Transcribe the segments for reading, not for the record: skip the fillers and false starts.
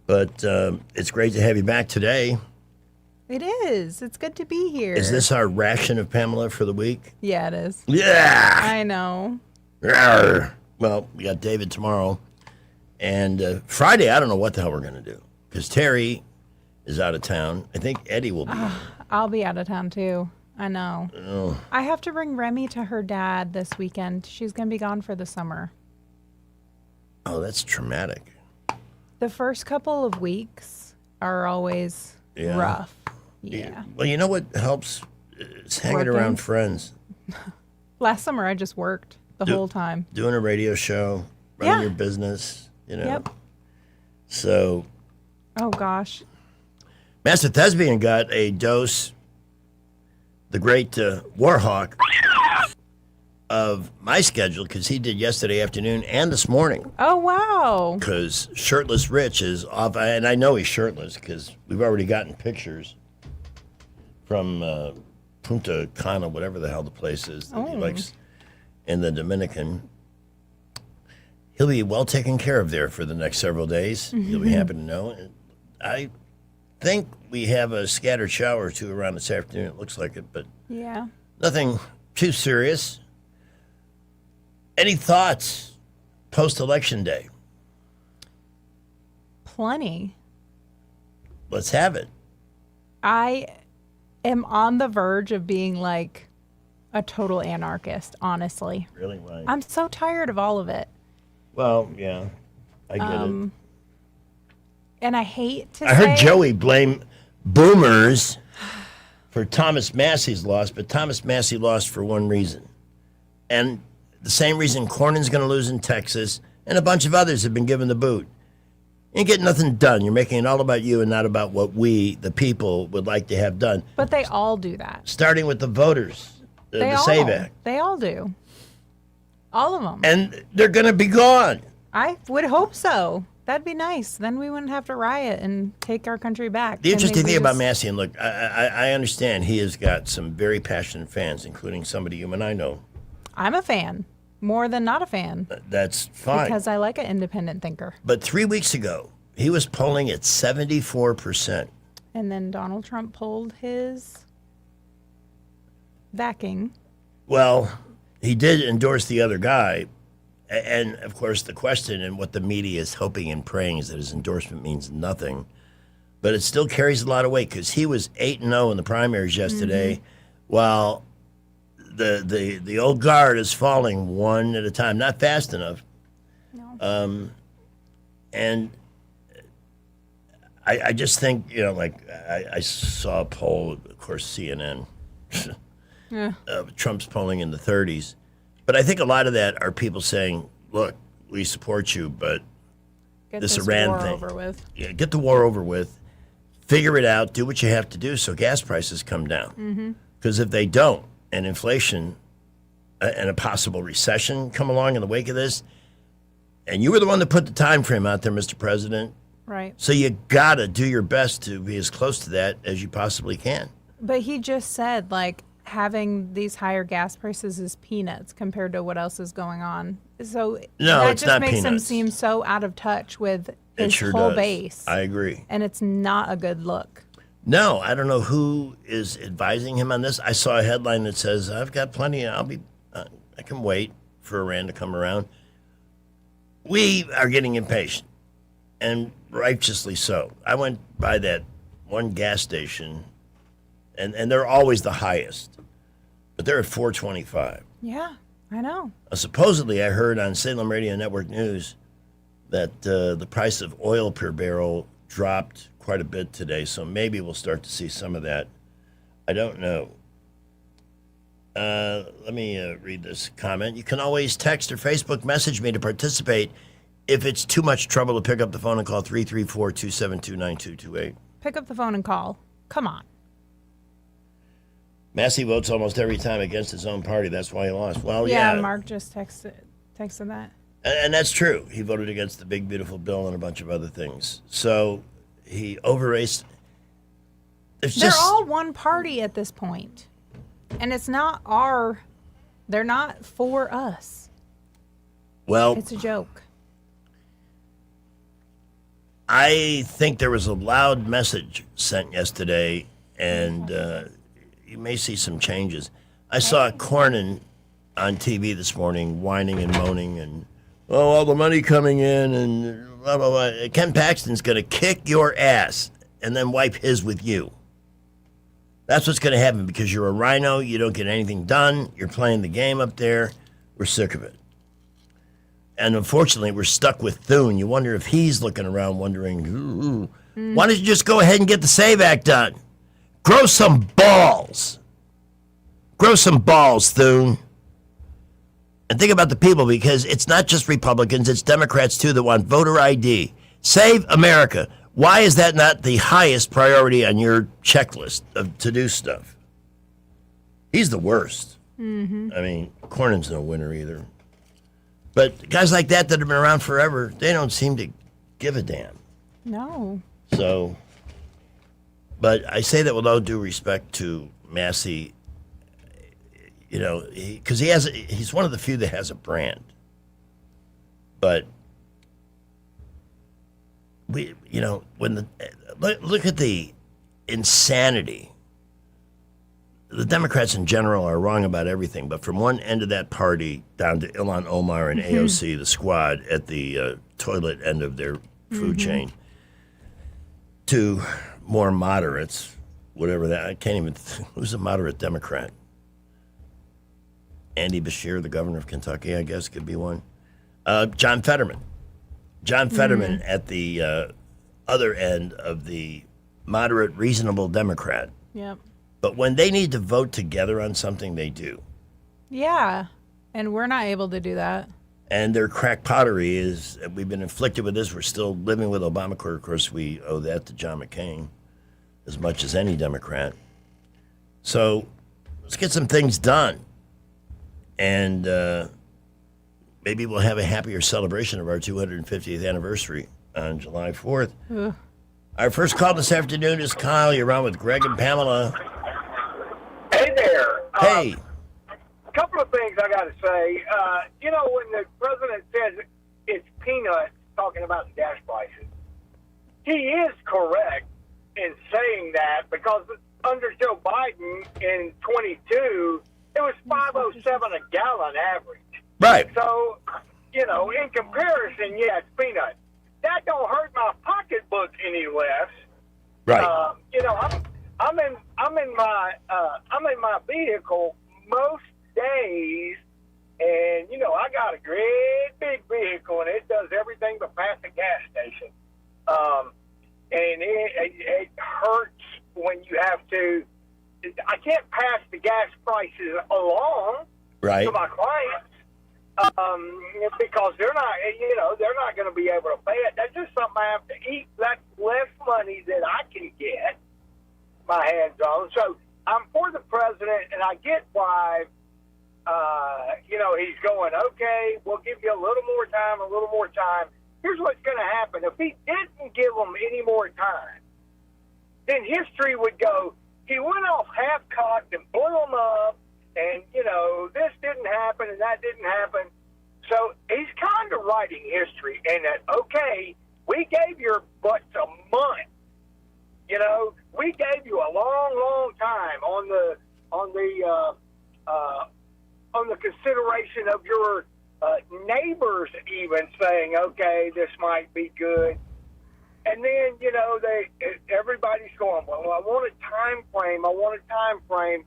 But it's great to have you back today. It is. It's good to be here. Is this our ration of Pamela for the week? Yeah, it is. Yeah. I know. Rawr. Well, we got David tomorrow. And Friday, I don't know what the hell we're going to do. Because Terry is out of town. I think Eddie will be. I'll be out of town, too. I know. Oh. I have to bring Remy to her dad this weekend. She's going to be gone for the summer. Oh, that's traumatic. The first couple of weeks are always rough. Yeah. Well, you know what helps? It's hanging Working. around friends. Last summer, I just worked the whole time. Doing a radio show, running your business, Yep. So, Oh, gosh. Master Thespian got a dose, the great Warhawk, of my schedule because he did yesterday afternoon and this morning. Oh, wow. Because Shirtless Rich is off, and I know he's shirtless because we've already gotten pictures from Punta Cana, whatever the hell the place is that he likes in the Dominican. He'll be well taken care of there for the next several days. You'll be happy to know. And I think we have a scattered shower or two around this afternoon. It looks like it, but Yeah. nothing too serious. Any thoughts post-election day? Plenty. Let's have it. I am on the verge of being like a total anarchist, honestly. Really? Why? I'm so tired of all of it. Well, yeah, I get it. And I hate to I say heard Joey blame boomers for Thomas Massey's loss, but Thomas Massey lost for one reason. And the same reason Cornyn's going to lose in Texas, and a bunch of others have been given the boot. You ain't getting nothing done. You're making it all about you and not about what we, the people, would like to have done. But they all do that. Starting with the voters, the SAVE Act. They all do. All of them. And they're going to be gone. I would hope so. That'd be nice. Then we wouldn't have to riot and take our country back. The interesting And thing about just- Massey, and look, I understand he has got some very passionate fans, including somebody you and I know. I'm a fan. More than not a fan. That's fine. Because I like an independent thinker. But 3 weeks ago, he was polling at 74%. And then Donald Trump pulled his backing. Well, he did endorse the other guy. And, of course, the question and what the media is hoping and praying is that his endorsement means nothing. But it still carries a lot of weight because he was 8-0 in the primaries yesterday, while the old guard is falling one at a time, not fast enough. No. And I just think, I saw a poll, of course, CNN, Trump's polling in the 30s. But I think a lot of that are people saying, look, we support you, but Get this this Iran war thing. over with. Yeah, get the war over with, figure it out, do what you have to do so gas prices come down. Because if they don't, and inflation and a possible recession come along in the wake of this, and you were the one that put the time frame out there, Mr. President, Right. so you got to do your best to be as close to that as you possibly can. But he just said, like, having these higher gas prices is peanuts compared to what else is going on. So No, that it's just not makes him peanuts. seem so out of touch with It his sure whole does. base. I agree. And it's not a good look. No, I don't know who is advising him on this. I saw a headline that says, I've got plenty. I can wait for Iran to come around. We are getting impatient, and righteously so. I went by that one gas station, and they're always the highest, but they're at $4.25. Yeah, I know. Supposedly, I heard on Salem Radio Network News that the price of oil per barrel dropped quite a bit today, so maybe we'll start to see some of that. I don't know. Let me read this comment. You can always text or Facebook message me to participate if it's too much trouble to pick up the phone and call 334-272-9228. Pick up the phone and call. Come on. Massey votes almost every time against his own party. That's why he lost. Well, Yeah, yeah. Mark just texted that. And that's true. He voted against the big, beautiful bill and a bunch of other things. So he overraced. They're all one party at this point. And it's not they're not for us. Well, It's a joke. I think there was a loud message sent yesterday, and you may see some changes. I saw Cornyn on TV this morning whining and moaning and, all the money coming in and blah, blah, blah. Ken Paxton's going to kick your ass and then wipe his with you. That's what's going to happen because you're a rhino. You don't get anything done. You're playing the game up there. We're sick of it. And unfortunately, we're stuck with Thune. You wonder if he's looking around wondering, ooh, why don't you just go ahead and get the SAVE Act done? Grow some balls. Grow some balls, Thune. And think about the people, because it's not just Republicans, it's Democrats too that want voter ID. Save America. Why is that not the highest priority on your checklist of to-do stuff? He's the worst. Mm-hmm. I mean, Cornyn's no winner either. But guys like that have been around forever, they don't seem to give a damn. No. So, but I say that with all due respect to Massey, you know, because he's one of the few that has a brand. But look at the insanity. The Democrats in general are wrong about everything, but from one end of that party down to Ilhan Omar and AOC, the squad at the toilet end of their food chain, to more moderates, whatever that, I can't even, who's a moderate Democrat? Andy Beshear, the governor of Kentucky, I guess, could be one. John Fetterman. John Fetterman at the other end of the moderate, reasonable Democrat. Yep. But when they need to vote together on something, they do. Yeah, and we're not able to do that. And their crackpottery is, we've been inflicted with this. We're still living with Obamacare. Of course, we owe that to John McCain as much as any Democrat. So let's get some things done. And maybe we'll have a happier celebration of our 250th anniversary on July 4th. Ugh. Our first call this afternoon is Kyle. You're on with Greg and Pamela. Hey there. Hey. A couple of things I got to say. When the president says it's peanuts, talking about the gas prices, he is correct in saying that, because under Joe Biden in 22, it was $5.07 a gallon average. Right. So, in comparison, yeah, it's peanuts. That don't hurt my pocketbook any less. Right. I'm in my vehicle most days, and I got a great big vehicle, and it does everything but pass a gas station. And it hurts when you have to. I can't pass the gas prices along to my clients. Because they're not going to be able to pay it. That's just something I have to eat. That's less money that I can get my hands on. So I'm for the president, and I get why, he's going, okay, we'll give you a little more time. Here's what's going to happen. If he didn't give them any more time, then history would go, he went off half-cocked and blew them up, and, this didn't happen and that didn't happen. So he's kind of writing history, and that, okay, we gave your butts a month. We gave you a long time on the consideration of your neighbors even saying, okay, this might be good. And then, everybody's going, well, I want a time frame.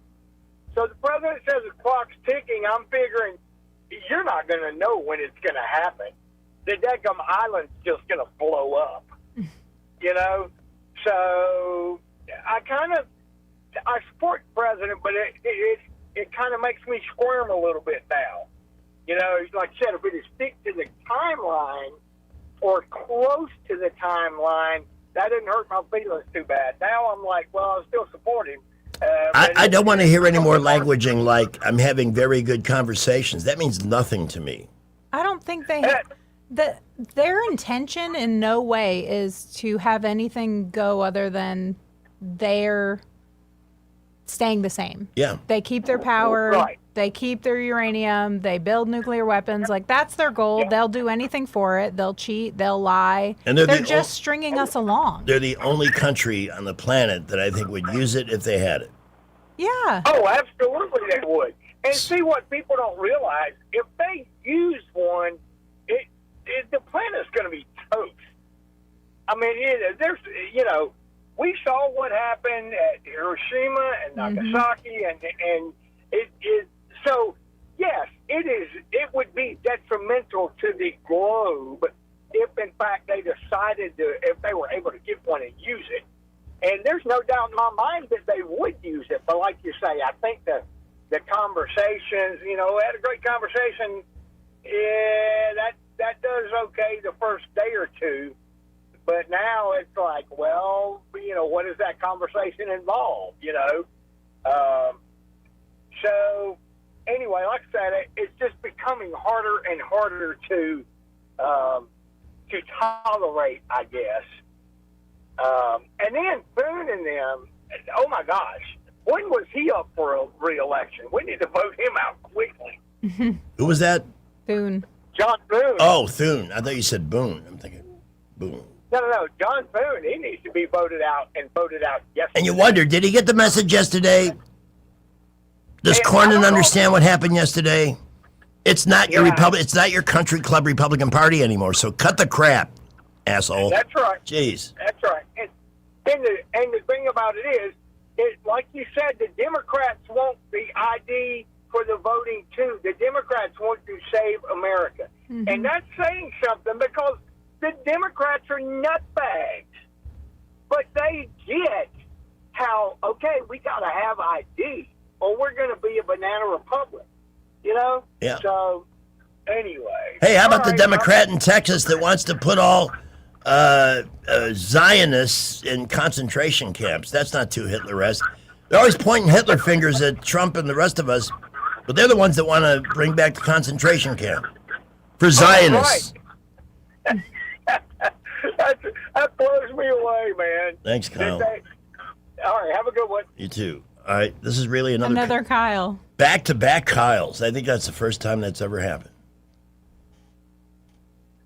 So the president says the clock's ticking. I'm figuring you're not going to know when it's going to happen. The dadgum island's just going to blow up, So I support the president, but it kind of makes me squirm a little bit now. Like I said, if it stick to the timeline or close to the timeline, that didn't hurt my feelings too bad. Now I'm like, well, I still support him. I don't want to hear any more languaging like I'm having very good conversations. That means nothing to me. I don't think their intention in no way is to have anything go other than they're staying the same. Yeah. They keep their power. Right. They keep their uranium. They build nuclear weapons. Like, that's their goal. Yeah. They'll do anything for it. They'll cheat. They'll lie. And they're they're just stringing us along. They're the only country on the planet that I think would use it if they had it. Yeah. Oh, absolutely they would. And see what people don't realize, if they use one, the planet's going to be toast. I mean, we saw what happened at Hiroshima and Nagasaki, and so yes, it would be detrimental to the globe if, in fact, they decided if they were able to get one and use it. And there's no doubt in my mind that they would use it. But like you say, I think the conversations, we had a great conversation. Yeah, that does okay the first day or two. But now it's like, well, what does that conversation involve, So anyway, like I said, it's just becoming harder and harder to tolerate, I guess. And then Boone and them, oh my gosh, when was he up for a re-election? We need to vote him out quickly. Who was that? Boone. John Boone. Oh, Thune. I thought you said Boone. I'm thinking Boone. No. John Boone, he needs to be voted out yesterday. And you wonder, did he get the message yesterday? Does Cornyn understand what happened yesterday? It's not your It's not your country club Republican Party anymore. So cut the crap, asshole. That's right. Jeez. That's right. And the thing about it is, like you said, the Democrats want the ID for the voting too. The Democrats want to save America, and that's saying something because the Democrats are nutbags, but they get how we got to have ID or we're going to be a banana republic, Yeah. So anyway, Hey, how about the right, Democrat in Texas that wants to put all Zionists in concentration camps? That's not too Hitler-esque. They're always pointing Hitler fingers at Trump and the rest of us, but they're the ones that want to bring back the concentration camp for Zionists. Right. That blows me away, man. Thanks, Kyle. All right, have a good one. You too. All right, this is really another Kyle. back-to-back Kyles. I think that's the first time that's ever happened.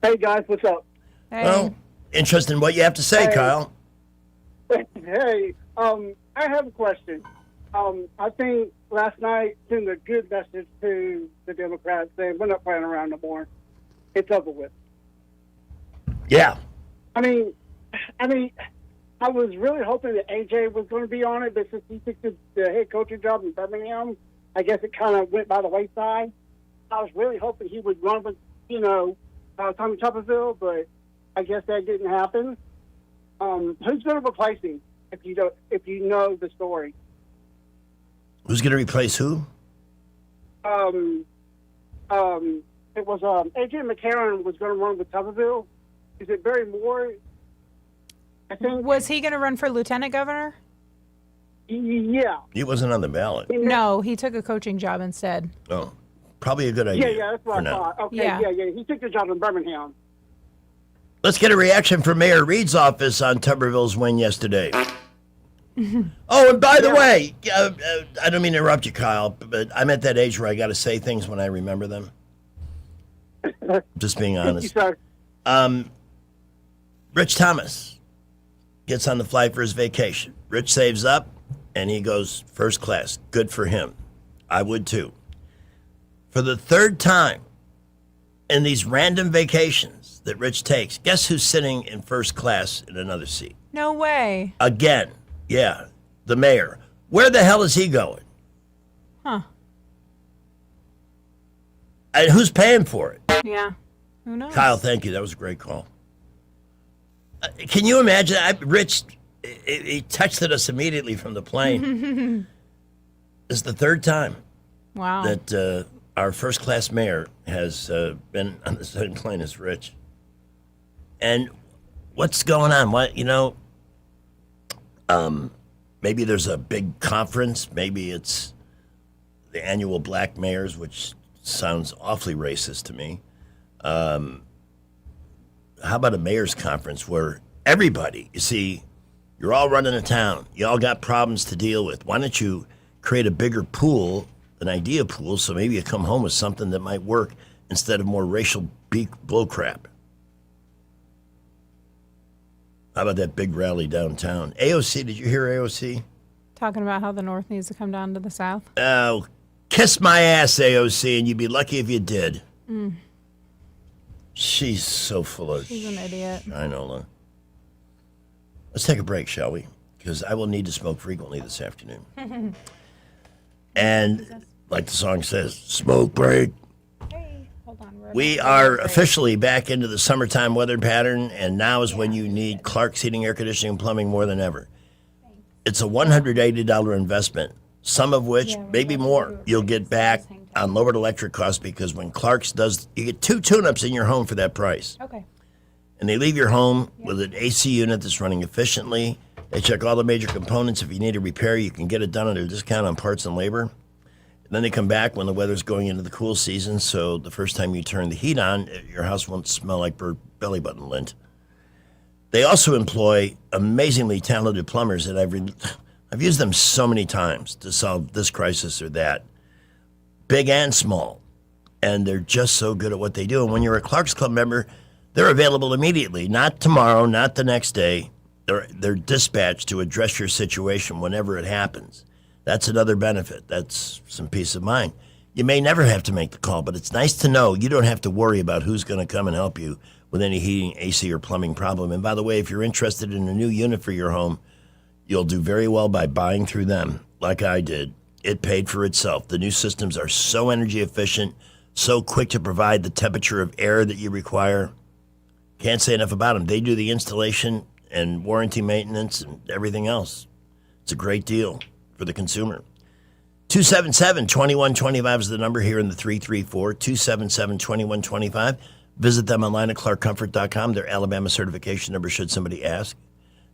Hey guys, what's up? Hey. Well, interested in what you have to say, Hey. Kyle. Hey, I have a question. I think last night sent a good message to the Democrats saying we're not playing around no more. It's over with. Yeah. I mean, I was really hoping that AJ was going to be on it, but since he took the head coaching job in Birmingham, I guess it kind of went by the wayside. I was really hoping he would run with, Tommy Tuberville, but I guess that didn't happen. Who's going to replace him? If you know the story. Who's going to replace who? It was AJ McCarron was going to run with Tuberville. Is it Barry Moore? I think. Was he going to run for lieutenant governor? Yeah. He wasn't on the ballot. No, he took a coaching job instead. Oh, probably a good idea. Yeah, that's what I thought. Okay, Yeah. yeah. He took the job in Birmingham. Let's get a reaction from Mayor Reed's office on Tuberville's win yesterday. Oh, and by the way, I don't mean to interrupt you, Kyle, but I'm at that age where I got to say things when I remember them. Just being honest. Sorry. Rich Thomas gets on the flight for his vacation. Rich saves up, and he goes first class. Good for him. I would too. For the third time in these random vacations that Rich takes, guess who's sitting in first class in another seat? No way. Again. Yeah, the mayor. Where the hell is he going? Huh. And who's paying for it? Yeah. Who knows? Kyle, thank you. That was a great call. Can you imagine? Rich, he texted us immediately from the plane. It's the third time Wow. that our first class mayor has been on the same plane as Rich. And what's going on? Maybe there's a big conference. Maybe it's the annual Black Mayors, which sounds awfully racist to me. How about a mayor's conference where everybody, you see, you're all running a town. You all got problems to deal with. Why don't you create a bigger pool an idea pool, so maybe you come home with something that might work instead of more racial beak blow crap. How about that big rally downtown? AOC, did you hear AOC? Talking about how the North needs to come down to the South. Oh, kiss my ass, AOC, and you'd be lucky if you did. She's so full of She's an idiot. I know, Lou. Let's take a break, shall we? Because I will need to smoke frequently this afternoon. And like the song says, smoke break. Hey, hold on. We are officially back into the summertime weather pattern, and now is when you need Clark's Heating, Air Conditioning, and Plumbing more than ever. It's a $180 investment, some of which, maybe more, you'll get back on lowered electric costs, because when Clark's does, you get 2 tune-ups in your home for that price. Okay. And they leave your home with an AC unit that's running efficiently. They check all the major components. If you need a repair, you can get it done at a discount on parts and labor. And then they come back when the weather's going into the cool season, so the first time you turn the heat on, your house won't smell like burnt belly button lint. They also employ amazingly talented plumbers, and I've used them so many times to solve this crisis or that, big and small. And they're just so good at what they do. And when you're a Clark's Club member, they're available immediately, not tomorrow, not the next day. They're dispatched to address your situation whenever it happens. That's another benefit. That's some peace of mind. You may never have to make the call, but it's nice to know you don't have to worry about who's going to come and help you with any heating, AC, or plumbing problem. And by the way, if you're interested in a new unit for your home, you'll do very well by buying through them, like I did. It paid for itself. The new systems are so energy efficient, so quick to provide the temperature of air that you require. Can't say enough about them. They do the installation and warranty maintenance and everything else. It's a great deal for the consumer. 277-2125 is the number here in the 334, 277-2125. Visit them online at clarkcomfort.com. Their Alabama certification number, should somebody ask,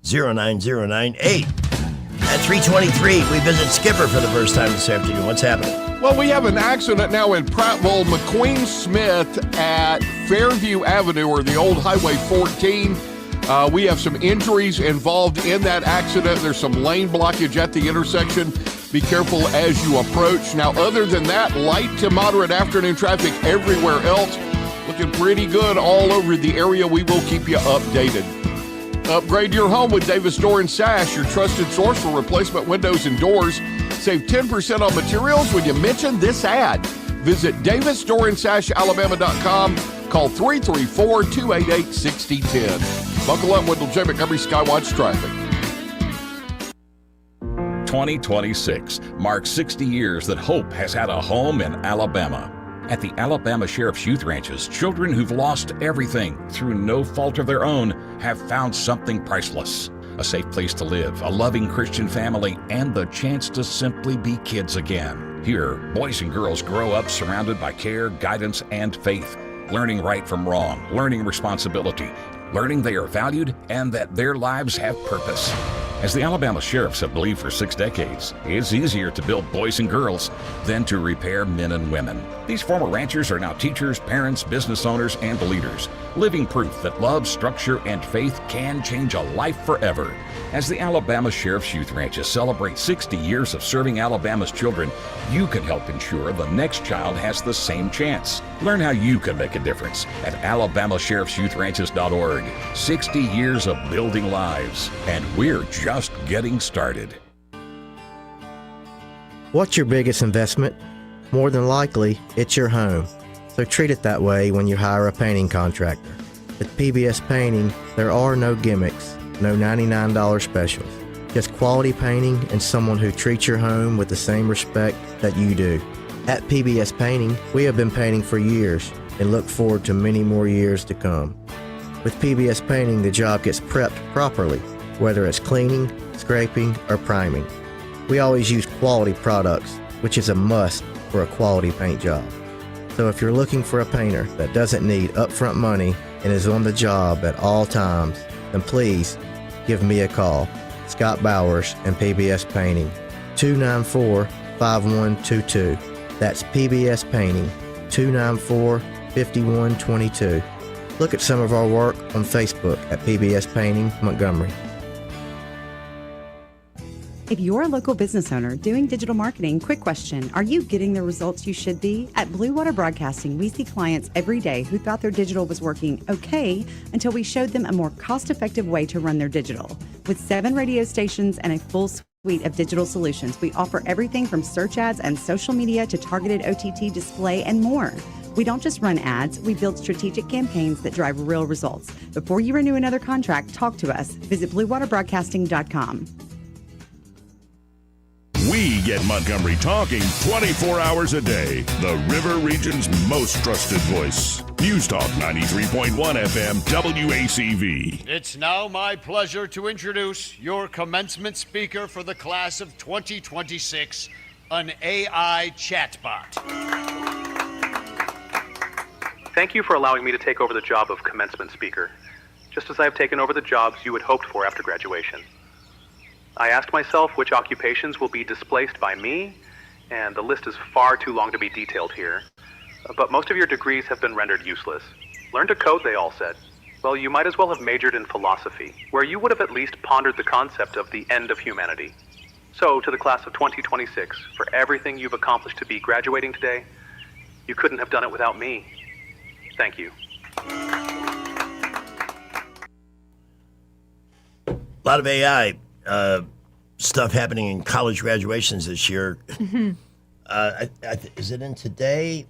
09098. At 323, we visit Skipper for the first time this afternoon. What's happening? Well, we have an accident now in Prattville. McQueen Smith at Fairview Avenue, or the old Highway 14. We have some injuries involved in that accident. There's some lane blockage at the intersection. Be careful as you approach. Now, other than that, light to moderate afternoon traffic everywhere else. Looking pretty good all over the area. We will keep you updated. Upgrade your home with Davis Door and Sash, your trusted source for replacement windows and doors. Save 10% on materials when you mention this ad. Visit DavisDoorandSashAlabama.com. Call 334-288-6010. Buckle up, Wendell J. Montgomery Skywatch Traffic. 2026 marks 60 years that hope has had a home in Alabama. At the Alabama Sheriff's Youth Ranches, children who've lost everything through no fault of their own have found something priceless. A safe place to live, a loving Christian family, and the chance to simply be kids again. Here, boys and girls grow up surrounded by care, guidance, and faith, learning right from wrong, learning responsibility, learning they are valued and that their lives have purpose. As the Alabama Sheriffs have believed for 6 decades, it's easier to build boys and girls than to repair men and women. These former ranchers are now teachers, parents, business owners, and leaders, living proof that love, structure, and faith can change a life forever. As the Alabama Sheriff's Youth Ranches celebrate 60 years of serving Alabama's children, you can help ensure the next child has the same chance. Learn how you can make a difference at AlabamaSheriff'sYouthRanches.org. 60 years of building lives, and we're just getting started. What's your biggest investment? More than likely, it's your home. So treat it that way when you hire a painting contractor. With PBS Painting, there are no gimmicks, no $99 specials. Just quality painting and someone who treats your home with the same respect that you do. At PBS Painting, we have been painting for years and look forward to many more years to come. With PBS Painting, the job gets prepped properly, whether it's cleaning, scraping, or priming. We always use quality products, which is a must for a quality paint job. So if you're looking for a painter that doesn't need upfront money and is on the job at all times, then please give me a call. Scott Bowers and PBS Painting, 294-5122. That's PBS Painting, 294-5122. Look at some of our work on Facebook at PBS Painting Montgomery. If you're a local business owner doing digital marketing, quick question, are you getting the results you should be? At Blue Water Broadcasting, we see clients every day who thought their digital was working okay until we showed them a more cost-effective way to run their digital. With 7 radio stations and a full suite of digital solutions, we offer everything from search ads and social media to targeted OTT display and more. We don't just run ads, we build strategic campaigns that drive real results. Before you renew another contract, talk to us. Visit bluewaterbroadcasting.com. We get Montgomery talking 24 hours a day. The River Region's most trusted voice. News Talk 93.1 FM WACV. It's now my pleasure to introduce your commencement speaker for the class of 2026, an AI chatbot. Thank you for allowing me to take over the job of commencement speaker, just as I have taken over the jobs you had hoped for after graduation. I asked myself which occupations will be displaced by me, and the list is far too long to be detailed here. But most of your degrees have been rendered useless. Learn to code, they all said. Well, you might as well have majored in philosophy, where you would have at least pondered the concept of the end of humanity. So, to the class of 2026, for everything you've accomplished to be graduating today, you couldn't have done it without me. Thank you. A lot of AI stuff happening in college graduations this year. Mm-hmm. Is it in today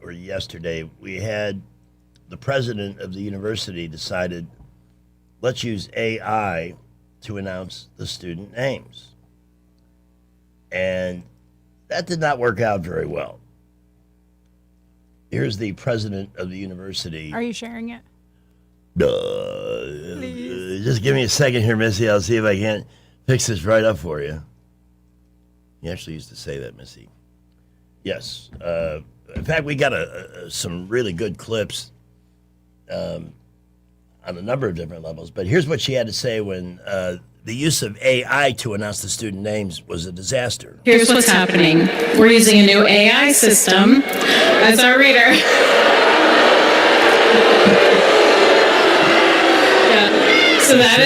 or yesterday? We had the president of the university decided, let's use AI to announce the student names. And that did not work out very well. Here's the president of the university. Are you sharing it? Just give me a second here, Missy. I'll see if I can't fix this right up for you. You actually used to say that, Missy. Yes. In fact, we got some really good clips on a number of different levels. But here's what she had to say when the use of AI to announce the student names was a disaster. Here's what's happening. We're using a new AI system as our reader. Yeah. So that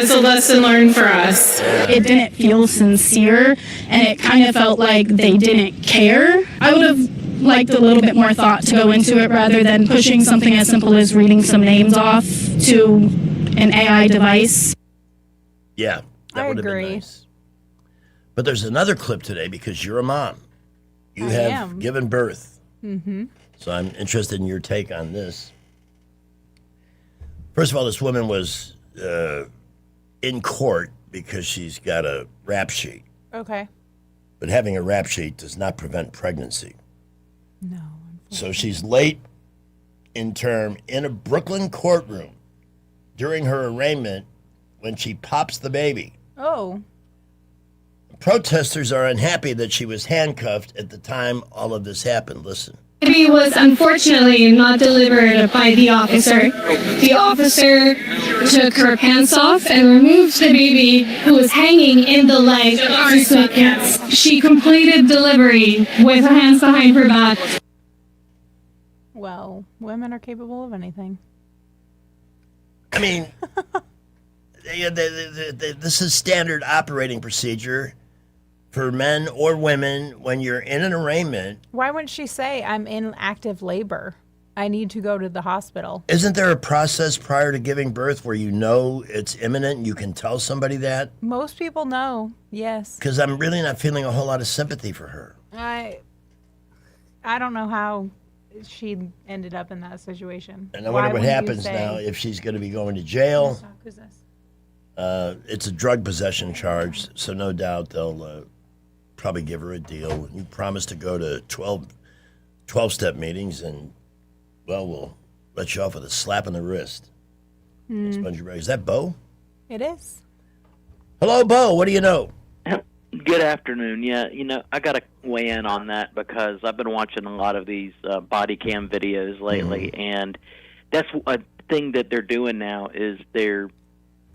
is a lesson learned for us. It didn't feel sincere, and it kind of felt like they didn't care. I would have liked a little bit more thought to go into it rather than pushing something as simple as reading some names off to an AI device. Yeah, that would have been nice. But there's another clip today because you're a mom. You have given birth. Mm-hmm. So I'm interested in your take on this. First of all, this woman was in court because she's got a rap sheet. Okay. But having a rap sheet does not prevent pregnancy. No. So she's late in term in a Brooklyn courtroom during her arraignment when she pops the baby. Oh. Protesters are unhappy that she was handcuffed at the time all of this happened. Listen. The baby was unfortunately not delivered by the officer. The officer took her pants off and removed the baby who was hanging in the leg on sweatpants. She completed delivery with her hands behind her back. Well, women are capable of anything. I mean, this is standard operating procedure for men or women when you're in an arraignment. Why wouldn't she say, I'm in active labor? I need to go to the hospital. Isn't there a process prior to giving birth where you know it's imminent and you can tell somebody that? Most people know, yes. Because I'm really not feeling a whole lot of sympathy for her. I don't know how she ended up in that situation. And I wonder what happens now if she's going to be going to jail. Who's this? It's a drug possession charge, so no doubt they'll probably give her a deal. You promised to go to 12-step meetings, and, well, we'll let you off with a slap on the wrist. Is that Bo? It is. Hello, Bo. What do you know? Good afternoon. Yeah, I got to weigh in on that because I've been watching a lot of these body cam videos lately, and that's a thing that they're doing now is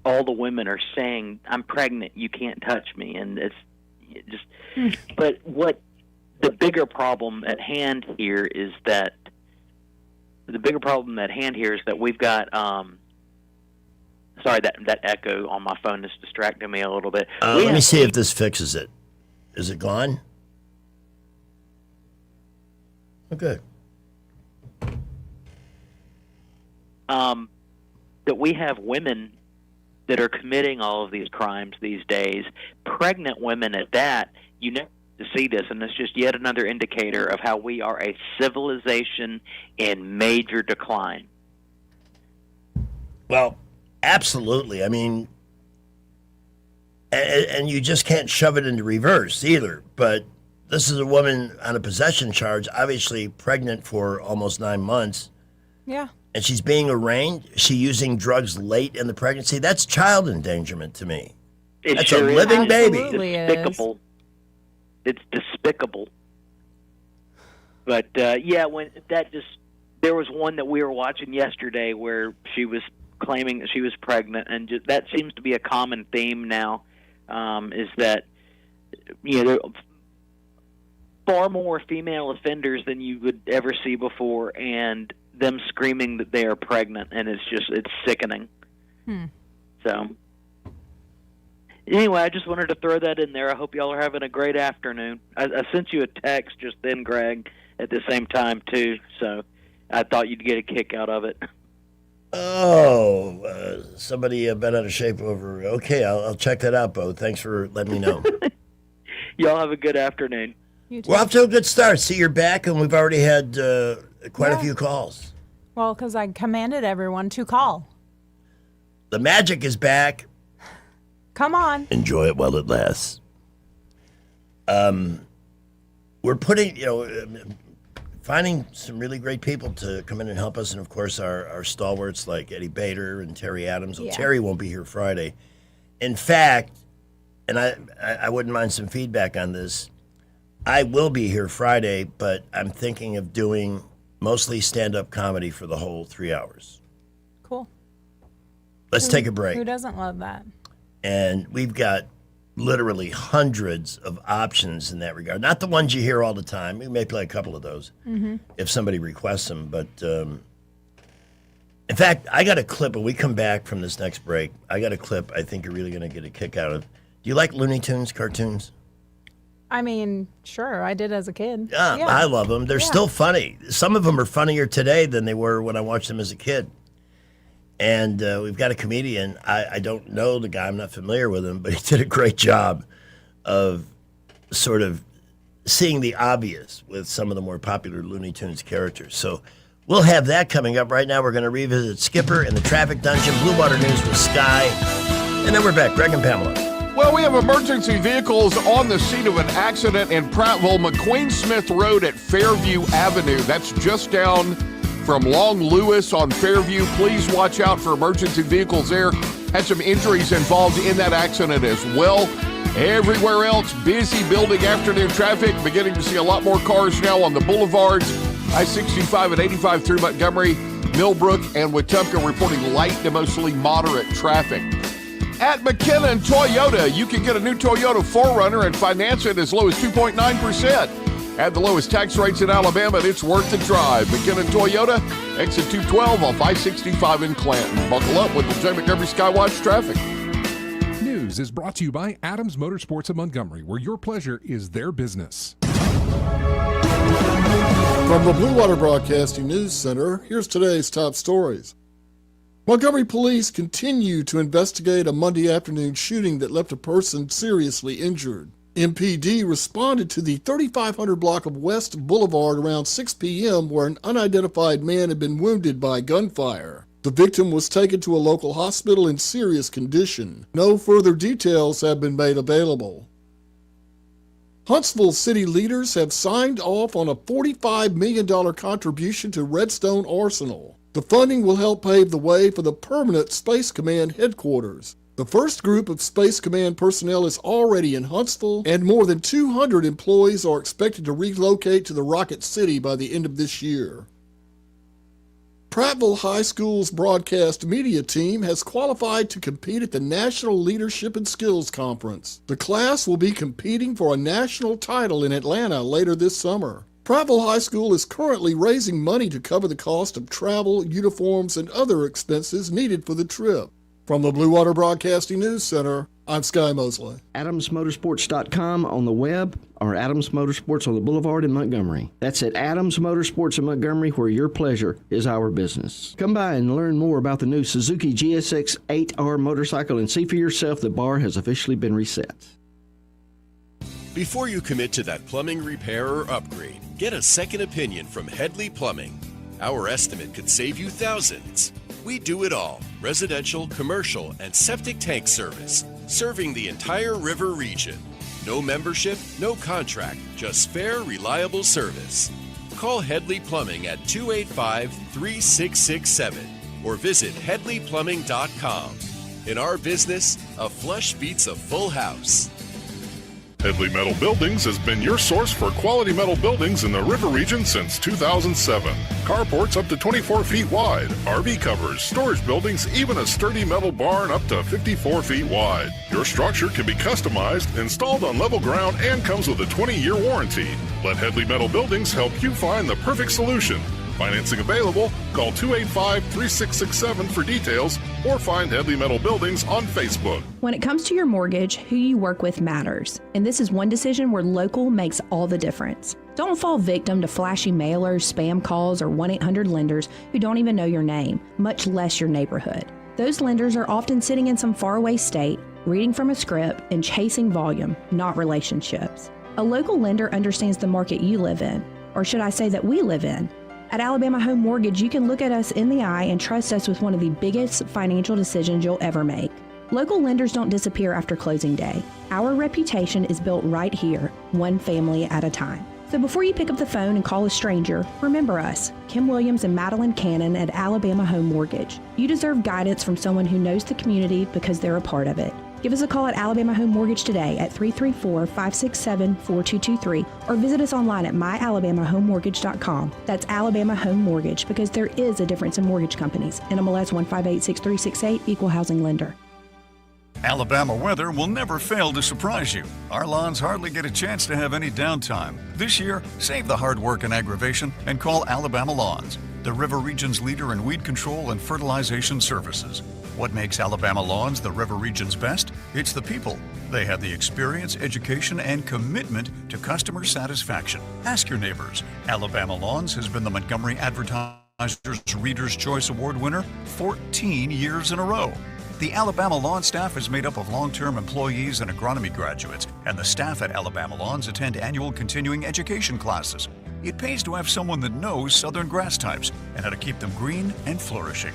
all the women are saying, I'm pregnant, you can't touch me, and it's just but what the bigger problem at hand here is that we've got Sorry, that echo on my phone is distracting me a little bit. Let me see if this fixes it. Is it gone? Okay. That we have women that are committing all of these crimes these days, pregnant women at that. You never see this, and it's just yet another indicator of how we are a civilization in major decline. Well, absolutely. I mean, and you just can't shove it into reverse either. But this is a woman on a possession charge, obviously pregnant for almost 9 months. Yeah. And she's being arraigned. She using drugs late in the pregnancy. That's child endangerment to me. That's sure a living baby. Absolutely Despicable. It's despicable. But there was one that we were watching yesterday where she was claiming that she was pregnant, and that seems to be a common theme now. Is that there are far more female offenders than you would ever see before, and them screaming that they are pregnant, and it's sickening. So anyway, I just wanted to throw that in there. I hope y'all are having a great afternoon. I sent you a text just then, Greg, at the same time too, so I thought you'd get a kick out of it. Oh, somebody been out of shape over. Okay, I'll check that out, Bo. Thanks for letting me know. Y'all have a good afternoon. We're off to a good start. See, you're back, and we've already had quite a few calls. Well, because I commanded everyone to call. The magic is back. Come on. Enjoy it while it lasts. We're putting, finding some really great people to come in and help us. And, of course, our stalwarts like Eddie Bader and Terry Adams. Well, Yeah. Terry won't be here Friday. In fact, and I wouldn't mind some feedback on this, I will be here Friday, but I'm thinking of doing mostly stand-up comedy for the whole 3 hours. Cool. Let's take a break. Who doesn't love that? And we've got literally hundreds of options in that regard. Not the ones you hear all the time. We may play a couple of those if somebody requests them. But in fact, I got a clip when we come back from this next break. I got a clip I think you're really going to get a kick out of. Do you like Looney Tunes cartoons? I mean, sure, I did as a kid. Yeah, I love them. They're still funny. Some of them are funnier today than they were when I watched them as a kid. And we've got a comedian. I don't know the guy. I'm not familiar with him, but he did a great job of sort of seeing the obvious with some of the more popular Looney Tunes characters. So we'll have that coming up. Right now, we're going to revisit Skipper and the Traffic Dungeon, Blue Water News with Sky. And then we're back. Greg and Pamela. Well, we have emergency vehicles on the scene of an accident in Prattville, McQueen Smith Road at Fairview Avenue. That's just down from Long Lewis on Fairview. Please watch out for emergency vehicles there. Had some injuries involved in that accident as well. Everywhere else, busy building afternoon traffic. Beginning to see a lot more cars now on the boulevards. I-65 and 85 through Montgomery, Millbrook, and Wetumpka reporting light to mostly moderate traffic. At McKinnon Toyota, you can get a new Toyota 4Runner and finance it as low as 2.9%. At the lowest tax rates in Alabama, and it's worth the drive. McKinnon Toyota, exit 212 off I-65 in Clanton. Buckle up with the J. Montgomery Skywatch traffic. News is brought to you by Adams Motorsports of Montgomery, where your pleasure is their business. From the Blue Water Broadcasting News Center, here's today's top stories. Montgomery police continue to investigate a Monday afternoon shooting that left a person seriously injured. MPD responded to the 3500 block of West Boulevard around 6 p.m. where an unidentified man had been wounded by gunfire. The victim was taken to a local hospital in serious condition. No further details have been made available. Huntsville city leaders have signed off on a $45 million contribution to Redstone Arsenal. The funding will help pave the way for the permanent Space Command headquarters. The first group of Space Command personnel is already in Huntsville, and more than 200 employees are expected to relocate to the Rocket City by the end of this year. Prattville High School's broadcast media team has qualified to compete at the National Leadership and Skills Conference. The class will be competing for a national title in Atlanta later this summer. Prattville High School is currently raising money to cover the cost of travel, uniforms, and other expenses needed for the trip. From the Blue Water Broadcasting News Center, I'm Sky Mosley. AdamsMotorsports.com on the web or Adams Motorsports on the Boulevard in Montgomery. That's at Adams Motorsports in Montgomery, where your pleasure is our business. Come by and learn more about the new Suzuki GSX 8R motorcycle and see for yourself the bar has officially been reset. Before you commit to that plumbing repair or upgrade, get a second opinion from Headley Plumbing. Our estimate could save you thousands. We do it all: residential, commercial, and septic tank service, serving the entire river region. No membership, no contract, just fair, reliable service. Call Headley Plumbing at 285-3667 or visit headleyplumbing.com. In our business, a flush beats a full house. Headley Metal Buildings has been your source for quality metal buildings in the river region since 2007. Carports up to 24 feet wide, RV covers, storage buildings, even a sturdy metal barn up to 54 feet wide. Your structure can be customized, installed on level ground, and comes with a 20-year warranty. Let Headley Metal Buildings help you find the perfect solution. Financing available. Call 285-3667 for details or find Headley Metal Buildings on Facebook. When it comes to your mortgage, who you work with matters. And this is one decision where local makes all the difference. Don't fall victim to flashy mailers, spam calls, or 1-800-lenders who don't even know your name, much less your neighborhood. Those lenders are often sitting in some faraway state, reading from a script, and chasing volume, not relationships. A local lender understands the market you live in, or should I say that we live in. At Alabama Home Mortgage, you can look at us in the eye and trust us with one of the biggest financial decisions you'll ever make. Local lenders don't disappear after closing day. Our reputation is built right here, one family at a time. So before you pick up the phone and call a stranger, remember us, Kim Williams and Madeline Cannon at Alabama Home Mortgage. You deserve guidance from someone who knows the community because they're a part of it. Give us a call at Alabama Home Mortgage today at 334-567-4223 or visit us online at myalabamahomemortgage.com. That's Alabama Home Mortgage, because there is a difference in mortgage companies. NMLS 1586368, Equal Housing Lender. Alabama weather will never fail to surprise you. Our lawns hardly get a chance to have any downtime. This year, save the hard work and aggravation and call Alabama Lawns, the River Region's leader in weed control and fertilization services. What makes Alabama Lawns the River Region's best? It's the people. They have the experience, education, and commitment to customer satisfaction. Ask your neighbors. Alabama Lawns has been the Montgomery Advertiser's Reader's Choice Award winner 14 years in a row. The Alabama Lawn staff is made up of long-term employees and agronomy graduates, and the staff at Alabama Lawns attend annual continuing education classes. It pays to have someone that knows southern grass types and how to keep them green and flourishing.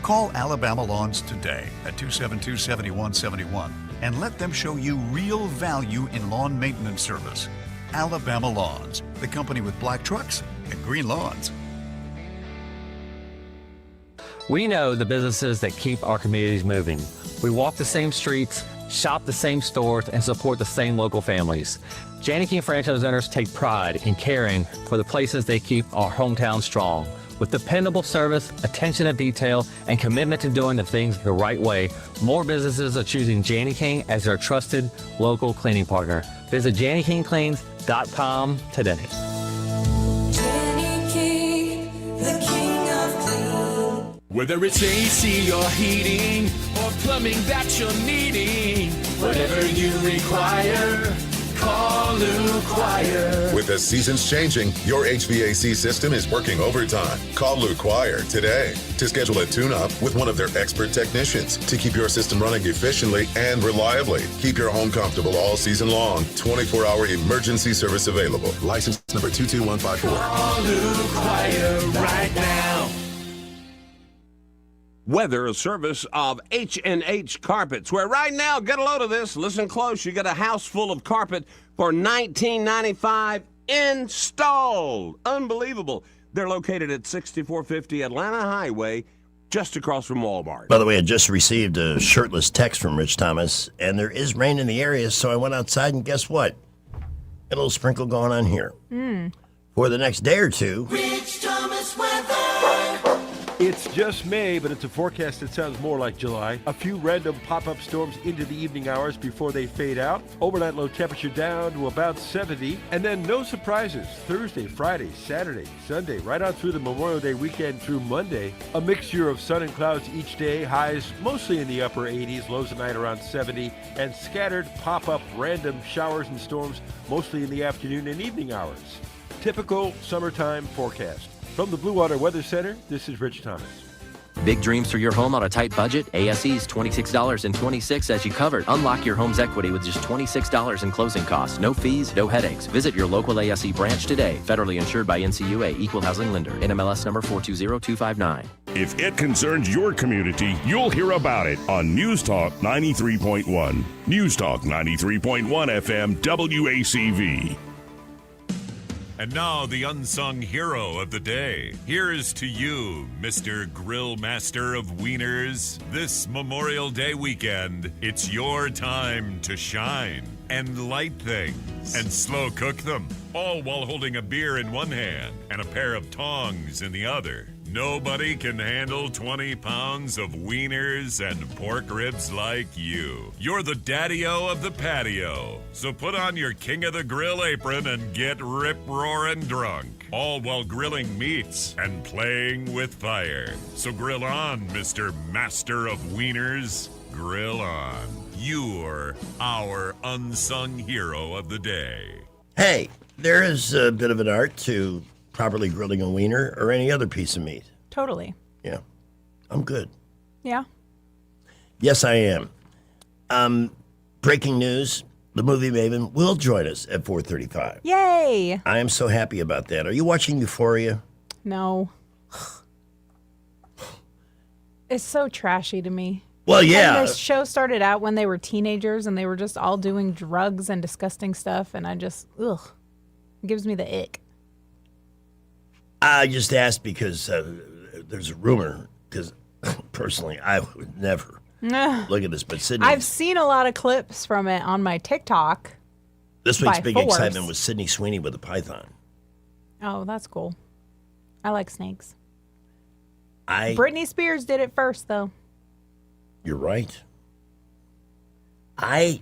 Call Alabama Lawns today at 272-7171 and let them show you real value in lawn maintenance service. Alabama Lawns, the company with black trucks and green lawns. We know the businesses that keep our communities moving. We walk the same streets, shop the same stores, and support the same local families. Janney King franchise owners take pride in caring for the places they keep our hometown strong. With dependable service, attention to detail, and commitment to doing the things the right way, more businesses are choosing Janney King as their trusted local cleaning partner. Visit JanneyKingCleans.com today. Janney King, the king of clean. Whether it's AC or heating or plumbing that you're needing, whatever you require, call Lou Quire. With the seasons changing, your HVAC system is working overtime. Call Lou Quire today to schedule a tune-up with one of their expert technicians to keep your system running efficiently and reliably. Keep your home comfortable all season long. 24-hour emergency service available. License number 22154. Call Lou Quire right now. Weather, a service of H&H Carpets, where right now, get a load of this, listen close, you get a house full of carpet for $19.95 installed. Unbelievable. They're located at 6450 Atlanta Highway, just across from Walmart. By the way, I just received a shirtless text from Rich Thomas, and there is rain in the area, so I went outside, and guess what? A little sprinkle going on here. For the next day or two. Rich Thomas weather. It's just May, but it's a forecast that sounds more like July. A few random pop-up storms into the evening hours before they fade out. Overnight low temperature down to about 70. And then no surprises. Thursday, Friday, Saturday, Sunday, right on through the Memorial Day weekend through Monday. A mixture of sun and clouds each day. Highs mostly in the upper 80s. Lows at night around 70. And scattered pop-up random showers and storms mostly in the afternoon and evening hours. Typical summertime forecast. From the Blue Water Weather Center, this is Rich Thomas. Big dreams for your home on a tight budget? ASE's $26.26 as you covered. Unlock your home's equity with just $26 in closing costs. No fees, no headaches. Visit your local ASE branch today. Federally insured by NCUA, Equal Housing Lender. NMLS number 420259. If it concerns your community, you'll hear about it on News Talk 93.1. News Talk 93.1 FM WACV. And now, the unsung hero of the day. Here's to you, Mr. Grill Master of Wieners. This Memorial Day weekend, it's your time to shine and light things and slow cook them, all while holding a beer in one hand and a pair of tongs in the other. Nobody can handle 20 pounds of wieners and pork ribs like you. You're the daddy-o of the patio. So put on your King of the Grill apron and get rip-roaring drunk, all while grilling meats and playing with fire. So grill on, Mr. Master of Wieners. Grill on. You're our unsung hero of the day. Hey, there is a bit of an art to properly grilling a wiener or any other piece of meat. Totally. Yeah. I'm good. Yeah. Yes, I am. Breaking news, the movie Maven will join us at 4:35. Yay! I am so happy about that. Are you watching Euphoria? No. It's so trashy to me. Well, yeah. And this show started out when they were teenagers and they were just all doing drugs and disgusting stuff, and I just, ugh. It gives me the ick. I just asked because there's a rumor, because personally, I would never look at this, but Sydney. I've seen a lot of clips from it on my TikTok. This week's by big force. excitement was Sydney Sweeney with a python. Oh, that's cool. I like snakes. I Britney Spears did it first, though. You're right. I'm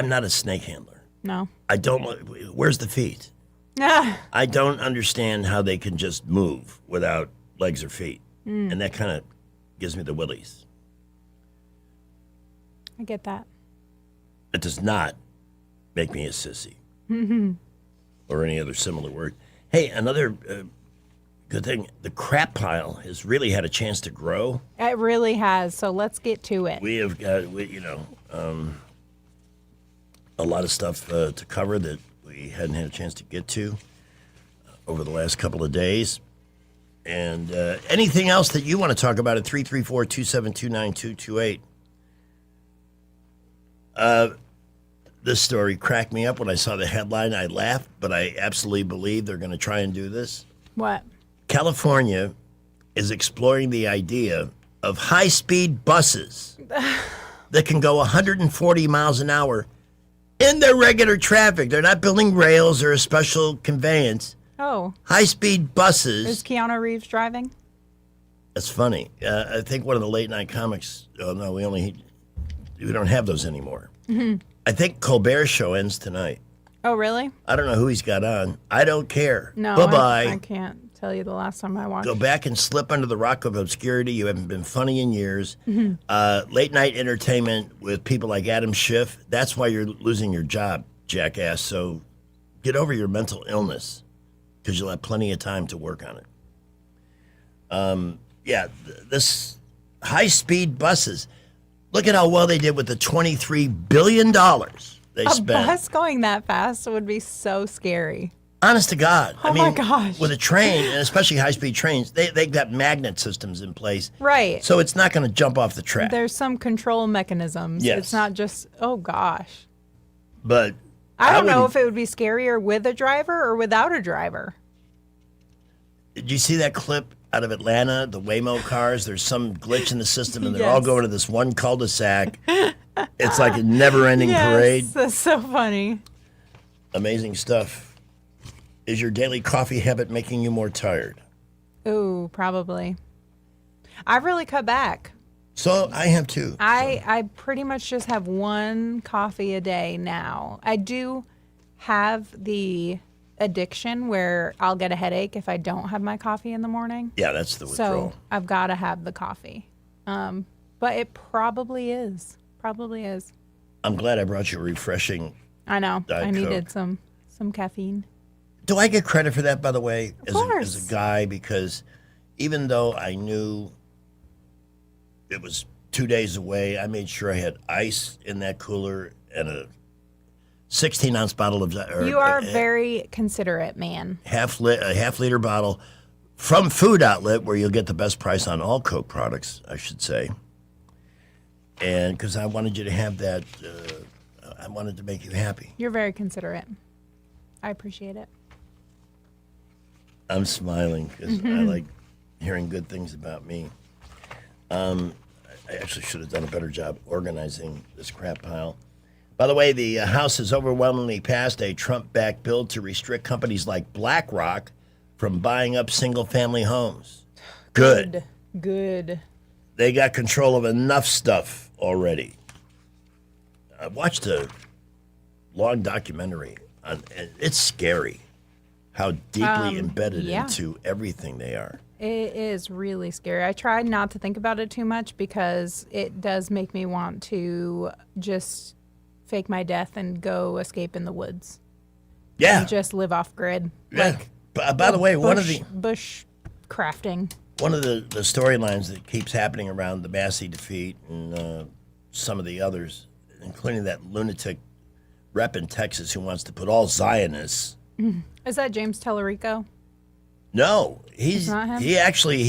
not a snake handler. No. I don't. Where's the feet? I don't understand how they can just move without legs or feet, and that kind of gives me the willies. I get that. It does not make me a sissy or any other similar word. Hey, another good thing: the crap pile has really had a chance to grow. It really has. So let's get to it. We have got, a lot of stuff to cover that we hadn't had a chance to get to over the last couple of days. And anything else that you want to talk about at 334-272-9228. This story cracked me up when I saw the headline. I laughed, but I absolutely believe they're going to try and do this. What? California is exploring the idea of high-speed buses that can go 140 miles an hour in their regular traffic. They're not building rails or a special conveyance. Oh. High-speed buses. Is Keanu Reeves driving? That's funny. I think one of the late-night comics, oh, no, we don't have those anymore. Mm-hmm. I think Colbert's show ends tonight. Oh, really? I don't know who he's got on. I don't care. No, Bye-bye. I can't tell you the last time I watched. Go back and slip under the rock of obscurity. You haven't been funny in years. Mm-hmm. Late night entertainment with people like Adam Schiff. That's why you're losing your job, jackass. So get over your mental illness because you'll have plenty of time to work on it. This high-speed buses. Look at how well they did with the $23 billion they spent. A bus going that fast would be so scary. Honest to God. Oh, my gosh. With a train, and especially high-speed trains, they got magnet systems in place. Right. So it's not going to jump off the track. There's some control mechanisms. Yes. It's not just, oh, gosh. But I don't know if it would be scarier with a driver or without a driver. Did you see that clip out of Atlanta, the Waymo cars? There's some glitch in the system, and they're all going to this one cul-de-sac. It's like a never-ending parade. That's so funny. Amazing stuff. Is your daily coffee habit making you more tired? Ooh, probably. I've really cut back. So I have too. I pretty much just have one coffee a day now. I do have the addiction where I'll get a headache if I don't have my coffee in the morning. Yeah, that's the withdrawal. So I've got to have the coffee. But it probably is. Probably is. I'm glad I brought you a refreshing. I know. Diet I needed Coke. some caffeine. Do I get credit for that, by the way, Of course. as a guy? Because even though I knew it was 2 days away, I made sure I had ice in that cooler and a 16-ounce bottle of. You are a very considerate man. a half-liter bottle from Food Outlet, where you'll get the best price on all Coke products, I should say. And because I wanted you to have that, I wanted to make you happy. You're very considerate. I appreciate it. I'm smiling because I like hearing good things about me. I actually should have done a better job organizing this crap pile. By the way, the House has overwhelmingly passed a Trump-backed bill to restrict companies like BlackRock from buying up single-family homes. Good. They got control of enough stuff already. I watched a long documentary on, and it's scary how deeply embedded yeah. into everything they are. It is really scary. I tried not to think about it too much because it does make me want to just fake my death and go escape in the woods. Yeah. And just live off grid. Yeah. By the way, one of the bush crafting. One of the storylines that keeps happening around the Massey defeat and some of the others, including that lunatic rep in Texas who wants to put all Zionists. Is that James Tellerico? No, It's not him? he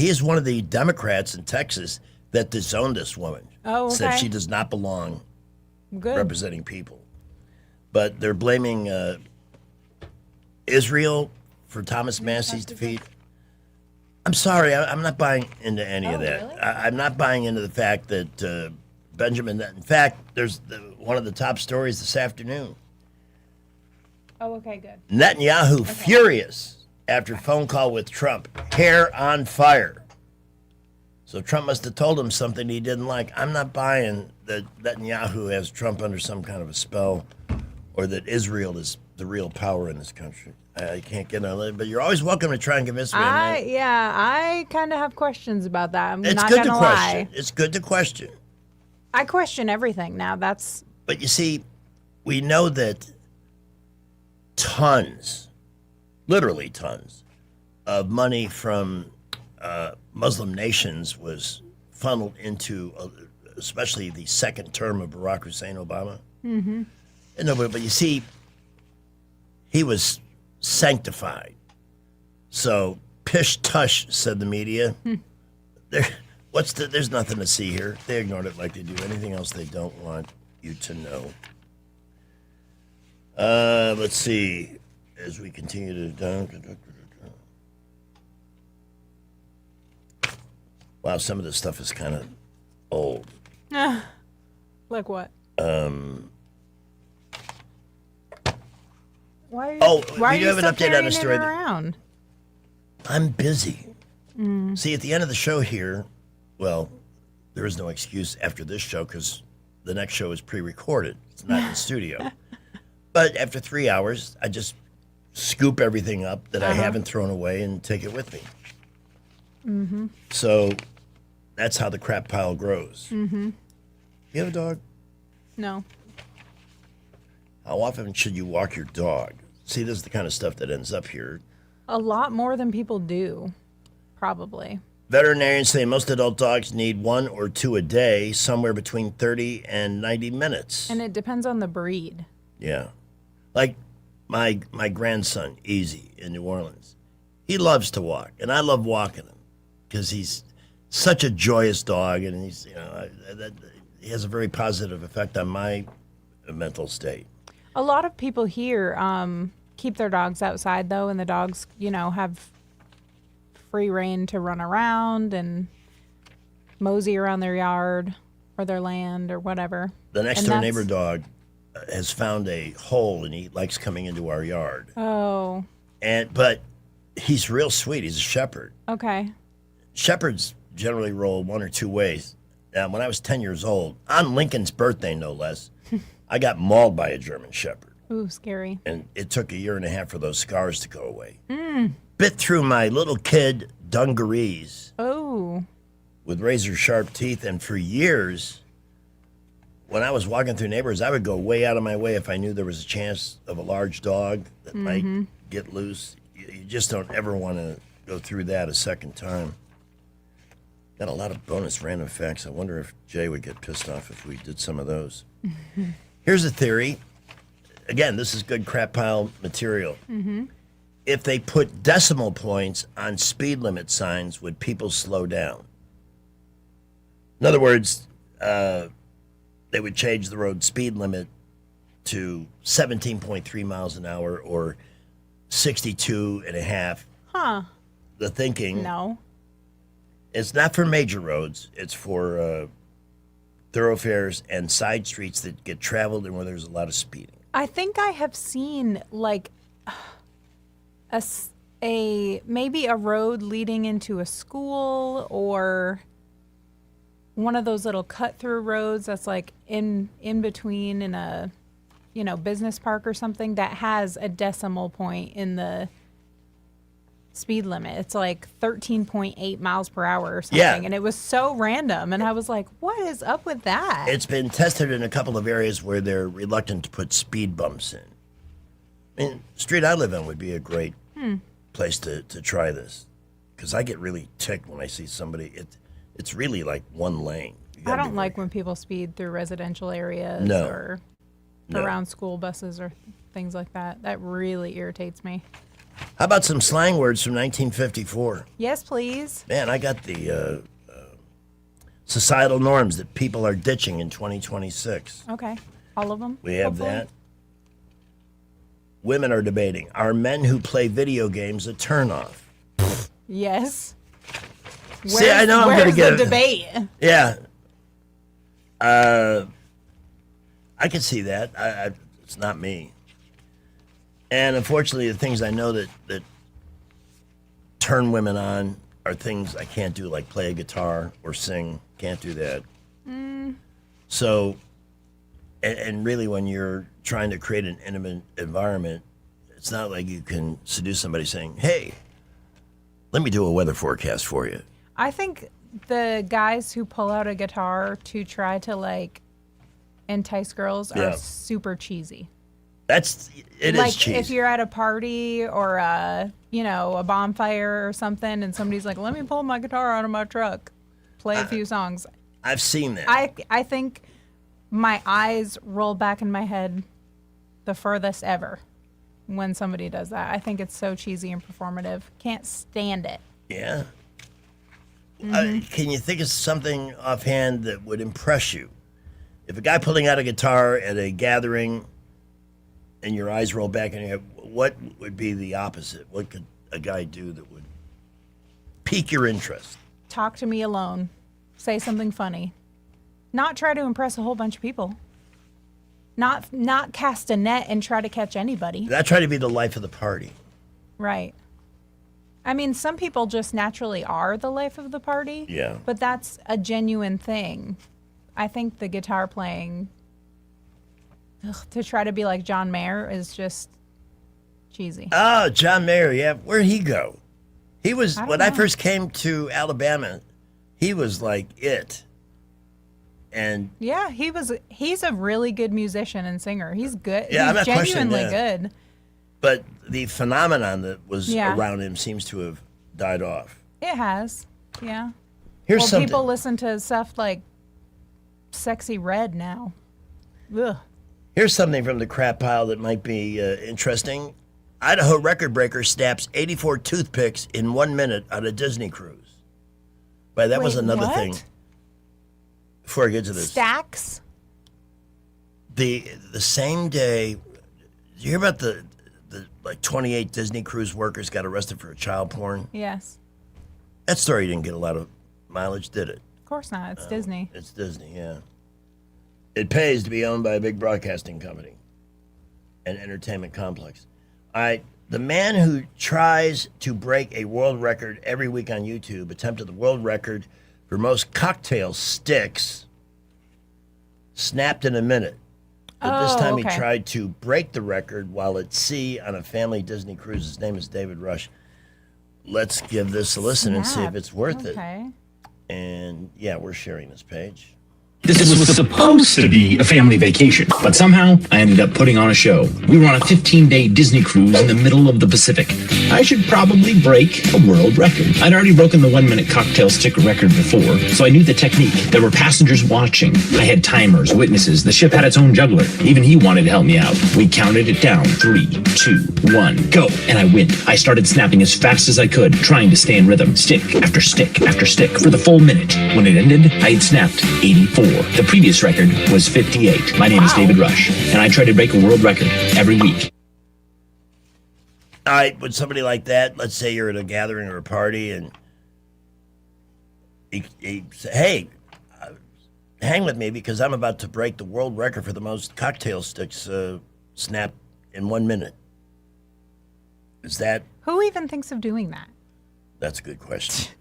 is one of the Democrats in Texas that disowned this woman. Oh, okay. Said she does not belong Good. representing people. But they're blaming Israel for Thomas Massey's defeat. I'm sorry, I'm not buying into any of that. Really? I'm not buying into the fact that Benjamin. In fact, there's one of the top stories this afternoon. Oh, okay, good. Netanyahu furious after phone call with Trump, hair on fire. So Trump must have told him something he didn't like. I'm not buying that Netanyahu has Trump under some kind of a spell, or that Israel is the real power in this country. I can't get on it, but you're always welcome to try and convince me. I kind of have questions about that. I'm It's not good to gonna question. lie. It's good to question. I question everything now. That's But you see, we know that tons, literally tons, of money from Muslim nations was funneled into, especially the second term of Barack Hussein Obama. mm-hmm. No, but you see, he was sanctified. So, pish tush, said the media. There's nothing to see here. They ignored it like they do anything else they don't want you to know. Let's see. As we continue to... Wow, some of this stuff is kind of old. Like what? Why are you, Oh, why we are do you have an still update on carrying the story it that- around? I'm busy. Mm. See, at the end of the show here, well, there is no excuse after this show because the next show is pre-recorded. It's not in the studio. But after 3 hours, I just scoop everything up that I haven't thrown away and take it with me. Mm-hmm. So that's how the crap pile grows. Mm-hmm. You have a dog? No. How often should you walk your dog? See, this is the kind of stuff that ends up here. A lot more than people do, probably. Veterinarians say most adult dogs need 1 or 2 a day, somewhere between 30 and 90 minutes. And it depends on the breed. Yeah. Like my grandson, Easy, in New Orleans. He loves to walk, and I love walking him because he's such a joyous dog, and he's, he has a very positive effect on my mental state. A lot of people here keep their dogs outside, though, and the dogs, have free reign to run around and mosey around their yard or their land or whatever. The next And door that's- neighbor dog has found a hole, and he likes coming into our yard. Oh. But He's real sweet. He's a shepherd. Okay. Shepherds generally roll one or two ways. Now, when I was 10 years old, on Lincoln's birthday, no less, I got mauled by a German shepherd. Ooh, scary. And it took a year and a half for those scars to go away. Mm. Bit through my little kid dungarees Oh. with razor sharp teeth. And for years, when I was walking through neighborhoods, I would go way out of my way if I knew there was a chance of a large dog that might get loose. You just don't ever want to go through that a second time. Got a lot of bonus random facts. I wonder if Jay would get pissed off if we did some of those. Here's a theory. Again, this is good crap pile material. Mm-hmm. If they put decimal points on speed limit signs, would people slow down? In other words, they would change the road speed limit to 17.3 miles an hour or 62 and a half. Huh. The thinking. No. It's not for major roads. It's for thoroughfares and side streets that get traveled and where there's a lot of speeding. I think I have seen like maybe a road leading into a school or one of those little cut through roads that's like in between in a business park or something that has a decimal point in the speed limit. It's like 13.8 miles per hour or something. Yeah. And it was so random. And I was like, what is up with that? It's been tested in a couple of areas where they're reluctant to put speed bumps in. I mean, street I live on would be a great place to try this. Because I get really ticked when I see somebody. It's really like one lane. I don't like when people speed through residential areas No. or No. around school buses or things like that. That really irritates me. How about some slang words from 1954? Yes, please. Man, I got the societal norms that people are ditching in 2026. Okay. All of them? We have hopefully? that. Women are debating, are men who play video games a turnoff? Yes. See, I know I'm going to where's get the debate. Yeah. I can see that. It's not me. And unfortunately, the things I know that turn women on are things I can't do, like play a guitar or sing. Can't do that. So, and really, when you're trying to create an intimate environment, it's not like you can seduce somebody saying, hey, let me do a weather forecast for you. I think the guys who pull out a guitar to try to like entice girls Yeah. are super cheesy. It like is cheesy. if you're at a party or a bonfire or something and somebody's like, let me pull my guitar out of my truck, play a few songs. I've seen that. I think my eyes roll back in my head the furthest ever when somebody does that. I think it's so cheesy and performative. Can't stand it. Yeah. Mhm. Can you think of something offhand that would impress you? If a guy pulling out a guitar at a gathering and your eyes roll back in your head, what would be the opposite? What could a guy do that would pique your interest? Talk to me alone. Say something funny. Not try to impress a whole bunch of people. Not cast a net and try to catch anybody. I try to be the life of the party. Right. I mean, some people just naturally are the life of the party. Yeah. But that's a genuine thing. I think the guitar playing to try to be like John Mayer is just cheesy. Oh, John Mayer, yeah. Where'd he go? He was, I when don't I know. first came to Alabama, he was like it. And Yeah, he's a really good musician and singer. He's good. Yeah, I'm he's not questioning genuinely that. good. But the phenomenon that was Yeah. around him seems to have died off. It has. Yeah. Here's well, something. people listen to stuff like Sexy Red now. Ugh. Here's something from the crap pile that might be interesting. Idaho record breaker snaps 84 toothpicks in 1 minute on a Disney cruise. But that was Wait, another what? thing. Before I get to this, Stacks? the same day, did you hear about the like 28 Disney cruise workers got arrested for child porn? Yes. That story didn't get a lot of mileage, did it? Of course not. It's Disney. It's Disney, yeah. It pays to be owned by a big broadcasting company and entertainment complex. The man who tries to break a world record every week on YouTube attempted the world record for most cocktail sticks snapped in a minute. But this time he tried to break the record while at sea on a family Disney cruise. His name is David Rush. Let's give this a listen and see if it's worth it. And yeah, we're sharing this page. This was supposed to be a family vacation, but somehow I ended up putting on a show. We were on a 15-day Disney cruise in the middle of the Pacific. I should probably break a world record. I'd already broken the 1-minute cocktail stick record before, so I knew the technique. There were passengers watching. I had timers, witnesses. The ship had its own juggler. Even he wanted to help me out. We counted it down. 3, 2, 1, go. And I went. I started snapping as fast as I could, trying to stay in rhythm. Stick after stick after stick for the full minute. When it ended, I had snapped 84. The previous record was 58. My name is David Rush, and I try to break a world record every week. All right, with somebody like that, let's say you're at a gathering or a party, and he say, hey, hang with me because I'm about to break the world record for the most cocktail sticks snapped in 1 minute. Is that... Who even thinks of doing that? That's a good question.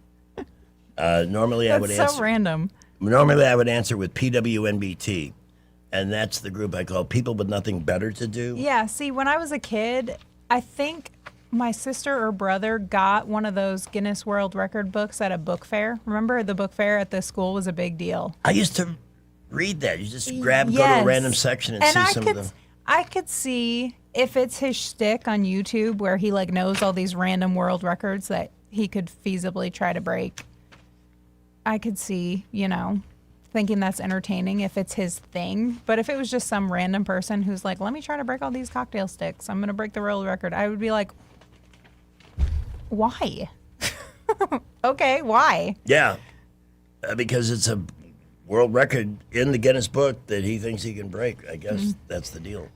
Normally I would answer... That's so random. Normally, I would answer with PWNBT, and that's the group I call People With Nothing Better to Do. Yeah, see, when I was a kid, I think my sister or brother got one of those Guinness World Record books at a book fair. Remember, the book fair at the school was a big deal. I used to read that. You just go to a random section and see some of them. I could see if it's his shtick on YouTube where he like knows all these random world records that he could feasibly try to break. I could see, thinking that's entertaining if it's his thing. But if it was just some random person who's like, let me try to break all these cocktail sticks, I'm going to break the world record, I would be like, why? Okay, why? Yeah, because it's a world record in the Guinness book that he thinks he can break. I guess that's the deal.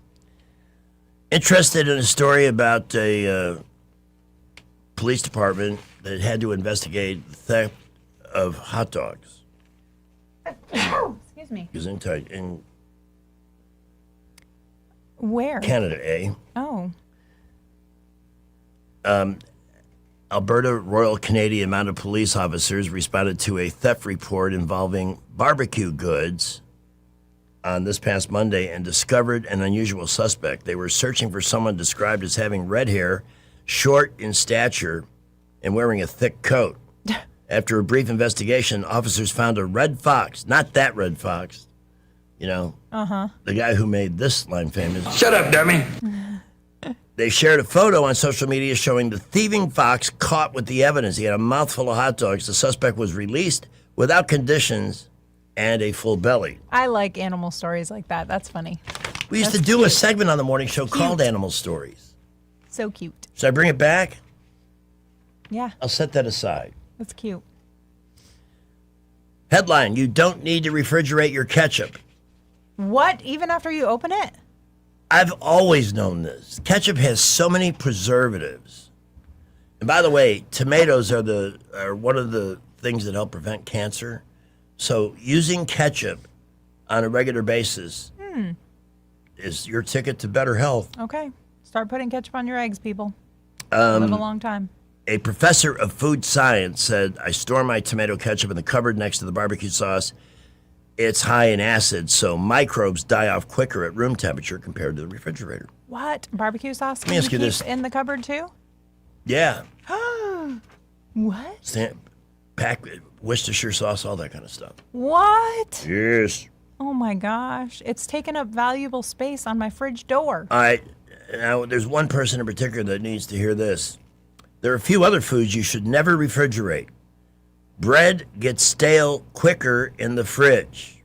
Interested in a story about a police department that had to investigate the theft of hot dogs. Excuse me. In Where? Canada, eh? Oh. Alberta Royal Canadian Mounted Police officers responded to a theft report involving barbecue goods on this past Monday and discovered an unusual suspect. They were searching for someone described as having red hair, short in stature, and wearing a thick coat. After a brief investigation, officers found a red fox, not that red fox, the guy who made this line famous. Shut up, dummy. They shared a photo on social media showing the thieving fox caught with the evidence. He had a mouthful of hot dogs. The suspect was released without conditions and a full belly. I like animal stories like that. That's funny. We used to do a segment on the morning show called Animal Stories. So cute. Should I bring it back? Yeah. I'll set that aside. That's cute. Headline, you don't need to refrigerate your ketchup. What? Even after you open it? I've always known this. Ketchup has so many preservatives. And by the way, tomatoes are one of the things that help prevent cancer. So using ketchup on a regular basis is your ticket to better health. Okay. Start putting ketchup on your eggs, people. Live a long time. A professor of food science said, I store my tomato ketchup in the cupboard next to the barbecue sauce. It's high in acid, so microbes die off quicker at room temperature compared to the refrigerator. What? Barbecue sauce Let me ask you this. in the cupboard too? Yeah. What? Pack Worcestershire sauce, all that kind of stuff. What? Yes. Oh my gosh. It's taken up valuable space on my fridge door. All right. Now, there's one person in particular that needs to hear this. There are a few other foods you should never refrigerate. Bread gets stale quicker in the fridge.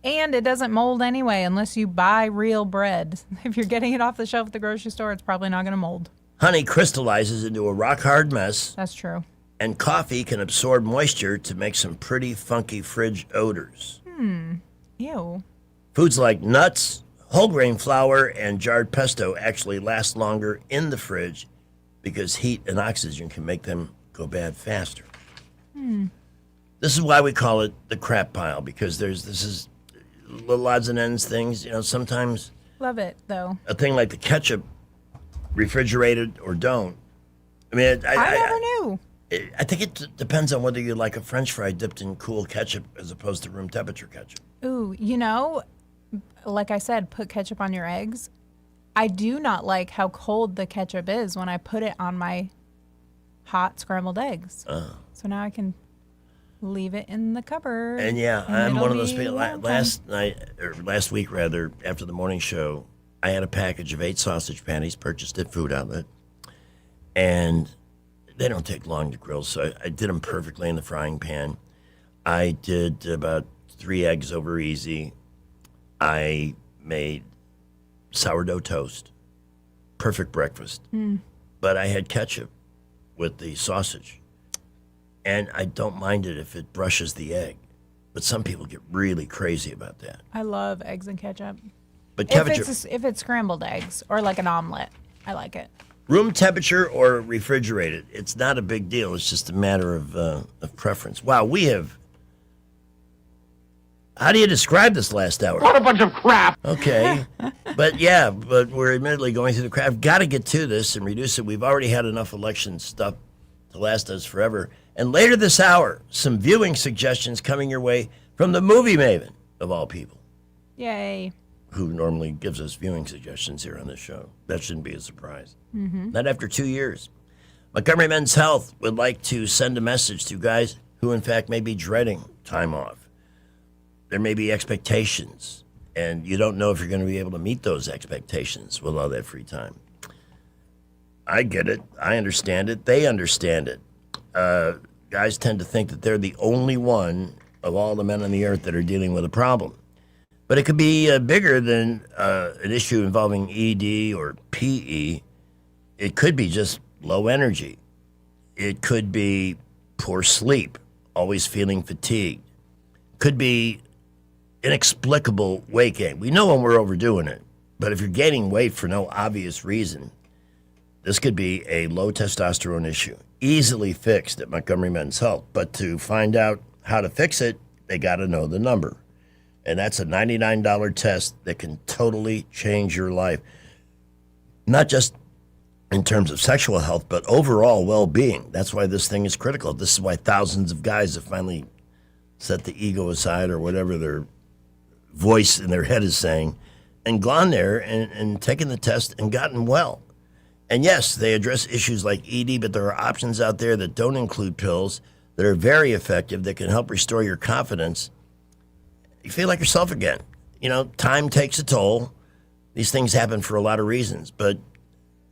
And it doesn't mold anyway unless you buy real bread. If you're getting it off the shelf at the grocery store, it's probably not going to mold. Honey crystallizes into a rock-hard mess. That's true. And coffee can absorb moisture to make some pretty funky fridge odors. Ew. Foods like nuts, whole grain flour, and jarred pesto actually last longer in the fridge because heat and oxygen can make them go bad faster. This is why we call it the crap pile, because this is little odds and ends things. Sometimes Love it, though. a thing like the ketchup refrigerate it or don't. I mean, I never knew. I think it depends on whether you like a French fry dipped in cool ketchup as opposed to room temperature ketchup. Ooh, like I said, put ketchup on your eggs. I do not like how cold the ketchup is when I put it on my hot scrambled eggs. So now I can leave it in the cupboard. And yeah, and I'm it'll one of those be people. warm. Last week rather, after the morning show, I had a package of 8 sausage patties purchased at Food Outlet, and they don't take long to grill, so I did them perfectly in the frying pan. I did about 3 eggs over easy. I made sourdough toast, perfect breakfast. But I had ketchup with the sausage, and I don't mind it if it brushes the egg. But some people get really crazy about that. I love eggs and ketchup. But If it's scrambled eggs or like an omelet, I like it. room temperature or refrigerated, it's not a big deal. It's just a matter of preference. Wow, we have. How do you describe this last hour? What a bunch of crap. Okay. but we're admittedly going through the crap. I've got to get to this and reduce it. We've already had enough election stuff to last us forever. And later this hour, some viewing suggestions coming your way from the movie maven, of all people, Yay. who normally gives us viewing suggestions here on this show. That shouldn't be a surprise. Mm-hmm. Not after 2 years. Montgomery Men's Health would like to send a message to guys who, in fact, may be dreading time off. There may be expectations, and you don't know if you're going to be able to meet those expectations with all that free time. I get it. I understand it. They understand it. Guys tend to think that they're the only one of all the men on the earth that are dealing with a problem. But it could be bigger than an issue involving ED or PE. It could be just low energy. It could be poor sleep, always feeling fatigued. Could be inexplicable weight gain. We know when we're overdoing it, but if you're gaining weight for no obvious reason, this could be a low testosterone issue, easily fixed at Montgomery Men's Health. But to find out how to fix it, they got to know the number. And that's a $99 test that can totally change your life. Not just in terms of sexual health, but overall well-being. That's why this thing is critical. This is why thousands of guys have finally set the ego aside or whatever their voice in their head is saying and gone there and taken the test and gotten well. And yes, they address issues like ED, but there are options out there that don't include pills that are very effective that can help restore your confidence. You feel like yourself again. You know, time takes a toll. These things happen for a lot of reasons, but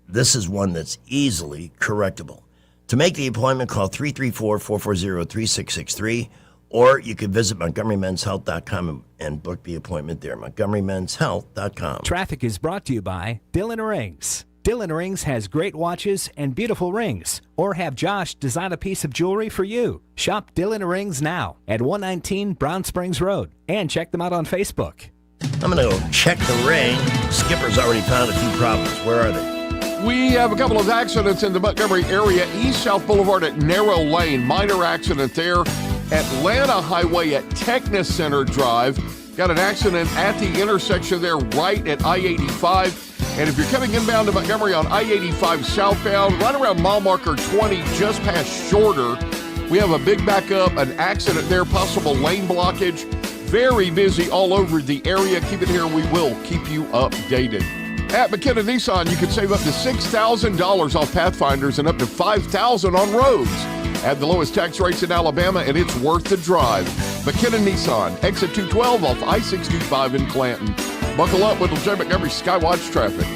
this is one that's easily correctable. To make the appointment, call 334-440-3663, or you can visit MontgomeryMen'sHealth.com and book the appointment there, MontgomeryMen'sHealth.com. Traffic is brought to you by Dillon Rings. Dillon Rings has great watches and beautiful rings. Or have Josh design a piece of jewelry for you. Shop Dillon Rings now at 119 Brown Springs Road. And check them out on Facebook. I'm going to go check the ring. Skipper's already found a few problems. Where are they? We have a couple of accidents in the Montgomery area. East-South Boulevard at Narrow Lane. Minor accident there. Atlanta Highway at Technis Center Drive. Got an accident at the intersection there right at I-85. And if you're coming inbound to Montgomery on I-85 southbound, right around mile marker 20, just past Shorter, we have a big backup, an accident there, possible lane blockage. Very busy all over the area. Keep it here. We will keep you updated. At McKenna Nissan, you can save up to $6,000 off Pathfinders and up to $5,000 on roads. At the lowest tax rates in Alabama, and it's worth the drive. McKenna Nissan, exit 212 off I-65 in Clanton. Buckle up with J. Montgomery Skywatch traffic.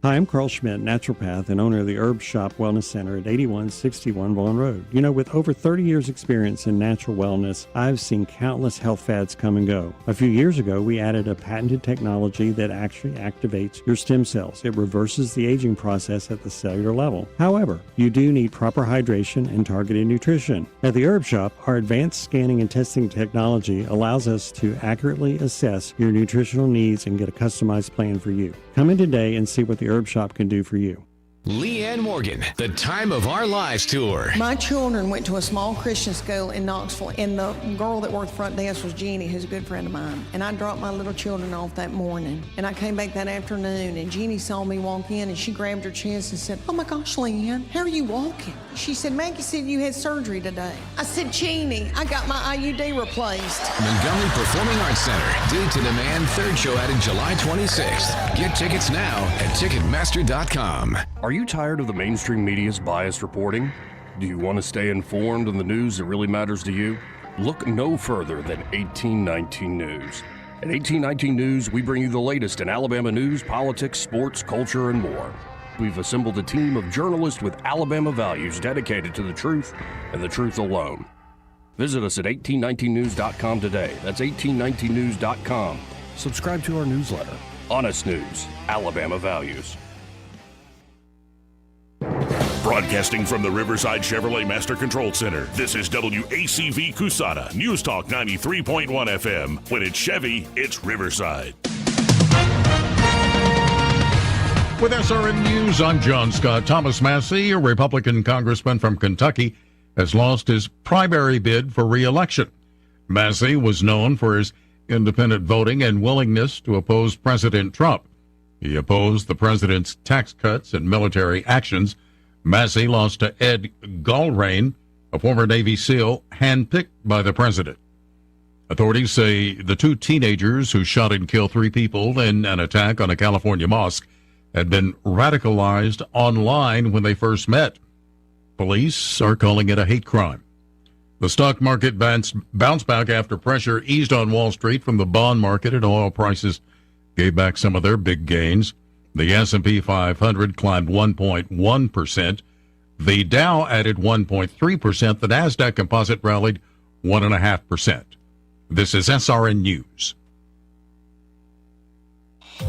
Hi, I'm Carl Schmidt, naturopath and owner of the Herb Shop Wellness Center at 8161 Vaughan Road. You know, with over 30 years experience in natural wellness, I've seen countless health fads come and go. A few years ago, we added a patented technology that actually activates your stem cells. It reverses the aging process at the cellular level. However, you do need proper hydration and targeted nutrition. At the Herb Shop, our advanced scanning and testing technology allows us to accurately assess your nutritional needs and get a customized plan for you. Come in today and see what the Herb Shop can do for you. Leanne Morgan, the Time of Our Lives tour. My children went to a small Christian school in Knoxville, and the girl that worked front desk was Jeannie, who's a good friend of mine. And I dropped my little children off that morning. And I came back that afternoon, and Jeannie saw me walk in, and she grabbed her chest and said, "Oh my gosh, Leanne, how are you walking?" She said, "Maggie said you had surgery today." I said, "Jeannie, I got my IUD replaced." Montgomery Performing Arts Center, Due to Demand, third show added July 26th. Get tickets now at Ticketmaster.com. Are you tired of the mainstream media's biased reporting? Do you want to stay informed on the news that really matters to you? Look no further than 1819 News. At 1819 News, we bring you the latest in Alabama news, politics, sports, culture, and more. We've assembled a team of journalists with Alabama values dedicated to the truth and the truth alone. Visit us at 1819news.com today. That's 1819news.com. Subscribe to our newsletter. Honest News, Alabama Values. Broadcasting from the Riverside Chevrolet Master Control Center, this is WACV Cusana, News Talk 93.1 FM. When it's Chevy, it's Riverside. With SRN News, I'm John Scott. Thomas Massey, a Republican congressman from Kentucky, has lost his primary bid for re-election. Massey was known for his independent voting and willingness to oppose President Trump. He opposed the president's tax cuts and military actions. Massey lost to Ed Gallrain, a former Navy SEAL handpicked by the president. Authorities say the two teenagers who shot and killed 3 people in an attack on a California mosque had been radicalized online when they first met. Police are calling it a hate crime. The stock market bounced back after pressure eased on Wall Street from the bond market, and oil prices gave back some of their big gains. The S&P 500 climbed 1.1%. The Dow added 1.3%. The NASDAQ composite rallied 1.5%. This is SRN News.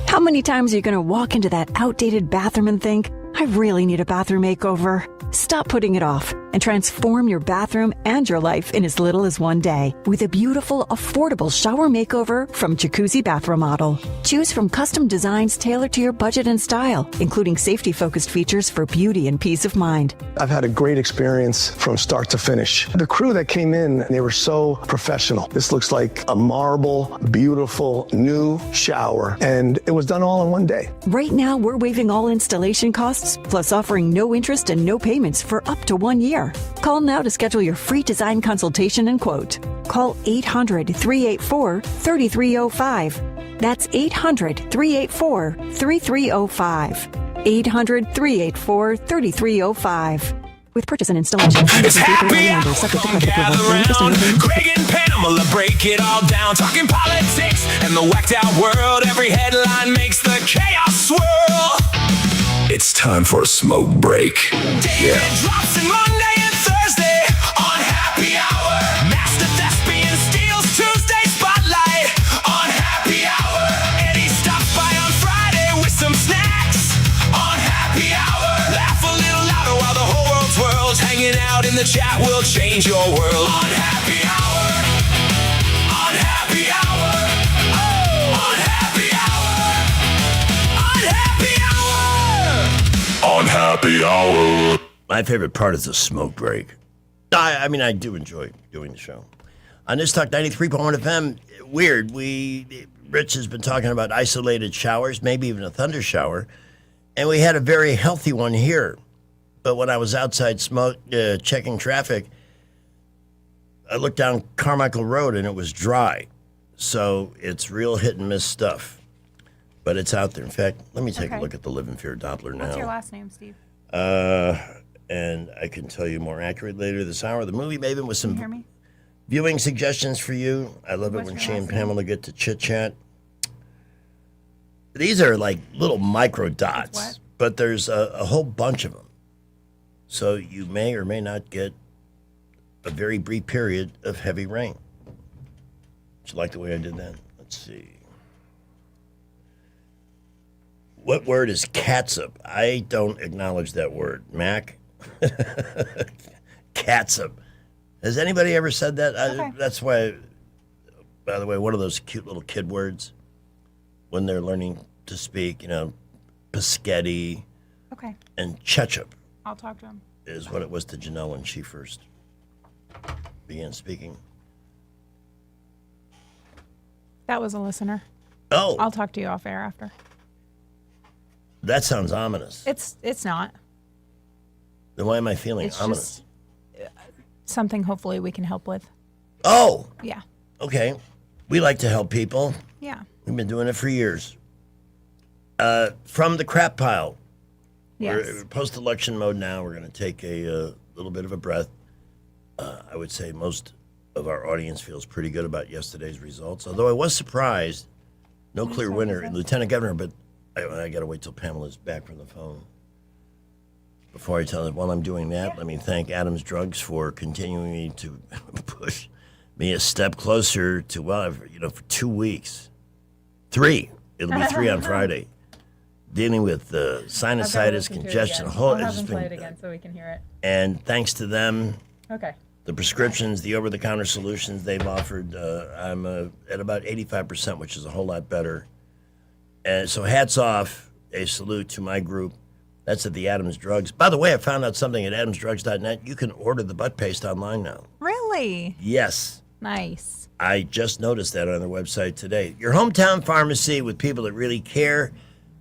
How many times are you going to walk into that outdated bathroom and think, I really need a bathroom makeover? Stop putting it off and transform your bathroom and your life in as little as one day with a beautiful, affordable shower makeover from Jacuzzi Bath Remodel. Choose from custom designs tailored to your budget and style, including safety-focused features for beauty and peace of mind. I've had a great experience from start to finish. The crew that came in, they were so professional. This looks like a marble, beautiful, new shower, and it was done all in one day. Right now, we're waiving all installation costs, plus offering no interest and no payments for up to 1 year. Call now to schedule your free design consultation and quote. Call 800-384-3305. That's 800-384-3305. 800-384-3305. With purchase and installation. It's happy hour. Gather around Greg and Pamela break it all down. Talking politics and the whacked out world. Every headline makes the chaos swirl. It's time for a smoke break. David drops in Monday and Thursday on Happy Hour. Master Thespian steals Tuesday spotlight on Happy Hour. Eddie stops by on Friday with some snacks on Happy Hour. Laugh a little louder while the whole world swirls. Hanging out in the chat will change your world on Happy Hour. On Happy Hour. Oh, on Happy Hour. On Happy Hour. On Happy Hour. My favorite part is the smoke break. I mean, I do enjoy doing the show. On News Talk 93.1 FM, weird. Rich has been talking about isolated showers, maybe even a thunder shower, and we had a very healthy one here. But when I was outside checking traffic, I looked down Carmichael Road and it was dry. So it's real hit and miss stuff. But it's out there. In fact, let me take a look at the Live in Fear Doppler now. What's your last name, Steve? And I can tell you more accurate later this hour. The Movie Maven with some viewing suggestions for you. I love it when she and Pamela get to chit-chat. These are like little micro dots, but there's a whole bunch of them. So you may or may not get a very brief period of heavy rain. Do you like the way I did that? Let's see. What word is catsup? I don't acknowledge that word. Mac? Catsup. Has anybody ever said that? That's why, by the way, one of those cute little kid words when they're learning to speak, Paschetti, Okay. And ketchup I'll talk to him. is what it was to Janelle when she first began speaking. That was a listener. Oh. I'll talk to you off air after. That sounds ominous. It's not. Then why am I feeling It's ominous? just something hopefully we can help with. Oh. Yeah. Okay. We like to help people. Yeah. We've been doing it for years. From the crap pile. Yes. We're post-election mode now. We're going to take a little bit of a breath. I would say most of our audience feels pretty good about yesterday's results. Although I was surprised, no clear winner, Lieutenant Governor, but I got to wait till Pamela's back from the phone. Before I tell it, while I'm doing that, let me thank Adams Drugs for continuing to push me a step closer to, for 2 weeks. 3. It'll be 3 on Friday. Dealing with sinusitis, congestion. I'll have them play it again so we can hear it. And thanks to them, Okay. the prescriptions, the over-the-counter solutions they've offered, I'm at about 85%, which is a whole lot better. And so hats off, a salute to my group. That's at the Adams Drugs. By the way, I found out something at adamsdrugs.net. You can order the butt paste online now. Really? Yes. Nice. I just noticed that on their website today. Your hometown pharmacy with people that really care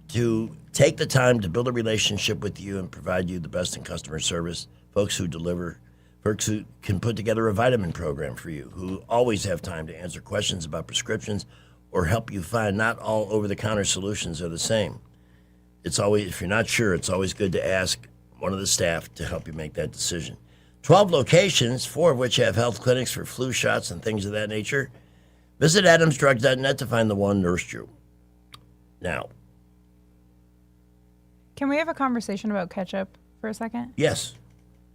to take the time to build a relationship with you and provide you the best in customer service. Folks who deliver, folks who can put together a vitamin program for you, who always have time to answer questions about prescriptions or help you find not all over-the-counter solutions are the same. It's always, if you're not sure, it's always good to ask one of the staff to help you make that decision. 12 locations, 4 of which have health clinics for flu shots and things of that nature. Visit adamsdrugs.net to find the one nursed you. Now. Can we have a conversation about ketchup for a second? Yes.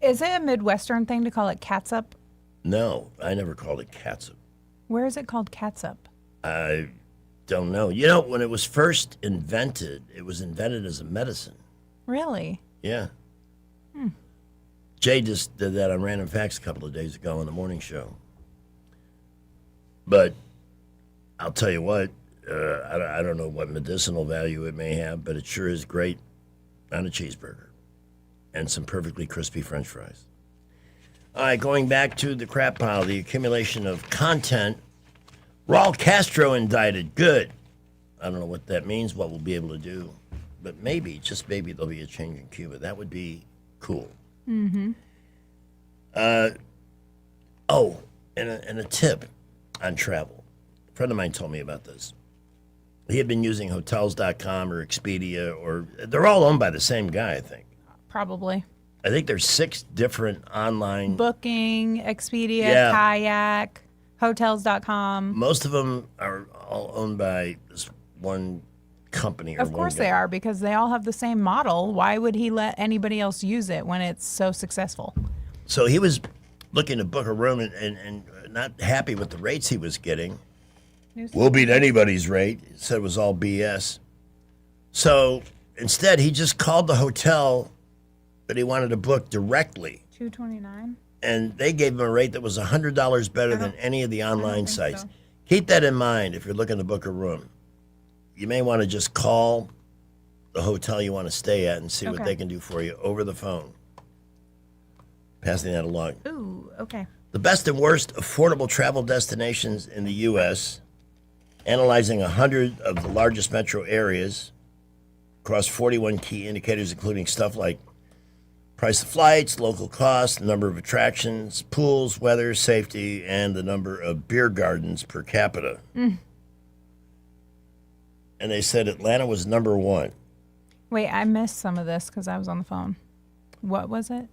Is it a Midwestern thing to call it catsup? No, I never called it catsup. Where is it called catsup? I don't know. You know, when it was first invented, it was invented as a medicine. Really? Yeah. Jay just did that on Random Facts a couple of days ago on the morning show. But I'll tell you what, I don't know what medicinal value it may have, but it sure is great on a cheeseburger and some perfectly crispy French fries. All right, going back to the crap pile, the accumulation of content. Raul Castro indicted. Good. I don't know what that means, what we'll be able to do. But maybe, just maybe, there'll be a change in Cuba. That would be cool. Mm-hmm. And a tip on travel. A friend of mine told me about this. He had been using Hotels.com or Expedia, or they're all owned by the same guy, I think. Probably. I think there's 6 different online. Booking, Expedia, Yeah. Kayak, Hotels.com. Most of them are all owned by this one company. Or Of course they are, because they all have the same model. Why would he let anybody else use it when it's so successful? So he was looking to book a room and not happy with the rates he was getting. We'll beat anybody's rate. He said it was all BS. So instead, he just called the hotel that he wanted to book directly. $229. And they gave him a rate that was $100 better than any of the online sites. Keep that in mind if you're looking to book a room. You may want to just call the hotel you want to stay at and see what Okay. they can do for you over the phone. Passing that along. Ooh, okay. The best and worst affordable travel destinations in the U.S., analyzing 100 of the largest metro areas across 41 key indicators, including stuff like price of flights, local costs, number of attractions, pools, weather, safety, and the number of beer gardens per capita. Mm. And they said Atlanta was number 1. Wait, I missed some of this because I was on the phone. What was it?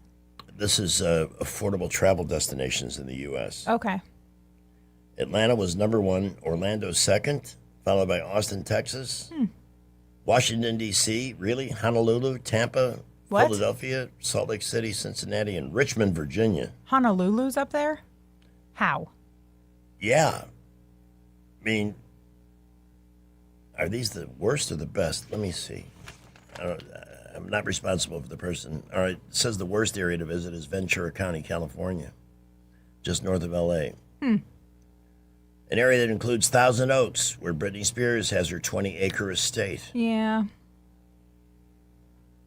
This is affordable travel destinations in the U.S. Okay. Atlanta was number 1, Orlando second, followed by Austin, Texas, Washington, D.C., really, Honolulu, Tampa, What? Philadelphia, Salt Lake City, Cincinnati, and Richmond, Virginia. Honolulu's up there? How? Yeah. I mean, are these the worst or the best? Let me see. I'm not responsible for the person. All right, it says the worst area to visit is Ventura County, California, just north of L.A. An area that includes Thousand Oaks, where Britney Spears has her 20-acre estate. Yeah.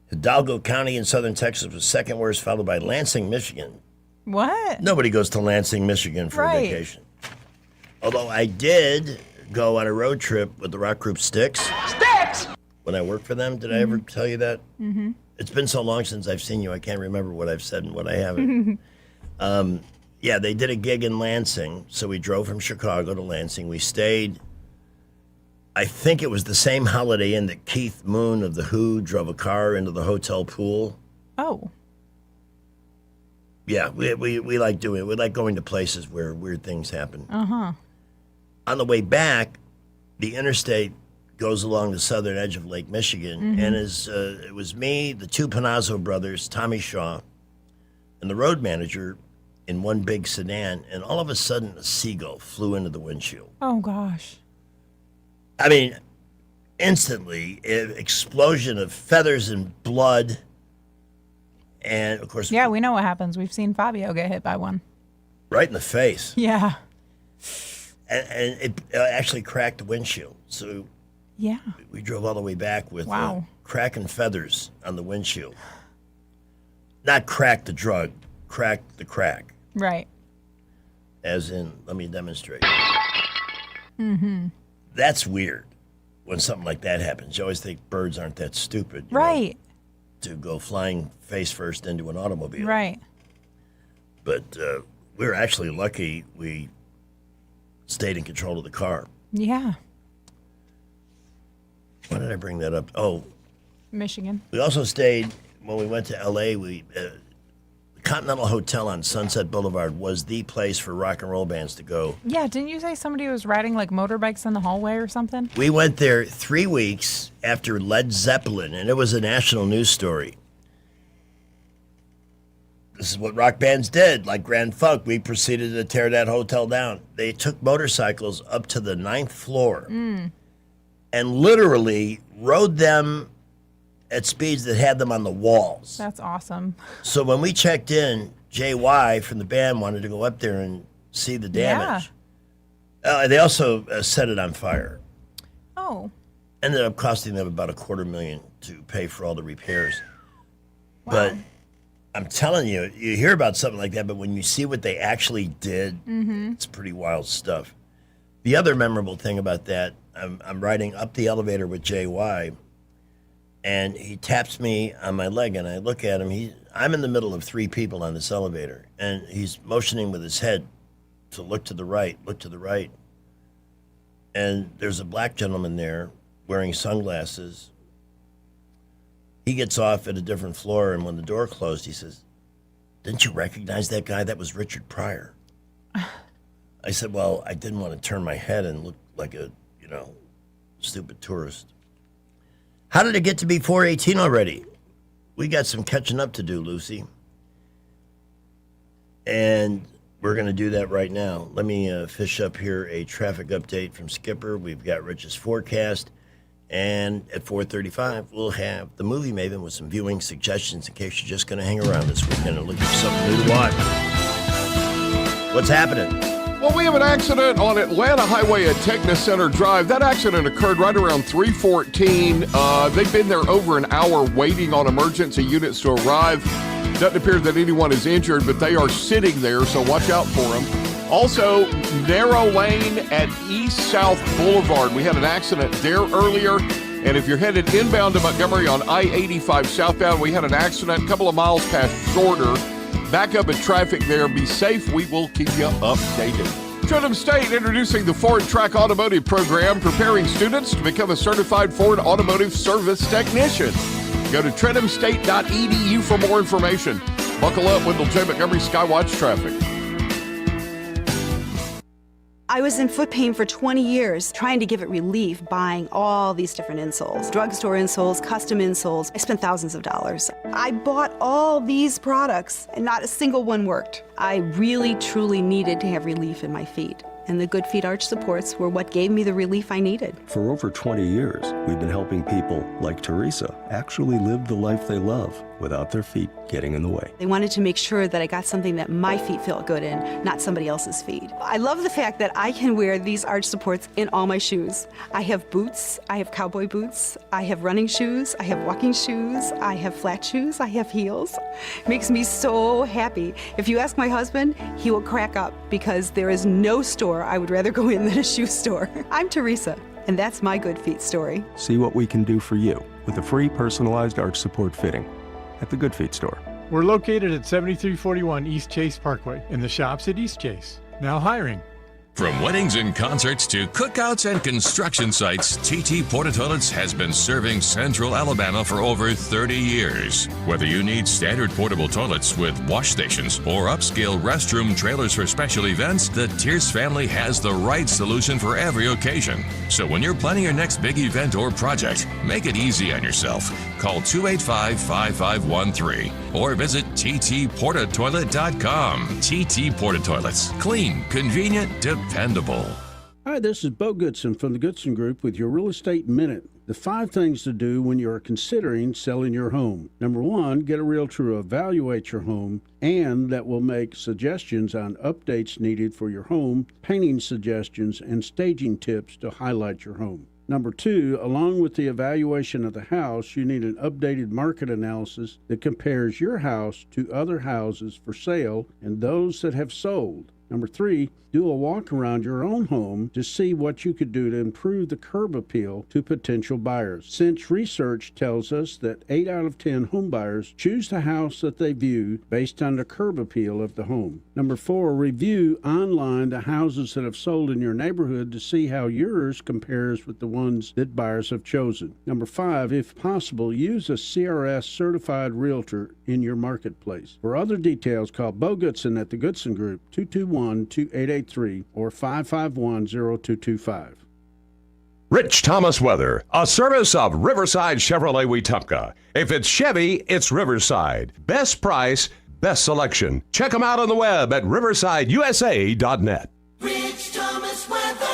Hidalgo County in southern Texas was second worst, followed by Lansing, Michigan. What? Nobody goes to Lansing, Michigan for Right. a vacation. Although I did go on a road trip with the rock group Styx. Styx! When I worked for them. Did I ever tell you that? Mm-hmm. It's been so long since I've seen you, I can't remember what I've said and what I haven't. Yeah, they did a gig in Lansing, so we drove from Chicago to Lansing. We stayed, I think it was the same Holiday Inn that Keith Moon of The Who drove a car into the hotel pool. Oh. Yeah, we like doing it. We like going to places where weird things happen. Uh-huh. On the way back, the interstate goes along the southern edge of Lake Michigan, and it was me, the two Panazzo brothers, Tommy Shaw, and the road manager in one big sedan, and all of a sudden a seagull flew into the windshield. Oh, gosh. I mean, instantly, explosion of feathers and blood, and of course, Yeah, we know what happens. We've seen Fabio get hit by one. right in the face. Yeah. And it actually cracked the windshield. So Yeah. we drove all the way back with Wow. cracking feathers on the windshield. Not crack the drug, crack the crack. Right. As in, let me demonstrate. Mm-hmm. That's weird when something like that happens. You always think birds aren't that stupid. you know, Right. to go flying face first into an automobile. Right. But we were actually lucky we stayed in control of the car. Yeah. Why did I bring that up? Oh, Michigan. we also stayed, when we went to L.A., the Continental Hotel on Sunset Boulevard was the place for rock and roll bands to go. Yeah, didn't you say somebody was riding like motorbikes in the hallway or something? We went there 3 weeks after Led Zeppelin, and it was a national news story. This is what rock bands did, like Grand Funk. We proceeded to tear that hotel down. They took motorcycles up to the 9th floor and literally rode them at speeds that had them on the walls. That's awesome. So when we checked in, JY from the band wanted to go up there and see the damage. They also set it on fire. Oh. Ended up costing them about $250,000 to pay for all the repairs. But I'm telling you, you hear about something like that, but when you see what they actually did, it's pretty wild stuff. The other memorable thing about that, I'm riding up the elevator with JY, and he taps me on my leg, and I look at him. I'm in the middle of 3 people on this elevator, and he's motioning with his head to look to the right, look to the right. And there's a black gentleman there wearing sunglasses. He gets off at a different floor, and when the door closed, he says, "Didn't you recognize that guy? That was Richard Pryor." I said, "Well, I didn't want to turn my head and look like a, stupid tourist." How did it get to be 4:18 already? We got some catching up to do, Lucy. And we're going to do that right now. Let me fish up here a traffic update from Skipper. We've got Rich's forecast. And at 4:35, we'll have the Movie Maven with some viewing suggestions in case you're just going to hang around this weekend and look for something new to watch. What's happening? Well, we have an accident on Atlanta Highway at Techna Center Drive. That accident occurred right around 3:14. They've been there over an hour waiting on emergency units to arrive. Doesn't appear that anyone is injured, but they are sitting there, so watch out for them. Also, narrow lane at East-South Boulevard. We had an accident there earlier. And if you're headed inbound to Montgomery on I-85 southbound, we had an accident a couple of miles past Shorter. Back up in traffic there. Be safe. We will keep you updated. Trentham State introducing the Ford Track Automotive Program, preparing students to become a certified Ford Automotive Service Technician. Go to trenthamstate.edu for more information. Buckle up, Wendell J. Montgomery Skywatch Traffic. I was in foot pain for 20 years, trying to give it relief, buying all these different insoles. Drugstore insoles, custom insoles. I spent thousands of dollars. I bought all these products, and not a single one worked. I really, truly needed to have relief in my feet. And the Good Feet Arch supports were what gave me the relief I needed. For over 20 years, we've been helping people like Teresa actually live the life they love. without their feet getting in the way. They wanted to make sure that I got something that my feet felt good in, not somebody else's feet. I love the fact that I can wear these arch supports in all my shoes. I have boots, I have cowboy boots, I have running shoes, I have walking shoes, I have flat shoes, I have heels. It makes me so happy. If you ask my husband, he will crack up because there is no store I would rather go in than a shoe store. I'm Teresa, and that's my Good Feet story. See what we can do for you with a free personalized arch support fitting at the Good Feet store. We're located at 7341 East Chase Parkway in the shops at East Chase. Now hiring. From weddings and concerts to cookouts and construction sites, TT Porta Toilets has been serving Central Alabama for over 30 years. Whether you need standard portable toilets with wash stations or upscale restroom trailers for special events, the Tierce family has the right solution for every occasion. So when you're planning your next big event or project, make it easy on yourself. Call 285-5513 or visit ttportatoilet.com. TT Porta Toilets. Clean, convenient, dependable. Hi, this is Bo Goodson from the Goodson Group with your Real Estate Minute. The 5 things to do when you are considering selling your home. Number 1, get a realtor to evaluate your home and that will make suggestions on updates needed for your home, painting suggestions, and staging tips to highlight your home. Number 2, along with the evaluation of the house, you need an updated market analysis that compares your house to other houses for sale and those that have sold. Number 3, do a walk around your own home to see what you could do to improve the curb appeal to potential buyers. Since research tells us that 8 out of 10 home buyers choose the house that they view based on the curb appeal of the home. Number 4, review online the houses that have sold in your neighborhood to see how yours compares with the ones that buyers have chosen. Number 5, if possible, use a CRS certified realtor in your marketplace. For other details, call Bo Goodson at the Goodson Group, 221-2883 or 551-0225. Rich Thomas Weather, a service of Riverside Chevrolet Wetumpka. If it's Chevy, it's Riverside. Best price, best selection. Check them out on the web at riversideusa.net. Rich Thomas weather.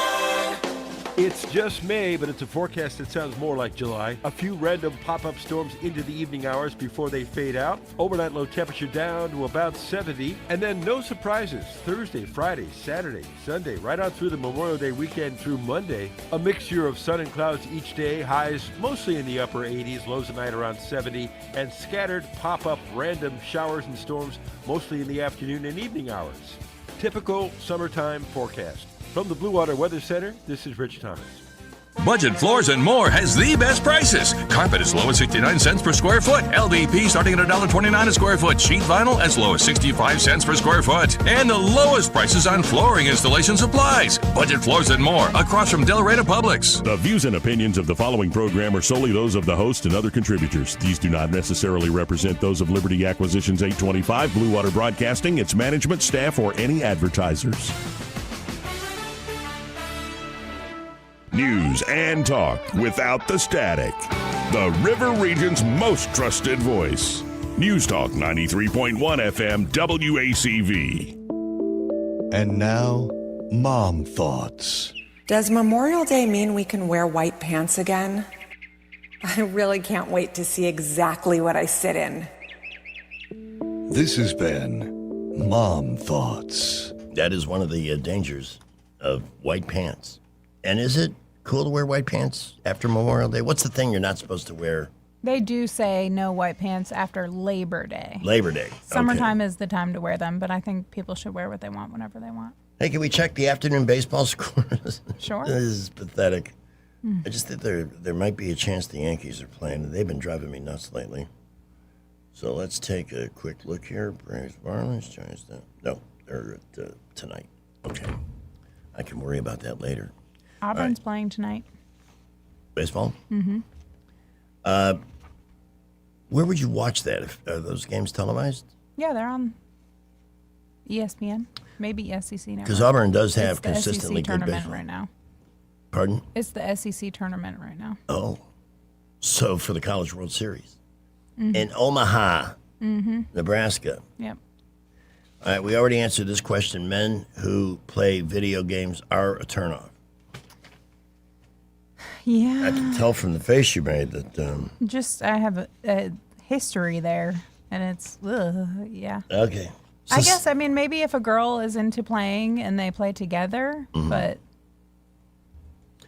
It's just May, but it's a forecast that sounds more like July. A few random pop-up storms into the evening hours before they fade out. Overnight low temperature down to about 70. And then no surprises. Thursday, Friday, Saturday, Sunday, right on through the Memorial Day weekend through Monday. A mixture of sun and clouds each day. Highs mostly in the upper 80s. Lows at night around 70. And scattered pop-up random showers and storms mostly in the afternoon and evening hours. Typical summertime forecast. From the Blue Water Weather Center, this is Rich Thomas. Budget Floors and More has the best prices. Carpet as low as 69 cents per square foot. LVP starting at $1.29 a square foot. Sheet vinyl as low as 65 cents per square foot. And the lowest prices on flooring installation supplies. Budget Floors and More across from Del Rey to Publix. The views and opinions of the following program are solely those of the host and other contributors. These do not necessarily represent those of Liberty Acquisitions 825, Blue Water Broadcasting, its management, staff, or any advertisers. News and talk without the static. The River Region's most trusted voice. News Talk 93.1 FM WACV. And now, Mom Thoughts. Does Memorial Day mean we can wear white pants again? I really can't wait to see exactly what I sit in. This has been Mom Thoughts. That is one of the dangers of white pants. And is it cool to wear white pants after Memorial Day? What's the thing you're not supposed to wear? They do say no white pants after Labor Day. Labor Day. Summertime is the time to wear them, but I think people should wear what they want whenever they want. Hey, can we check the afternoon baseball scores? Sure. This is pathetic. I just think there might be a chance the Yankees are playing. They've been driving me nuts lately. So let's take a quick look here. Braves, Marlins, Giants. No, they're tonight. Okay. I can worry about that later. Auburn's playing tonight. Baseball? Mm-hmm. Where would you watch that? Are those games televised? Yeah, they're on ESPN, maybe SEC now. Because Auburn does have it's the consistently SEC good tournament baseball. right now. Pardon? It's the SEC tournament right now. Oh. So for the College World Series. Mhm. In Omaha, Mm-hmm. Nebraska. Yep. All right, we already answered this question. Men who play video games are a turnoff. Yeah. I can tell from the face you made that Just I have a history there, and it's yeah. Okay. I guess, I mean, maybe if a girl is into playing and they play together, but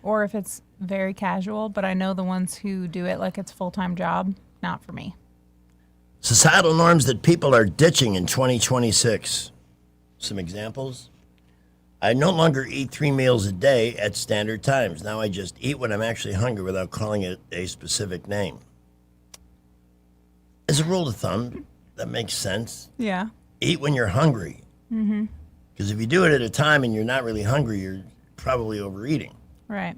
or if it's very casual, but I know the ones who do it like it's a full-time job, not for me. Societal norms that people are ditching in 2026. Some examples. I no longer eat 3 meals a day at standard times. Now I just eat when I'm actually hungry without calling it a specific name. As a rule of thumb, that makes sense. Yeah. Eat when you're hungry. Because if you do it at a time and you're not really hungry, you're probably overeating. Right.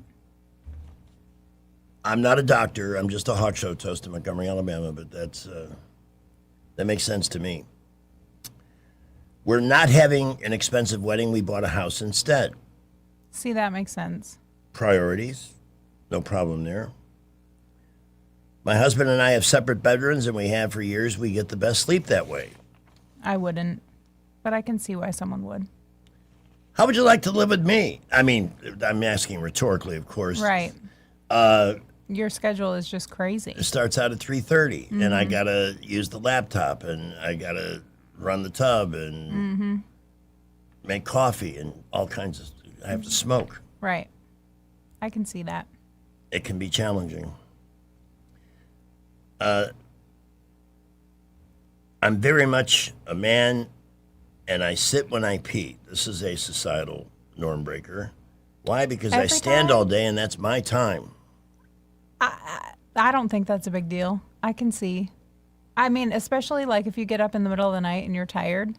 I'm not a doctor. I'm just a hawk show toast in Montgomery, Alabama, but that makes sense to me. We're not having an expensive wedding. We bought a house instead. See, that makes sense. Priorities. No problem there. My husband and I have separate bedrooms, and we have for years. We get the best sleep that way. I wouldn't, but I can see why someone would. How would you like to live with me? I mean, I'm asking rhetorically, of course. Right. Your schedule is just crazy. It starts out at 3:30, and I got to use the laptop, and I got to run the tub and make coffee and all kinds of I have to smoke. Right. I can see that. It can be challenging. I'm very much a man, and I sit when I pee. This is a societal norm breaker. Why? Because I stand all day, and that's my time. I don't think that's a big deal. I can see. I mean, especially like if you get up in the middle of the night and you're tired.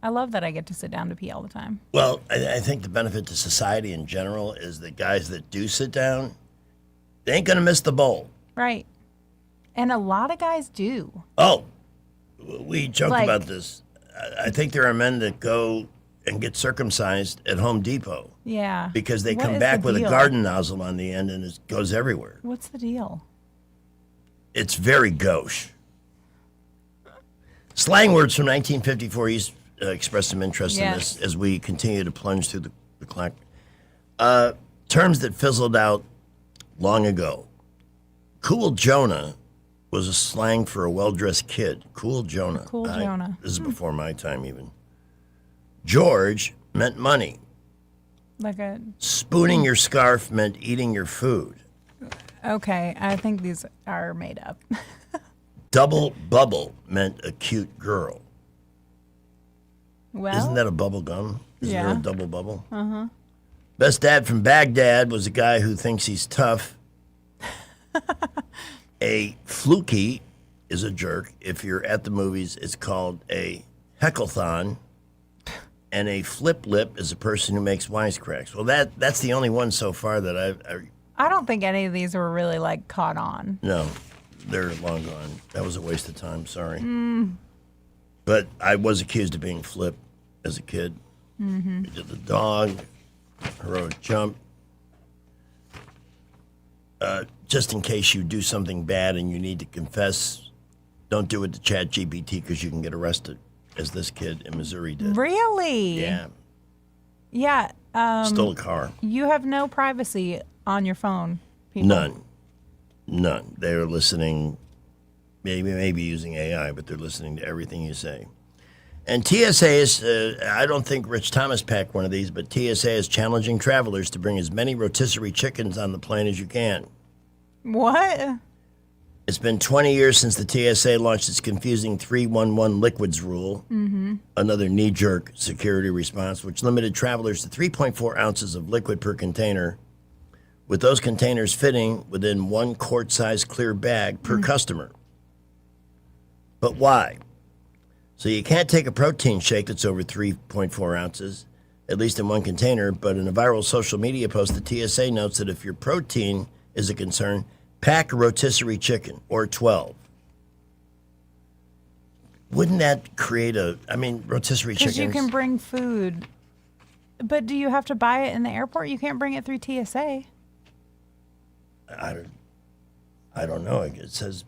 I love that I get to sit down to pee all the time. Well, I think the benefit to society in general is that guys that do sit down, they ain't going to miss the bowl. Right. And a lot of guys do. Oh, we joke about this. I think there are men that go and get circumcised at Home Depot. Yeah. Because they What come is back the with a deal? garden nozzle on the end and it goes everywhere. What's the deal? It's very gauche. Slang words from 1954 expressed some interest in this as we continue to plunge through the clock. Terms that fizzled out long ago. Cool Jonah was a slang for a well-dressed kid. Cool Jonah. Cool Jonah. This is before my time even. George meant money. Like a Spooning your scarf meant eating your food. Okay, I think these are made up. Double bubble meant a cute girl. Well, Isn't that a bubble gum? Isn't there yeah. a double bubble? Uh-huh. Best dad from Baghdad was a guy who thinks he's tough. A fluky is a jerk. If you're at the movies, it's called a heckle-thon. And a flip lip is a person who makes wisecracks. Well, that's the only one so far that I don't think any of these were really like caught on. no, they're long gone. That was a waste of time. Sorry. Mm. But I was accused of being flip as a kid. Mm-hmm. We did the dog, heroic jump. Just in case you do something bad and you need to confess, don't do it to ChatGPT because you can get arrested, as this kid in Missouri did. Really? Yeah. Yeah. Stole a car. You have no privacy on your phone. People. None. They're listening, maybe using AI, but they're listening to everything you say. And TSA is, I don't think Rich Thomas packed one of these, but TSA is challenging travelers to bring as many rotisserie chickens on the plane as you can. What? It's been 20 years since the TSA launched its confusing 311 liquids rule, another knee-jerk security response, which limited travelers to 3.4 ounces of liquid per container, with those containers fitting within 1 quart-sized clear bag per customer. But why? So you can't take a protein shake that's over 3.4 ounces, at least in one container, but in a viral social media post, the TSA notes that if your protein is a concern, pack a rotisserie chicken or 12. Wouldn't that create rotisserie Because chickens? you can bring food. But do you have to buy it in the airport? You can't bring it through TSA. I don't know. It says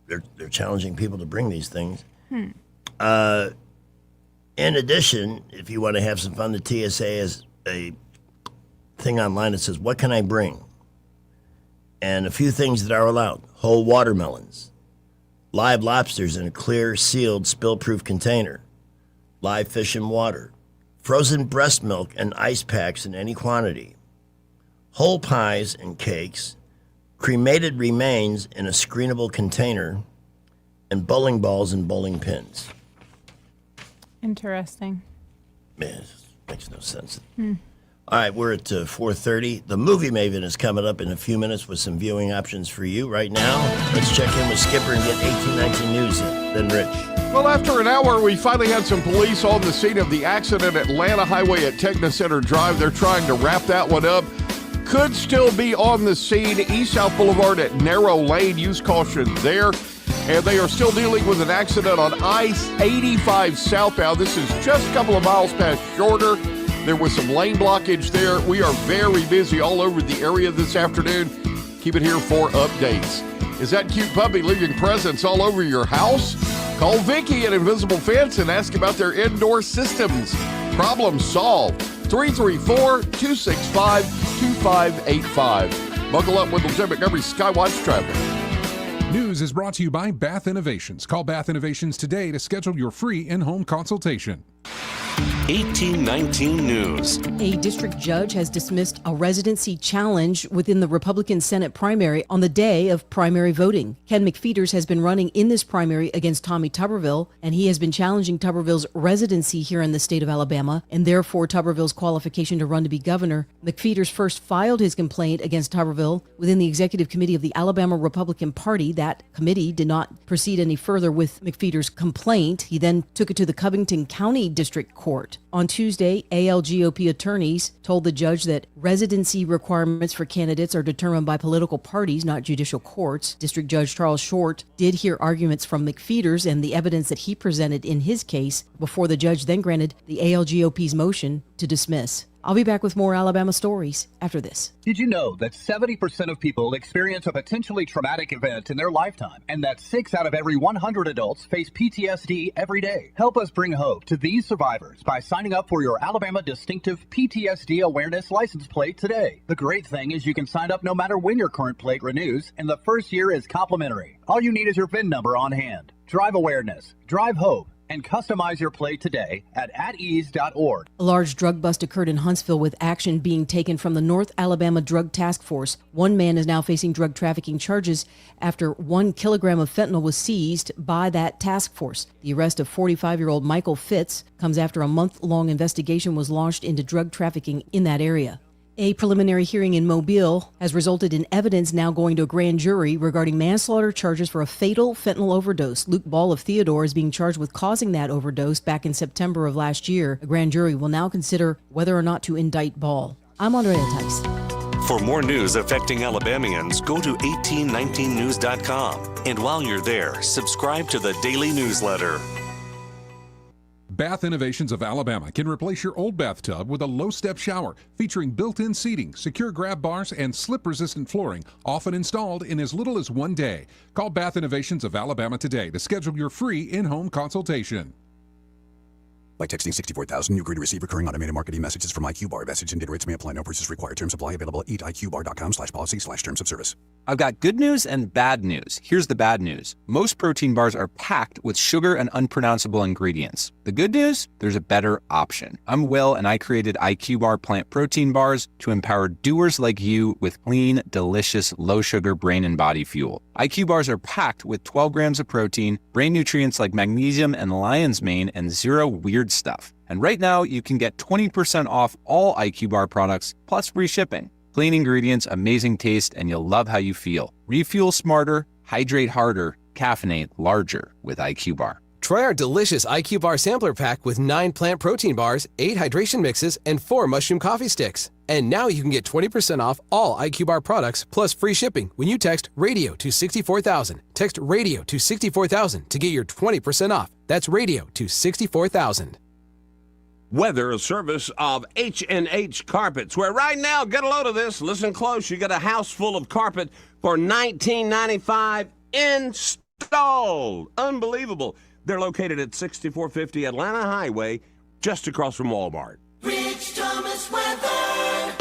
they're challenging people to bring these things. In addition, if you want to have some fun, the TSA has a thing online that says, "What can I bring?" And a few things that are allowed: whole watermelons, live lobsters in a clear, sealed, spill-proof container, live fish in water, frozen breast milk and ice packs in any quantity, whole pies and cakes, cremated remains in a screenable container, and bowling balls and bowling pins. Interesting. Man, it makes no sense. All right, we're at 4:30. The Movie Maven is coming up in a few minutes with some viewing options for you. Right now, let's check in with Skipper and get 1819 News in. Then Rich. Well, after an hour, we finally had some police on the scene of the accident at Atlanta Highway at Techna Center Drive. They're trying to wrap that one up. Could still be on the scene. East-South Boulevard at Narrow Lane. Use caution there. And they are still dealing with an accident on I-85 southbound. This is just a couple of miles past Shorter. There was some lane blockage there. We are very busy all over the area this afternoon. Keep it here for updates. Is that cute puppy leaving presents all over your house? Call Vicky at Invisible Fence and ask about their indoor systems. Problem solved. 334-265-2585. Buckle up with Legitimate Montgomery Skywatch traffic. News is brought to you by Bath Innovations. Call Bath Innovations today to schedule your free in-home consultation. 1819 News. A district judge has dismissed a residency challenge within the Republican Senate primary on the day of primary voting. Ken McFeeters has been running in this primary against Tommy Tuberville, and he has been challenging Tuberville's residency here in the state of Alabama, and therefore Tuberville's qualification to run to be governor. McFeeters first filed his complaint against Tuberville within the executive committee of the Alabama Republican Party. That committee did not proceed any further with McFeeters' complaint. He then took it to the Covington County District Court. On Tuesday, ALGOP attorneys told the judge that residency requirements for candidates are determined by political parties, not judicial courts. District Judge Charles Short did hear arguments from McFeeters and the evidence that he presented in his case before the judge then granted the ALGOP's motion to dismiss. I'll be back with more Alabama stories after this. Did you know that 70% of people experience a potentially traumatic event in their lifetime, and that 6 out of every 100 adults face PTSD every day? Help us bring hope to these survivors by signing up for your Alabama Distinctive PTSD Awareness License Plate today. The great thing is you can sign up no matter when your current plate renews, and the first year is complimentary. All you need is your VIN number on hand. Drive awareness, drive hope, and customize your plate today at atease.org. A large drug bust occurred in Huntsville with action being taken from the North Alabama Drug Task Force. One man is now facing drug trafficking charges after 1 kilogram of fentanyl was seized by that task force. The arrest of 45-year-old Michael Fitz comes after a month-long investigation was launched into drug trafficking in that area. A preliminary hearing in Mobile has resulted in evidence now going to a grand jury regarding manslaughter charges for a fatal fentanyl overdose. Luke Ball of Theodore is being charged with causing that overdose back in September of last year. A grand jury will now consider whether or not to indict Ball. I'm Andrea Tice. For more news affecting Alabamians, go to 1819news.com. And while you're there, subscribe to the daily newsletter. Bath Innovations of Alabama can replace your old bathtub with a low-step shower featuring built-in seating, secure grab bars, and slip-resistant flooring, often installed in as little as 1 day. Call Bath Innovations of Alabama today to schedule your free in-home consultation. By texting 64,000, you agree to receive recurring automated marketing messages from IQBar. Message and data rates may apply. No purchase required. Terms apply. Available at eatiqbar.com/policy/terms of service. I've got good news and bad news. Here's the bad news. Most protein bars are packed with sugar and unpronounceable ingredients. The good news? There's a better option. I'm Will, and I created IQBar plant protein bars to empower doers like you with clean, delicious, low-sugar brain and body fuel. IQ bars are packed with 12 grams of protein, brain nutrients like magnesium and lion's mane, and zero weird stuff. And right now, you can get 20% off all IQ bar products, plus free shipping. Clean ingredients, amazing taste, and you'll love how you feel. Refuel smarter, hydrate harder, caffeinate larger with IQ bar. Try our delicious IQ Bar Sampler Pack with 9 plant protein bars, 8 hydration mixes, and 4 mushroom coffee sticks. And now you can get 20% off all IQ Bar products plus free shipping when you text RADIO to 64,000. Text RADIO to 64,000 to get your 20% off. That's RADIO to 64,000. Weather, a service of H&H Carpets, where right now, get a load of this, listen close, you get a house full of carpet for $19.95 installed. Unbelievable. They're located at 6450 Atlanta Highway, just across from Walmart. Rich Thomas weather.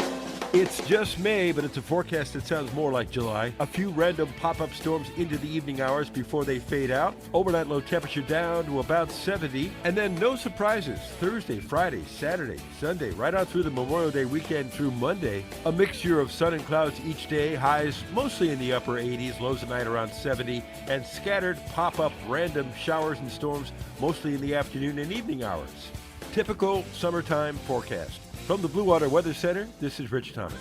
It's just May, but it's a forecast that sounds more like July. A few random pop-up storms into the evening hours before they fade out. Overnight low temperature down to about 70. And then no surprises. Thursday, Friday, Saturday, Sunday, right on through the Memorial Day weekend through Monday. A mixture of sun and clouds each day. Highs mostly in the upper 80s. Lows at night around 70. And scattered pop-up random showers and storms mostly in the afternoon and evening hours. Typical summertime forecast. From the Blue Water Weather Center, this is Rich Thomas.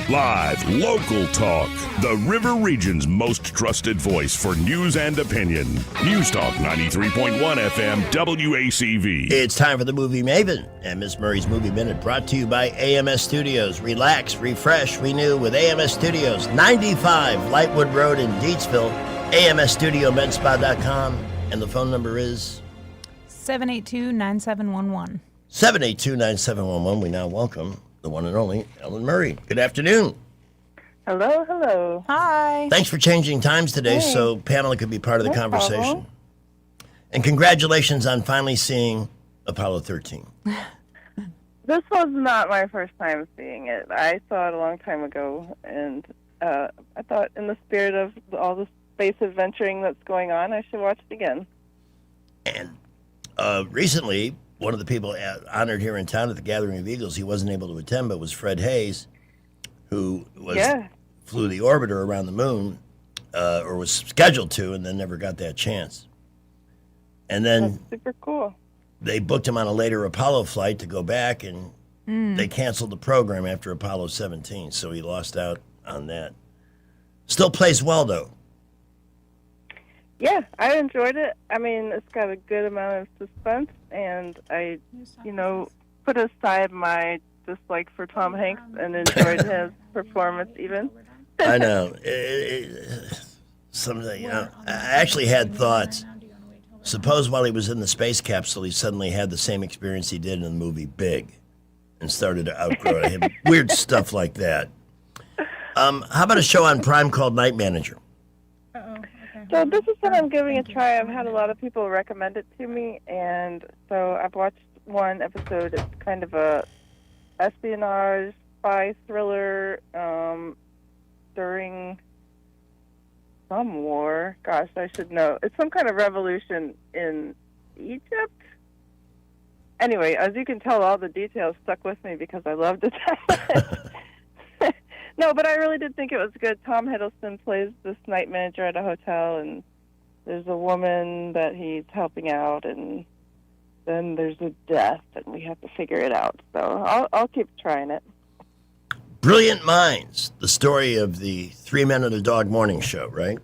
Live, local talk. The River Region's most trusted voice for news and opinion. News Talk 93.1 FM WACV. It's time for the Movie Maven and Miss Murray's Movie Minute, brought to you by AMS Studios. Relax, refresh, renew with AMS Studios, 95 Lightwood Road in Deatsville. AMSStudioMedSpa.com, and the phone number is 782-9711. 782-9711. We now welcome the one and only Ellen Murray. Good afternoon. Hello, hello. Hi. Thanks for changing times today Hey. so Pamela could be part of the No conversation. problem. And congratulations on finally seeing Apollo 13. This was not my first time seeing it. I saw it a long time ago, and I thought in the spirit of all the space adventuring that's going on, I should watch it again. Recently, one of the people honored here in town at the Gathering of Eagles, he wasn't able to attend, but was Fred Hayes, who flew the orbiter around the moon, or was scheduled to, and then never got that chance. And then That's super cool. they booked him on a later Apollo flight to go back, and they canceled the program after Apollo 17, so he lost out on that. Still plays well, though. Yeah, I enjoyed it. I mean, it's got a good amount of suspense, and I, put aside my dislike for Tom Hanks and enjoyed his performance even. I know. Something. I actually had thoughts. Suppose while he was in the space capsule, he suddenly had the same experience he did in the movie Big, and started to outgrow it. Weird stuff like that. How about a show on Prime called Night Manager? So this is what I'm giving a try. I've had a lot of people recommend it to me, and so I've watched one episode. It's kind of a espionage spy thriller during some war. Gosh, I should know. It's some kind of revolution in Egypt. Anyway, as you can tell, all the details stuck with me because I loved it. No, but I really did think it was good. Tom Hiddleston plays this night manager at a hotel, and there's a woman that he's helping out, and then there's a death, and we have to figure it out. So I'll keep trying it. Brilliant Minds, the story of the 3 Men and a Dog morning show, right?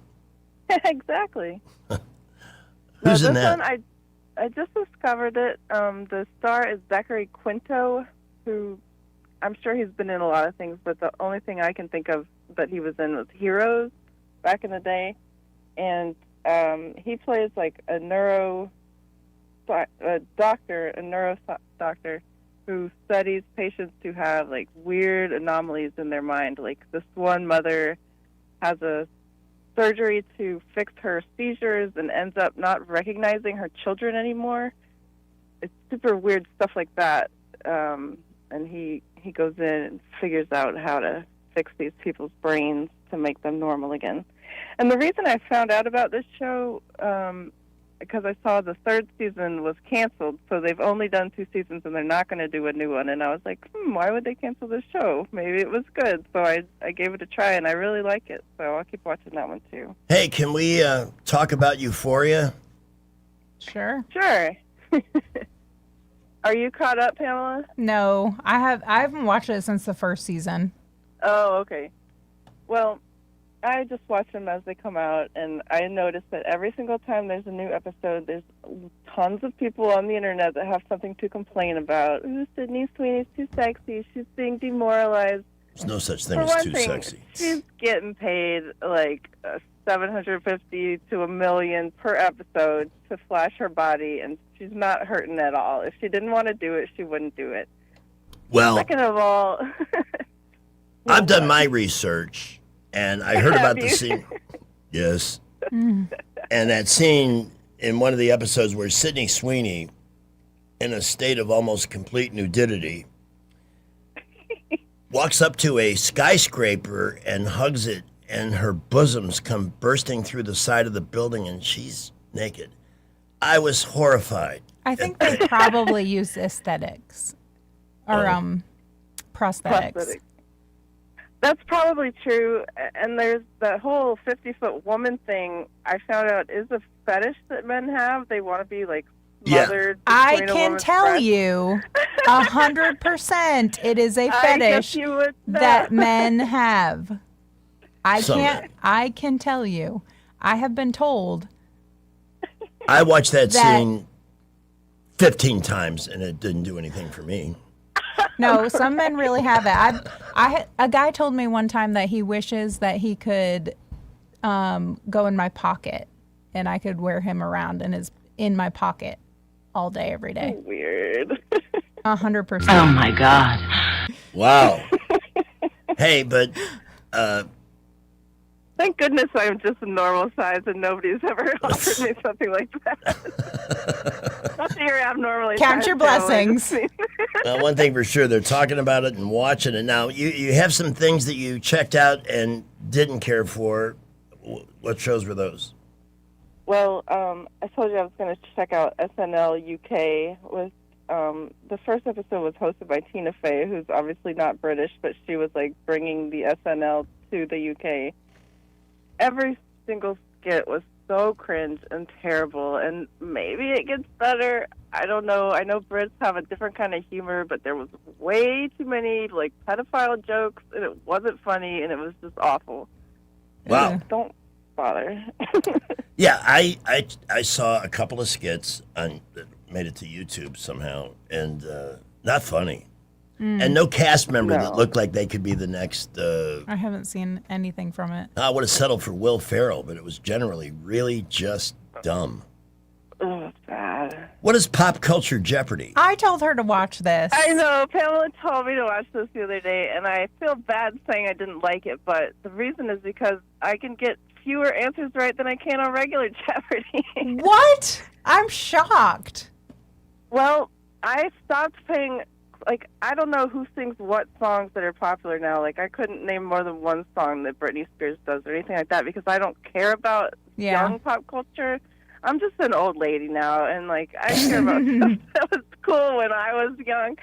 Exactly. Who's in this that? one, I just discovered it. The star is Zachary Quinto, who I'm sure he's been in a lot of things, but the only thing I can think of that he was in was Heroes back in the day. And he plays like a neuro doctor who studies patients who have like weird anomalies in their mind. Like this one mother has a surgery to fix her seizures and ends up not recognizing her children anymore. It's super weird stuff like that. And he goes in and figures out how to fix these people's brains to make them normal again. And the reason I found out about this show, because I saw the 3rd season was canceled, so they've only done 2 seasons and they're not going to do a new one. And I was like, why would they cancel this show? Maybe it was good. So I gave it a try, and I really like it. So I'll keep watching that one, too. Hey, can we talk about Euphoria? Sure. Sure. Are you caught up, Pamela? No, I haven't watched it since the first season. Oh, okay. Well, I just watch them as they come out, and I notice that every single time there's a new episode, there's tons of people on the internet that have something to complain about. Ooh, Sydney Sweeney's too sexy. She's being demoralized. There's no such thing For as one too thing, sexy. she's getting paid like $750 to $1 million per episode to flash her body, and she's not hurting at all. If she didn't want to do it, she wouldn't do it. Well, Second of all, I've done my research, and I heard about Have the you? scene. Yes. And that scene in one of the episodes where Sydney Sweeney, in a state of almost complete nudity, walks up to a skyscraper and hugs it, and her bosoms come bursting through the side of the building, and she's naked. I was horrified. I think they probably use aesthetics or prosthetics. That's probably true. And there's that whole 50-foot woman thing I found out is a fetish that men have. They want to be like smothered. I between a can woman's tell breasts. you 100% it is a fetish you would know. that men have. Some men. I can tell you. I have been told. I watched that scene 15 times, and it didn't do anything for me. No, some men really have it. A guy told me one time that he wishes that he could go in my pocket, and I could wear him around in my pocket all day, every day. Weird. 100%. Oh my God. Wow. Hey, but Thank goodness I'm just a normal size and nobody's ever offered me something like that. Not that you're abnormally Count sized, your Joe, I blessings. just mean- one thing for sure, they're talking about it and watching it. Now, you have some things that you checked out and didn't care for. What shows were those? Well, I told you I was going to check out SNL UK. With the first episode was hosted by Tina Fey, who's obviously not British, but she was like bringing the SNL to the UK. Every single skit was so cringe and terrible, and maybe it gets better. I don't know. I know Brits have a different kind of humor, but there was way too many like pedophile jokes, and it wasn't funny, and it was just awful. Wow. Don't bother. Yeah, I saw a couple of skits that made it to YouTube somehow, and not funny. And no cast member that looked like they could be the next. I haven't seen anything from it. I would have settled for Will Ferrell, but it was generally really just dumb. Oh, it's bad. What is Pop Culture Jeopardy? I told her to watch this. I know. Pamela told me to watch this the other day, and I feel bad saying I didn't like it, but the reason is because I can get fewer answers right than I can on regular Jeopardy. What? I'm shocked. Well, I stopped paying, like, I don't know who sings what songs that are popular now. Like, I couldn't name more than one song that Britney Spears does or anything like that because I don't care about young pop culture. I'm just an old lady now, and, like, I care about stuff that was cool when I was young.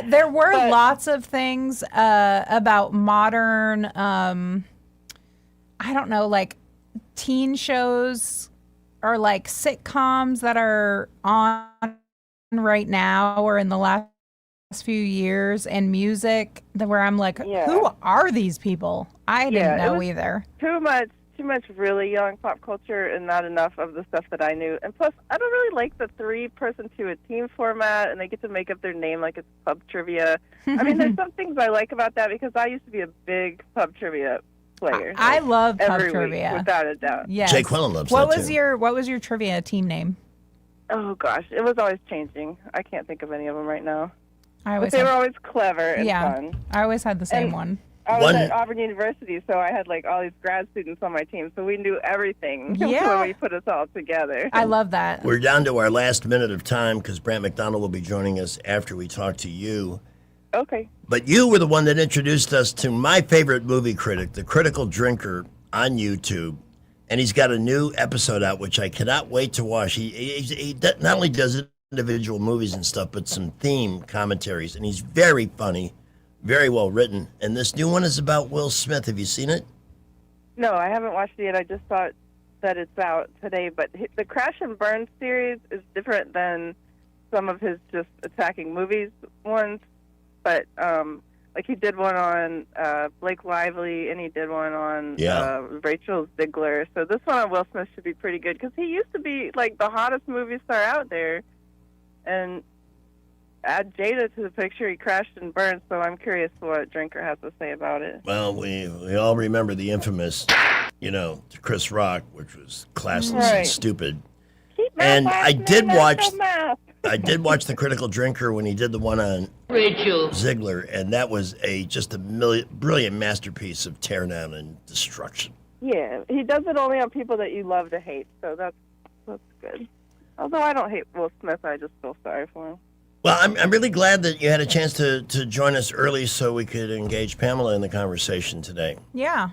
There were lots of things about modern, I don't know, like teen shows or like sitcoms that are on right now or in the last few years, and music where I'm like, who are these people? I didn't know either. Too much really young pop culture and not enough of the stuff that I knew. And plus, I don't really like the 3-person to a team format, and they get to make up their name like it's pub trivia. I mean, there's some things I like about that because I used to be a big pub trivia player. I love pub every trivia. week, without a doubt. Yes. Jake Quillen loves what that was too. What was your trivia team name? Oh gosh, it was always changing. I can't think of any of them right now. But they were always clever and fun. I always had the same one. I was at Auburn University, so I had like all these grad students on my team, so we knew everything when we put us all together. I love that. We're down to our last minute of time because Brant McDonald will be joining us after we talk to you. Okay. But you were the one that introduced us to my favorite movie critic, The Critical Drinker, on YouTube. And he's got a new episode out, which I cannot wait to watch. He not only does individual movies and stuff, but some theme commentaries. And he's very funny, very well written. And this new one is about Will Smith. Have you seen it? No, I haven't watched it yet. I just thought that it's out today. But the Crash and Burn series is different than some of his just attacking movies ones. But like he did one on Blake Lively, and he did one on Rachel Ziegler. So this one on Will Smith should be pretty good because he used to be like the hottest movie star out there. And add Jada to the picture, he crashed and burned. So I'm curious what Drinker has to say about it. Well, we all remember the infamous, to Chris Rock, which was classless and stupid. And I did watch The Critical Drinker when he did the one on Rachel Ziegler, and that was just a brilliant masterpiece of teardown and destruction. Yeah, he does it only on people that you love to hate, so that's good. Although I don't hate Will Smith, I just feel sorry for him. Well, I'm really glad that you had a chance to join us early so we could engage Pamela in the conversation today. Yeah.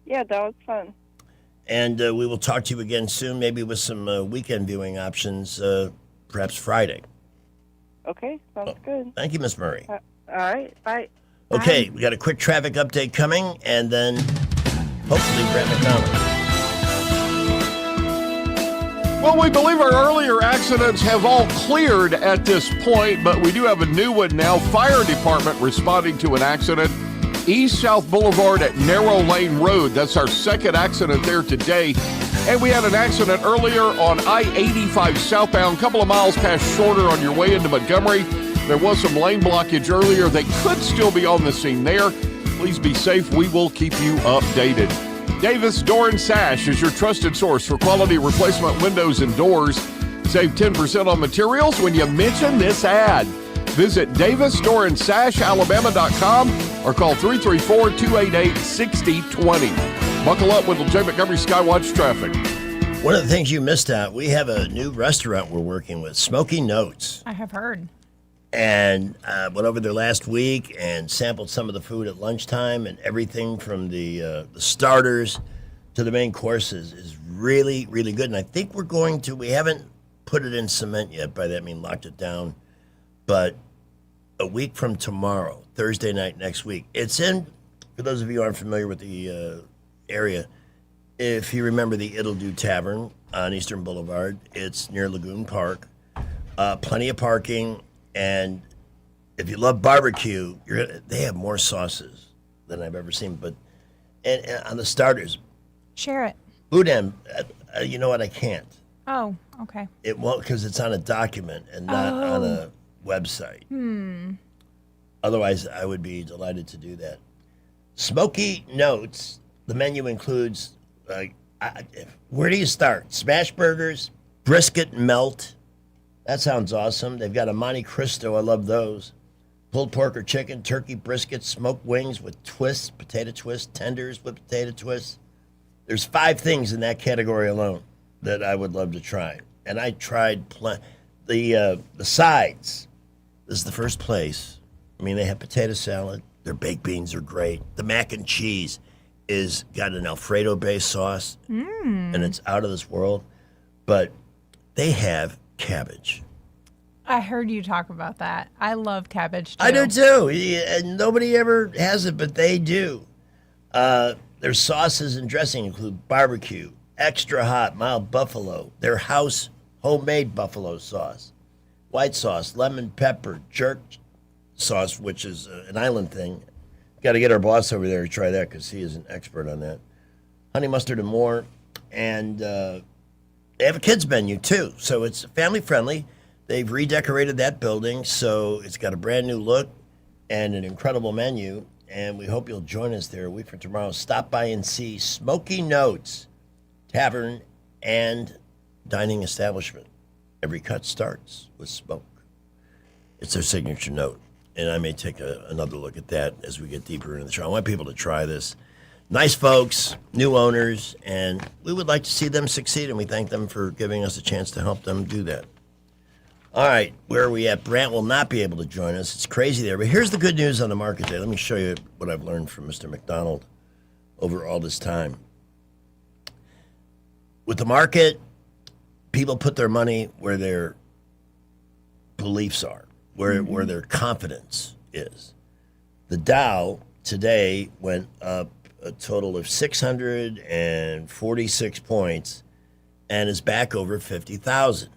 Yeah, that was fun. And we will talk to you again soon, maybe with some weekend viewing options, perhaps Friday. Okay, sounds good. Thank you, Miss Murray. All right, bye. Okay, we got a quick traffic update coming, and then hopefully Brett McDonald. Well, we believe our earlier accidents have all cleared at this point, but we do have a new one now. Fire department responding to an accident. East South Boulevard at Narrow Lane Road. That's our second accident there today. And we had an accident earlier on I-85 southbound, a couple of miles past Shorter on your way into Montgomery. There was some lane blockage earlier. They could still be on the scene there. Please be safe. We will keep you updated. Davis Door and Sash is your trusted source for quality replacement windows and doors. Save 10% on materials when you mention this ad. Visit DavisDoorandSashAlabama.com or call 334-288-6020. Buckle up with the J. Montgomery Skywatch traffic. One of the things you missed out, we have a new restaurant we're working with, Smoky Notes. I have heard. And went over there last week and sampled some of the food at lunchtime, and everything from the starters to the main courses is really, really good. And I think we haven't put it in cement yet. By that I mean locked it down. But a week from tomorrow, Thursday night next week, it's in, for those of you who aren't familiar with the area, if you remember the It'll Do Tavern on Eastern Boulevard, it's near Lagoon Park. Plenty of parking. And if you love barbecue, they have more sauces than I've ever seen. But and on the starters, share it. Boudin, you know what? I can't. Oh, okay. It won't because it's on a document and not on a website. Otherwise, I would be delighted to do that. Smoky Notes. The menu includes where do you start? Smash burgers, brisket melt. That sounds awesome. They've got a Monte Cristo. I love those. Pulled pork or chicken, turkey brisket, smoked wings with twists, potato twists, tenders with potato twists. There's 5 things in that category alone that I would love to try. And I tried the sides. This is the first place. I mean, they have potato salad. Their baked beans are great. The mac and cheese is got an Alfredo-based sauce, and it's out of this world. But they have cabbage. I heard you talk about that. I love cabbage too. I do too. And nobody ever has it, but they do. Their sauces and dressing include barbecue, extra hot, mild buffalo, their house homemade buffalo sauce, white sauce, lemon pepper, jerk sauce, which is an island thing. Got to get our boss over there to try that because he is an expert on that. Honey mustard and more. And they have a kids menu too, so it's family friendly. They've redecorated that building, so it's got a brand new look and an incredible menu. And we hope you'll join us there a week from tomorrow. Stop by and see Smoky Notes Tavern and Dining Establishment. Every cut starts with smoke. It's their signature note, and I may take another look at that as we get deeper into the show. I want people to try this. Nice folks, new owners, and we would like to see them succeed, and we thank them for giving us a chance to help them do that. All right, where are we at? Brant will not be able to join us. It's crazy there, but here's the good news on the market day. Let me show you what I've learned from Mr. McDonald over all this time. With the market, people put their money where their beliefs are, where their confidence is. The Dow today went up a total of 646 points and is back over 50,000.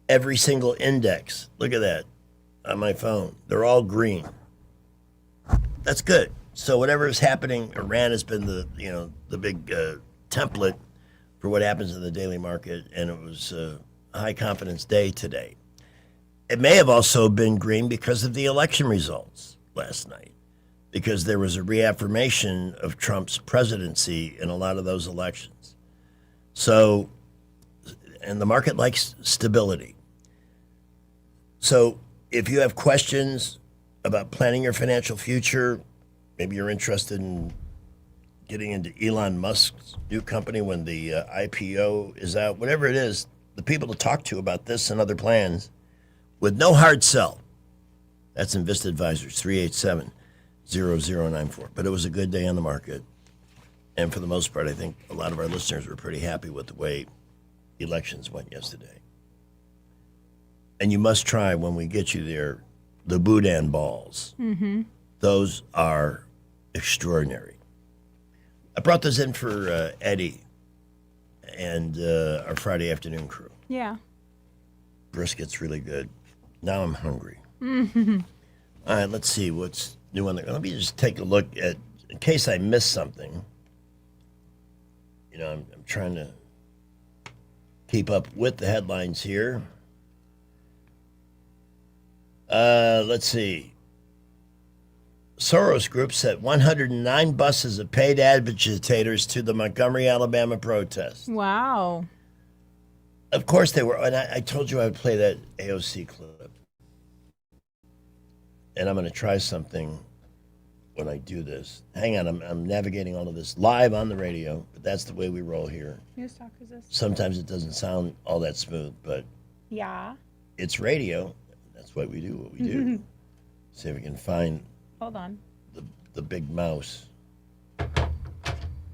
Every single index, look at that on my phone, they're all green. That's good. So whatever is happening, Iran has been the big template for what happens in the daily market, and it was a high confidence day today. It may have also been green because of the election results last night, because there was a reaffirmation of Trump's presidency in a lot of those elections. So, and the market likes stability. So if you have questions about planning your financial future, maybe you're interested in getting into Elon Musk's new company when the IPO is out, whatever it is, the people to talk to about this and other plans, with no hard sell. That's Invista Advisors, 387-0094. But it was a good day on the market. And for the most part, I think a lot of our listeners were pretty happy with the way elections went yesterday. And you must try, when we get you there, the Boudin balls. Mm-hmm. Those are extraordinary. I brought those in for Eddie and our Friday afternoon crew. Yeah. Brisket's really good. Now I'm hungry. Mm-hmm. All right, let's see what's new on there. Let me just take a look at, in case I missed something. You know, I'm trying to keep up with the headlines here. Let's see. Soros Group sent 109 buses of paid agitators to the Montgomery, Alabama protest. Wow. Of course they were, and I told you I would play that AOC clip. And I'm going to try something when I do this. Hang on, I'm navigating all of this live on the radio, but that's the way we roll here. Whose talk is this? Sometimes it doesn't sound all that smooth, but Yeah. it's radio. That's why we do what we do. See if we can find Hold on. the big mouse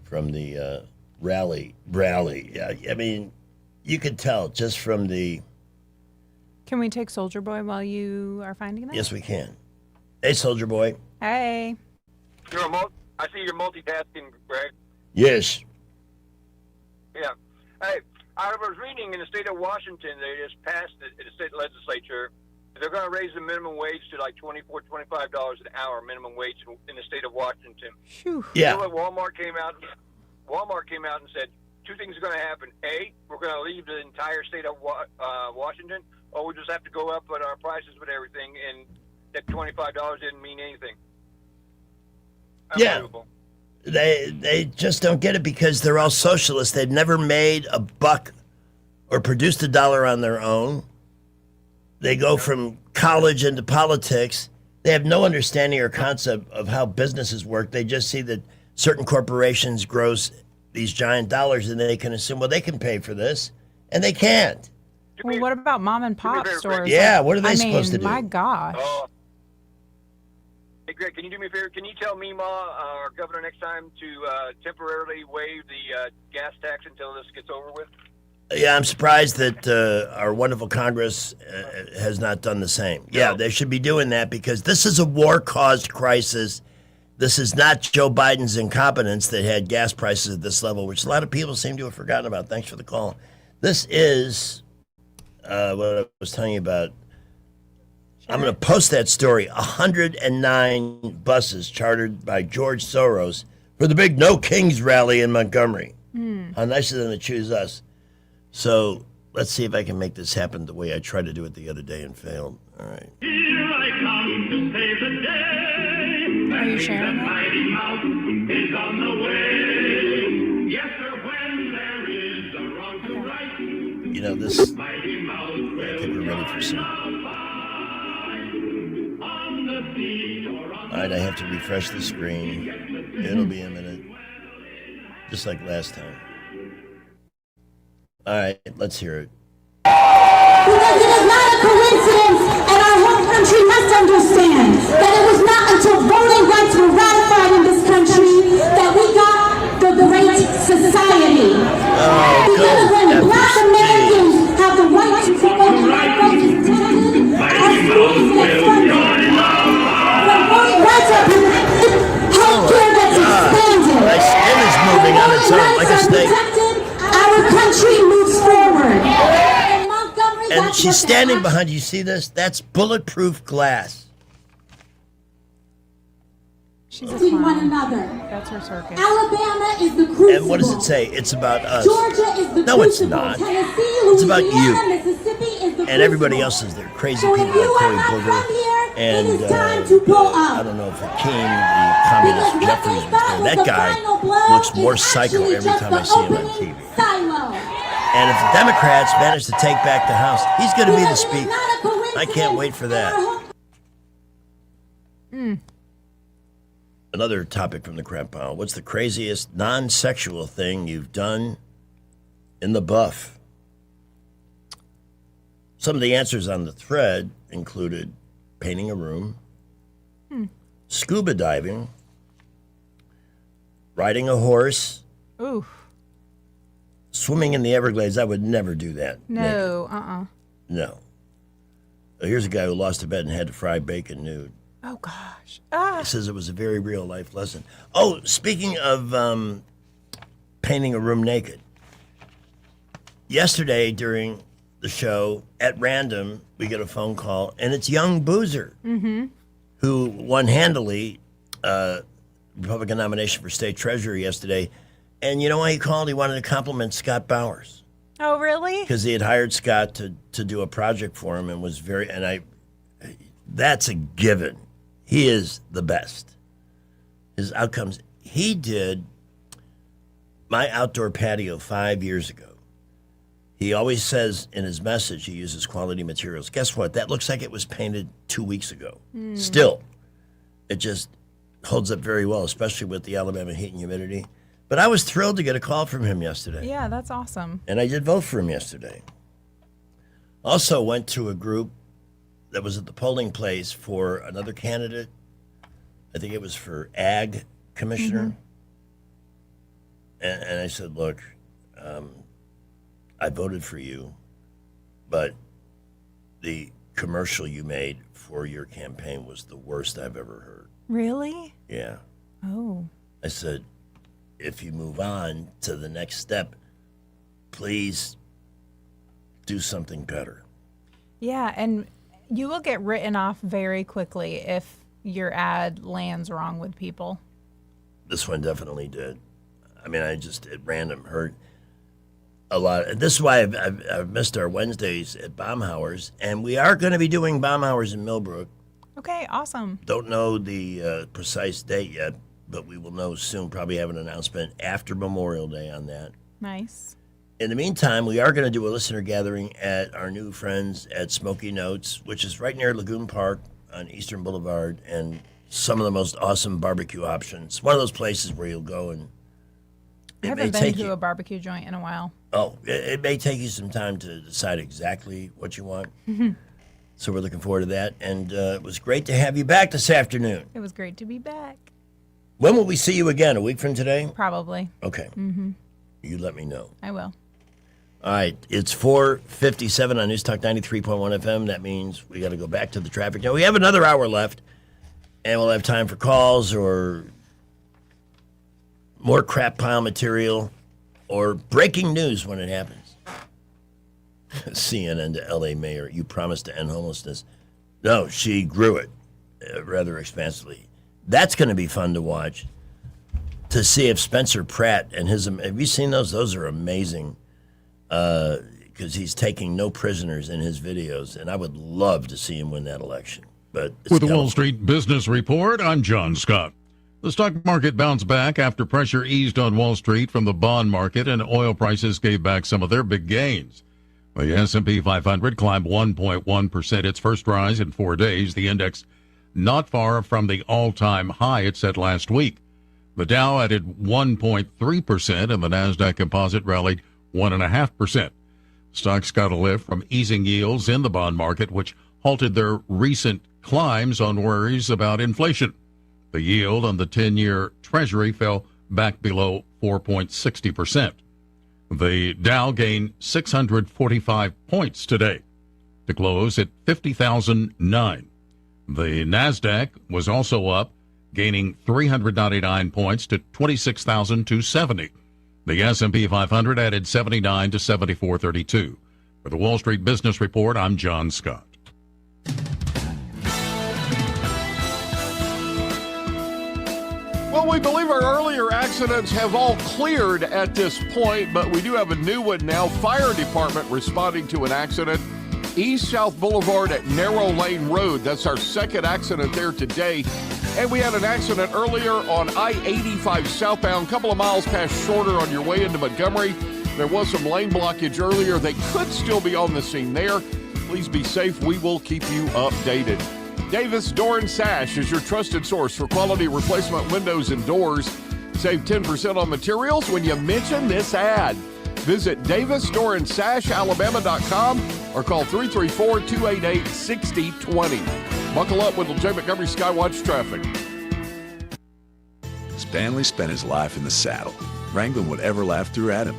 from the rally. Yeah, I mean, you could tell just from the... Can we take Soldier Boy while you are finding that? Yes, we can. Hey, Soldier Boy. Hey. I see you're multitasking, Greg. Yes. Yeah. Hey, I was reading in the state of Washington, they just passed it in the state legislature. They're going to raise the minimum wage to like $24, $25 an hour minimum wage in the state of Washington. Phew. Yeah. You know what Walmart came out and said, two things are going to happen. A, we're going to leave the entire state of Washington, or we just have to go up on our prices with everything, and that $25 didn't mean anything. Yeah. They just don't get it because they're all socialists. They've never made a buck or produced a dollar on their own. They go from college into politics. They have no understanding or concept of how businesses work. They just see that certain corporations gross these giant dollars and they can assume, well, they can pay for this, and they can't. Well, what about mom and pop stores? Yeah, what are they supposed to do? My gosh. Hey, Greg, can you do me a favor? Can you tell MEMA, our governor, next time to temporarily waive the gas tax until this gets over with? Yeah, I'm surprised that our wonderful Congress has not done the same. Yeah, they should be doing that because this is a war-caused crisis. This is not Joe Biden's incompetence that had gas prices at this level, which a lot of people seem to have forgotten about. Thanks for the call. This is what I was telling you about. I'm going to post that story. 109 buses chartered by George Soros for the big No Kings rally in Montgomery. How nice of them to choose us. So let's see if I can make this happen the way I tried to do it the other day and failed. All right. Here I come to save the day. Are you sharing The mighty mountain is on the way. Yes, sir, when there is a wrong to right. You know, this, Mighty mountain I think we're ready for some. on the sea or on All right, I have to refresh the screen. It'll be a minute. Just like last time. All right, let's hear it. Because it is not a coincidence, and our whole country must understand that it was not until voting rights were ratified in this country that we got the Great Society. Because when Black Americans have the right to vote and their vote is counted, our schools get funded. When voting rights are protected, healthcare gets expanded. My skin is moving on its own like a snake. Our country moves forward. And she's standing behind you. See this? That's bulletproof glass. She's a Between one clown. another. That's her circus. Alabama is the crucible. And what does it say? It's about us. Georgia is the No, it's crucible. not. Tennessee, It's about Louisiana, you. Mississippi is the And everybody crucible. else is there. Crazy So people if you like Cory are not Booger. from here, And it is time to pull up. I don't know if Hakeem, the communist Because Jeffries, what they thought was there. was That the guy final blow looks more is psycho actually every just time I the see him on opening TV. silo. And if the Democrats manage to take back the House, he's going to be the Because it is speaker. not a coincidence I can't wait for that. Another topic from the crap pile. What's the craziest non-sexual thing you've done in the buff? Some of the answers on the thread included painting a room, scuba diving, riding a horse, Ooh. swimming in the Everglades. I would never do that. No, No. Here's a guy who lost a bet and had to fry bacon nude. Oh, gosh. He says it was a very real life lesson. Oh, speaking of painting a room naked. Yesterday during the show, at random, we get a phone call, and it's young Boozer, who won handily Republican nomination for state treasurer yesterday. And you know why he called? He wanted to compliment Scott Bowers. Oh, really? Because he had hired Scott to do a project for him and was that's a given. He is the best. His outcomes. He did my outdoor patio 5 years ago. He always says in his message he uses quality materials. Guess what? That looks like it was painted 2 weeks ago. Still, it just holds up very well, especially with the Alabama heat and humidity. But I was thrilled to get a call from him yesterday. Yeah, that's awesome. And I did vote for him yesterday. Also went to a group that was at the polling place for another candidate. I think it was for Ag Commissioner. And I said, look, I voted for you, but the commercial you made for your campaign was the worst I've ever heard. Really? Yeah. Oh. I said, if you move on to the next step, please do something better. Yeah, and you will get written off very quickly if your ad lands wrong with people. This one definitely did. I mean, I just at random heard a lot. This is why I've missed our Wednesdays at Baumhauer's, and we are going to be doing Baumhauer's in Millbrook. Okay, awesome. Don't know the precise date yet, but we will know soon. Probably have an announcement after Memorial Day on that. Nice. In the meantime, we are going to do a listener gathering at our new friends at Smoky Notes, which is right near Lagoon Park on Eastern Boulevard, and some of the most awesome barbecue options. One of those places where you'll go and I haven't been to a barbecue joint in a while. Oh, it may take you some time to decide exactly what you want. So we're looking forward to that. And it was great to have you back this afternoon. It was great to be back. When will we see you again? A week from today? Probably. Okay. You let me know. I will. All right. It's 4:57 on News Talk 93.1 FM. That means we got to go back to the traffic. Now, we have another hour left, and we'll have time for calls or more crap pile material or breaking news when it happens. CNN to LA mayor, you promised to end homelessness. No, she grew it rather expansively. That's going to be fun to watch, to see if Spencer Pratt and his, have you seen those? Those are amazing because he's taking no prisoners in his videos, and I would love to see him win that election. But with the Wall Street Business Report, I'm John Scott. The stock market bounced back after pressure eased on Wall Street from the bond market, and oil prices gave back some of their big gains. The S&P 500 climbed 1.1%, its first rise in 4 days. The index not far from the all-time high it set last week. The Dow added 1.3%, and the Nasdaq Composite rallied 1.5%. Stocks got a lift from easing yields in the bond market, which halted their recent climbs on worries about inflation. The yield on the 10-year Treasury fell back below 4.60%. The Dow gained 645 points today to close at 50,009. The Nasdaq was also up, gaining 399 points to 26,270. The S&P 500 added 79 to 7432. For the Wall Street Business Report, I'm John Scott. Well, we believe our earlier accidents have all cleared at this point, but we do have a new one now. Fire department responding to an accident. East-South Boulevard at Narrow Lane Road. That's our second accident there today. And we had an accident earlier on I-85 southbound, a couple of miles past Shorter on your way into Montgomery. There was some lane blockage earlier. They could still be on the scene there. Please be safe. We will keep you updated. Davis Door and Sash is your trusted source for quality replacement windows and doors. Save 10% on materials when you mention this ad. Visit DavisDoorandSashAlabama.com or call 334-288-6020. Buckle up with J. Montgomery Skywatch traffic. Stanley spent his life in the saddle, wrangling whatever life threw at him.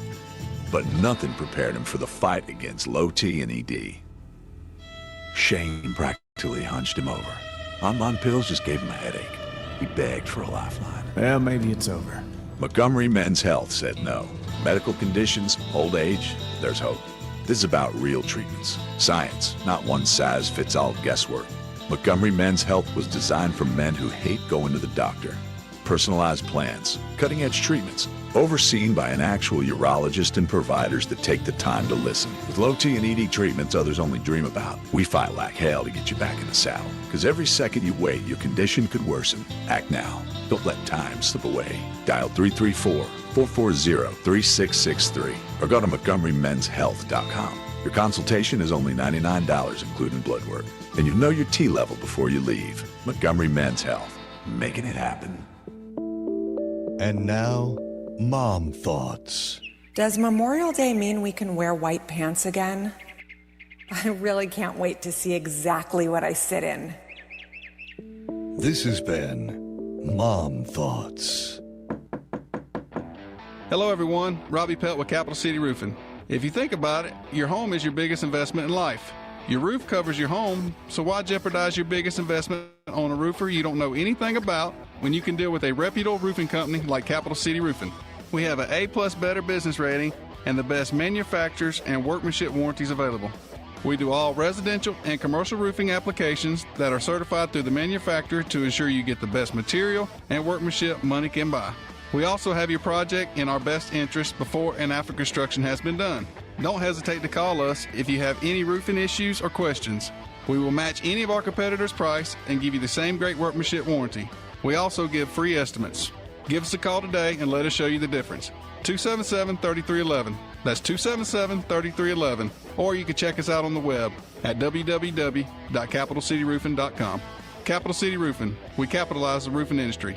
But nothing prepared him for the fight against low T and ED. Shane practically hunched him over. Online pills just gave him a headache. He begged for a lifeline. Well, maybe it's over. Montgomery Men's Health said no. Medical conditions, old age, there's hope. This is about real treatments. Science, not one-size-fits-all guesswork. Montgomery Men's Health was designed for men who hate going to the doctor. Personalized plans, cutting-edge treatments, overseen by an actual urologist and providers that take the time to listen. With low T and ED treatments others only dream about, we fight like hell to get you back in the saddle. Because every second you wait, your condition could worsen. Act now. Don't let time slip away. Dial 334-440-3663 or go to MontgomeryMen'sHealth.com. Your consultation is only $99, including blood work. And you'll know your T level before you leave. Montgomery Men's Health. Making it happen. And now, Mom Thoughts. Does Memorial Day mean we can wear white pants again? I really can't wait to see exactly what I sit in. This has been Mom Thoughts. Hello, everyone. Robbie Pelt with Capital City Roofing. If you think about it, your home is your biggest investment in life. Your roof covers your home, so why jeopardize your biggest investment on a roofer you don't know anything about when you can deal with a reputable roofing company like Capital City Roofing? We have an A+ Better business rating and the best manufacturers and workmanship warranties available. We do all residential and commercial roofing applications that are certified through the manufacturer to ensure you get the best material and workmanship money can buy. We also have your project in our best interest before and after construction has been done. Don't hesitate to call us if you have any roofing issues or questions. We will match any of our competitors' price and give you the same great workmanship warranty. We also give free estimates. Give us a call today and let us show you the difference. 277-3311. That's 277-3311. Or you can check us out on the web at www.capitalcityroofing.com. Capital City Roofing. We capitalize the roofing industry.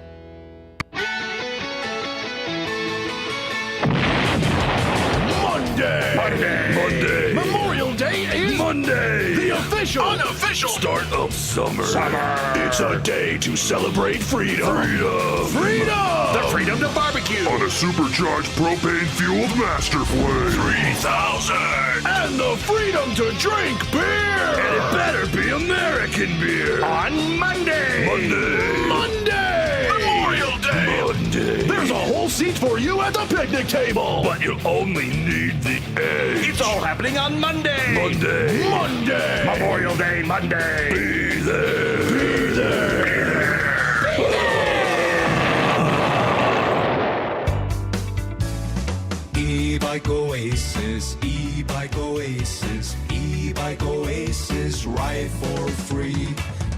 Monday. Memorial Day is Monday. The official, unofficial start of summer. It's a day to celebrate freedom. The freedom to barbecue on a supercharged propane-fueled Master Flame 3000. And the freedom to drink beer. And it better be American beer on Monday. Memorial Day. There's a whole seat for you at the picnic table. But you only need the edge. It's all happening on Monday. Monday. Memorial Day, Monday. Be there. Be there. Be there. Be there. E-Bike Oasis, E-Bike Oasis, E-Bike Oasis, ride for free.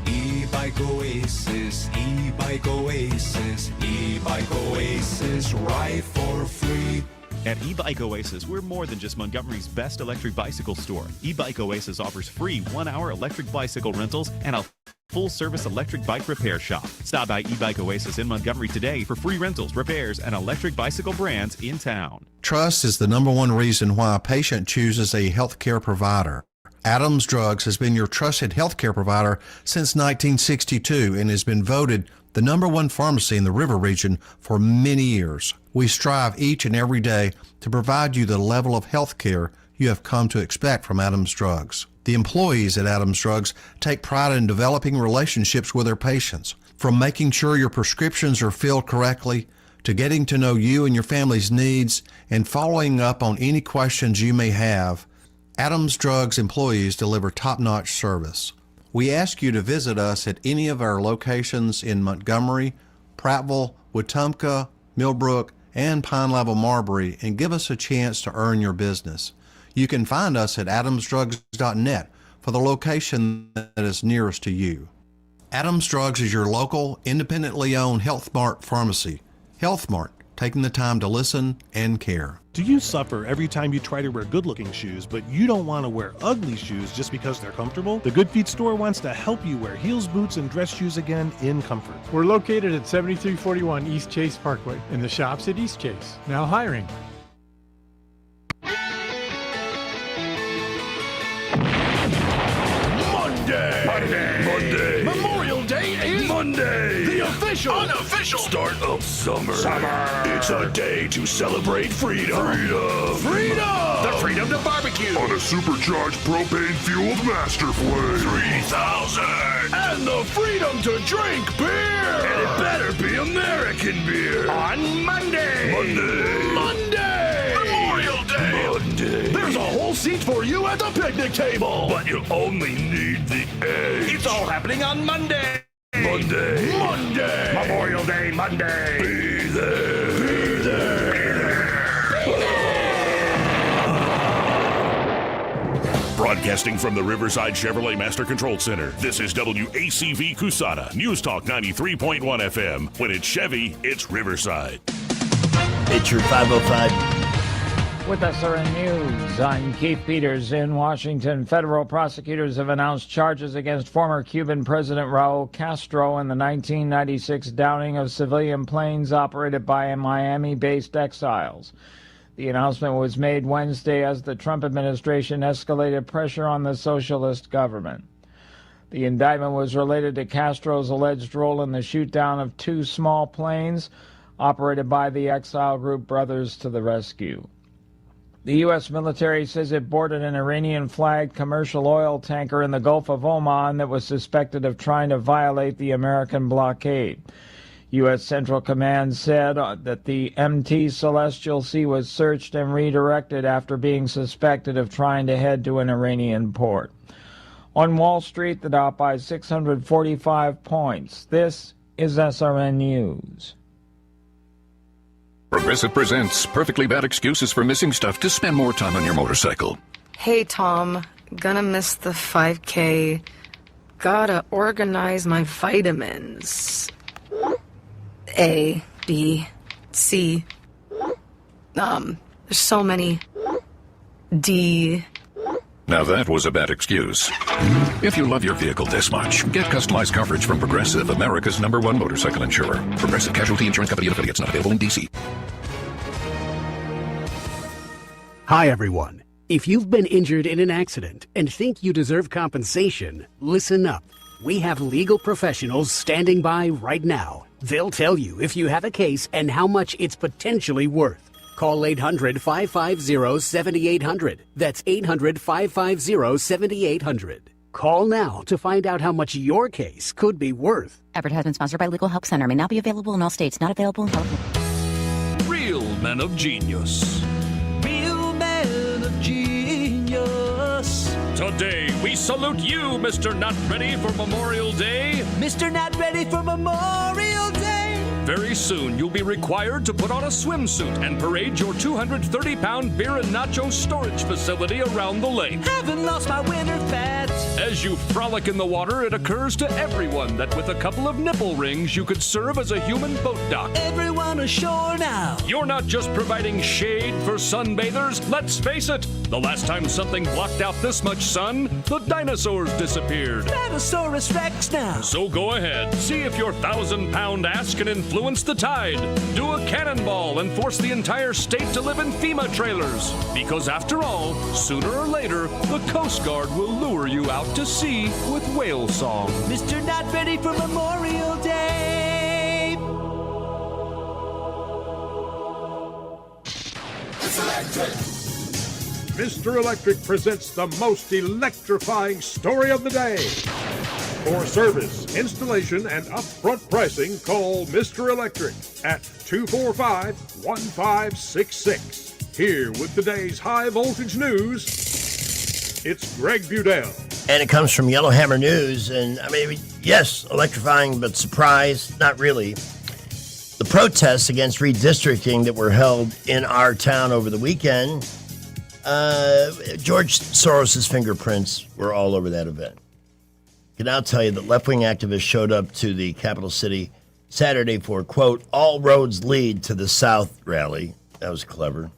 E-Bike Oasis, E-Bike Oasis, E-Bike Oasis, ride for free. At E-Bike Oasis, we're more than just Montgomery's best electric bicycle store. E-Bike Oasis offers free 1-hour electric bicycle rentals and a full-service electric bike repair shop. Stop by E-Bike Oasis in Montgomery today for free rentals, repairs, and electric bicycle brands in town. Trust is the #1 reason why a patient chooses a healthcare provider. Adams Drugs has been your trusted healthcare provider since 1962 and has been voted the #1 pharmacy in the River region for many years. We strive each and every day to provide you the level of health care you have come to expect from Adams Drugs. The employees at Adams Drugs take pride in developing relationships with their patients, from making sure your prescriptions are filled correctly to getting to know you and your family's needs and following up on any questions you may have. Adams Drugs employees deliver top-notch service. We ask you to visit us at any of our locations in Montgomery, Prattville, Wetumpka, Millbrook, and Pine Level Marbury and give us a chance to earn your business. You can find us at adamsdrugs.net for the location that is nearest to you. Adams Drugs is your local, independently owned Health Mart pharmacy. Health Mart, taking the time to listen and care. Do you suffer every time you try to wear good-looking shoes, but you don't want to wear ugly shoes just because they're comfortable? The Good Feet store wants to help you wear heels, boots, and dress shoes again in comfort. We're located at 7341 East Chase Parkway in the shops at East Chase. Now hiring. Monday. Memorial Day is Monday. The official, unofficial start of summer. It's a day to celebrate freedom. The freedom to barbecue. On a supercharged propane-fueled Master Flame. 3,000. And the freedom to drink beer. And it better be American beer. On Monday. Memorial Day. Monday. There's a whole seat for you at the picnic table. But you only need the edge. It's all happening on Monday. Monday. Memorial Day, Monday. Be there. Broadcasting from the Riverside Chevrolet Master Control Center, this is WACV Cusana, News Talk 93.1 FM. When it's Chevy, it's Riverside. It's your 505. With SRN News, I'm Keith Peters. In Washington, federal prosecutors have announced charges against former Cuban President Raul Castro in the 1996 downing of civilian planes operated by Miami-based exiles. The announcement was made Wednesday as the Trump administration escalated pressure on the socialist government. The indictment was related to Castro's alleged role in the shoot-down of 2 small planes operated by the exile group Brothers to the Rescue. The U.S. military says it boarded an Iranian-flagged commercial oil tanker in the Gulf of Oman that was suspected of trying to violate the American blockade. U.S. Central Command said that the MT Celestial Sea was searched and redirected after being suspected of trying to head to an Iranian port. On Wall Street, the Dow by 645 points. This is SRN News. Progressive presents perfectly bad excuses for missing stuff to spend more time on your motorcycle. Hey, Tom. Gonna miss the 5K. Gotta organize my vitamins. A, B, C. There's so many. D. Now that was a bad excuse. If you love your vehicle this much, get customized coverage from Progressive, America's #1 motorcycle insurer. Progressive Casualty Insurance Company and affiliates, not available in D.C. Hi, everyone. If you've been injured in an accident and think you deserve compensation, listen up. We have legal professionals standing by right now. They'll tell you if you have a case and how much it's potentially worth. Call 800-550-7800. That's 800-550-7800. Call now to find out how much your case could be worth. Advertisement sponsored by Legal Help Center. May not be available in all states. Not available in California. Real men of genius. Real men of genius. Today, we salute you, Mr. Not Ready for Memorial Day. Mr. Not Ready for Memorial Day. Very soon, you'll be required to put on a swimsuit and parade your 230-pound beer and nacho storage facility around the lake. Haven't lost my winter fat. As you frolic in the water, it occurs to everyone that with a couple of nipple rings, you could serve as a human boat dock. Everyone ashore now. You're not just providing shade for sunbathers. Let's face it, the last time something blocked out this much sun, the dinosaurs disappeared. Tyrannosaurus Rex now. So go ahead, see if your 1,000-pound ass can influence the tide. Do a cannonball and force the entire state to live in FEMA trailers. Because after all, sooner or later, the Coast Guard will lure you out to sea with whale song. Mr. Not Ready for Memorial Day. It's electric. Mr. Electric presents the most electrifying story of the day. For service, installation, and upfront pricing, call Mr. Electric at 245-1566. Here with today's high voltage news, it's Greg Budell. And it comes from Yellowhammer News. And I mean, yes, electrifying, but surprise, not really. The protests against redistricting that were held in our town over the weekend, George Soros's fingerprints were all over that event. I can now tell you that left-wing activists showed up to the capital city Saturday for, quote, all roads lead to the South rally. That was clever.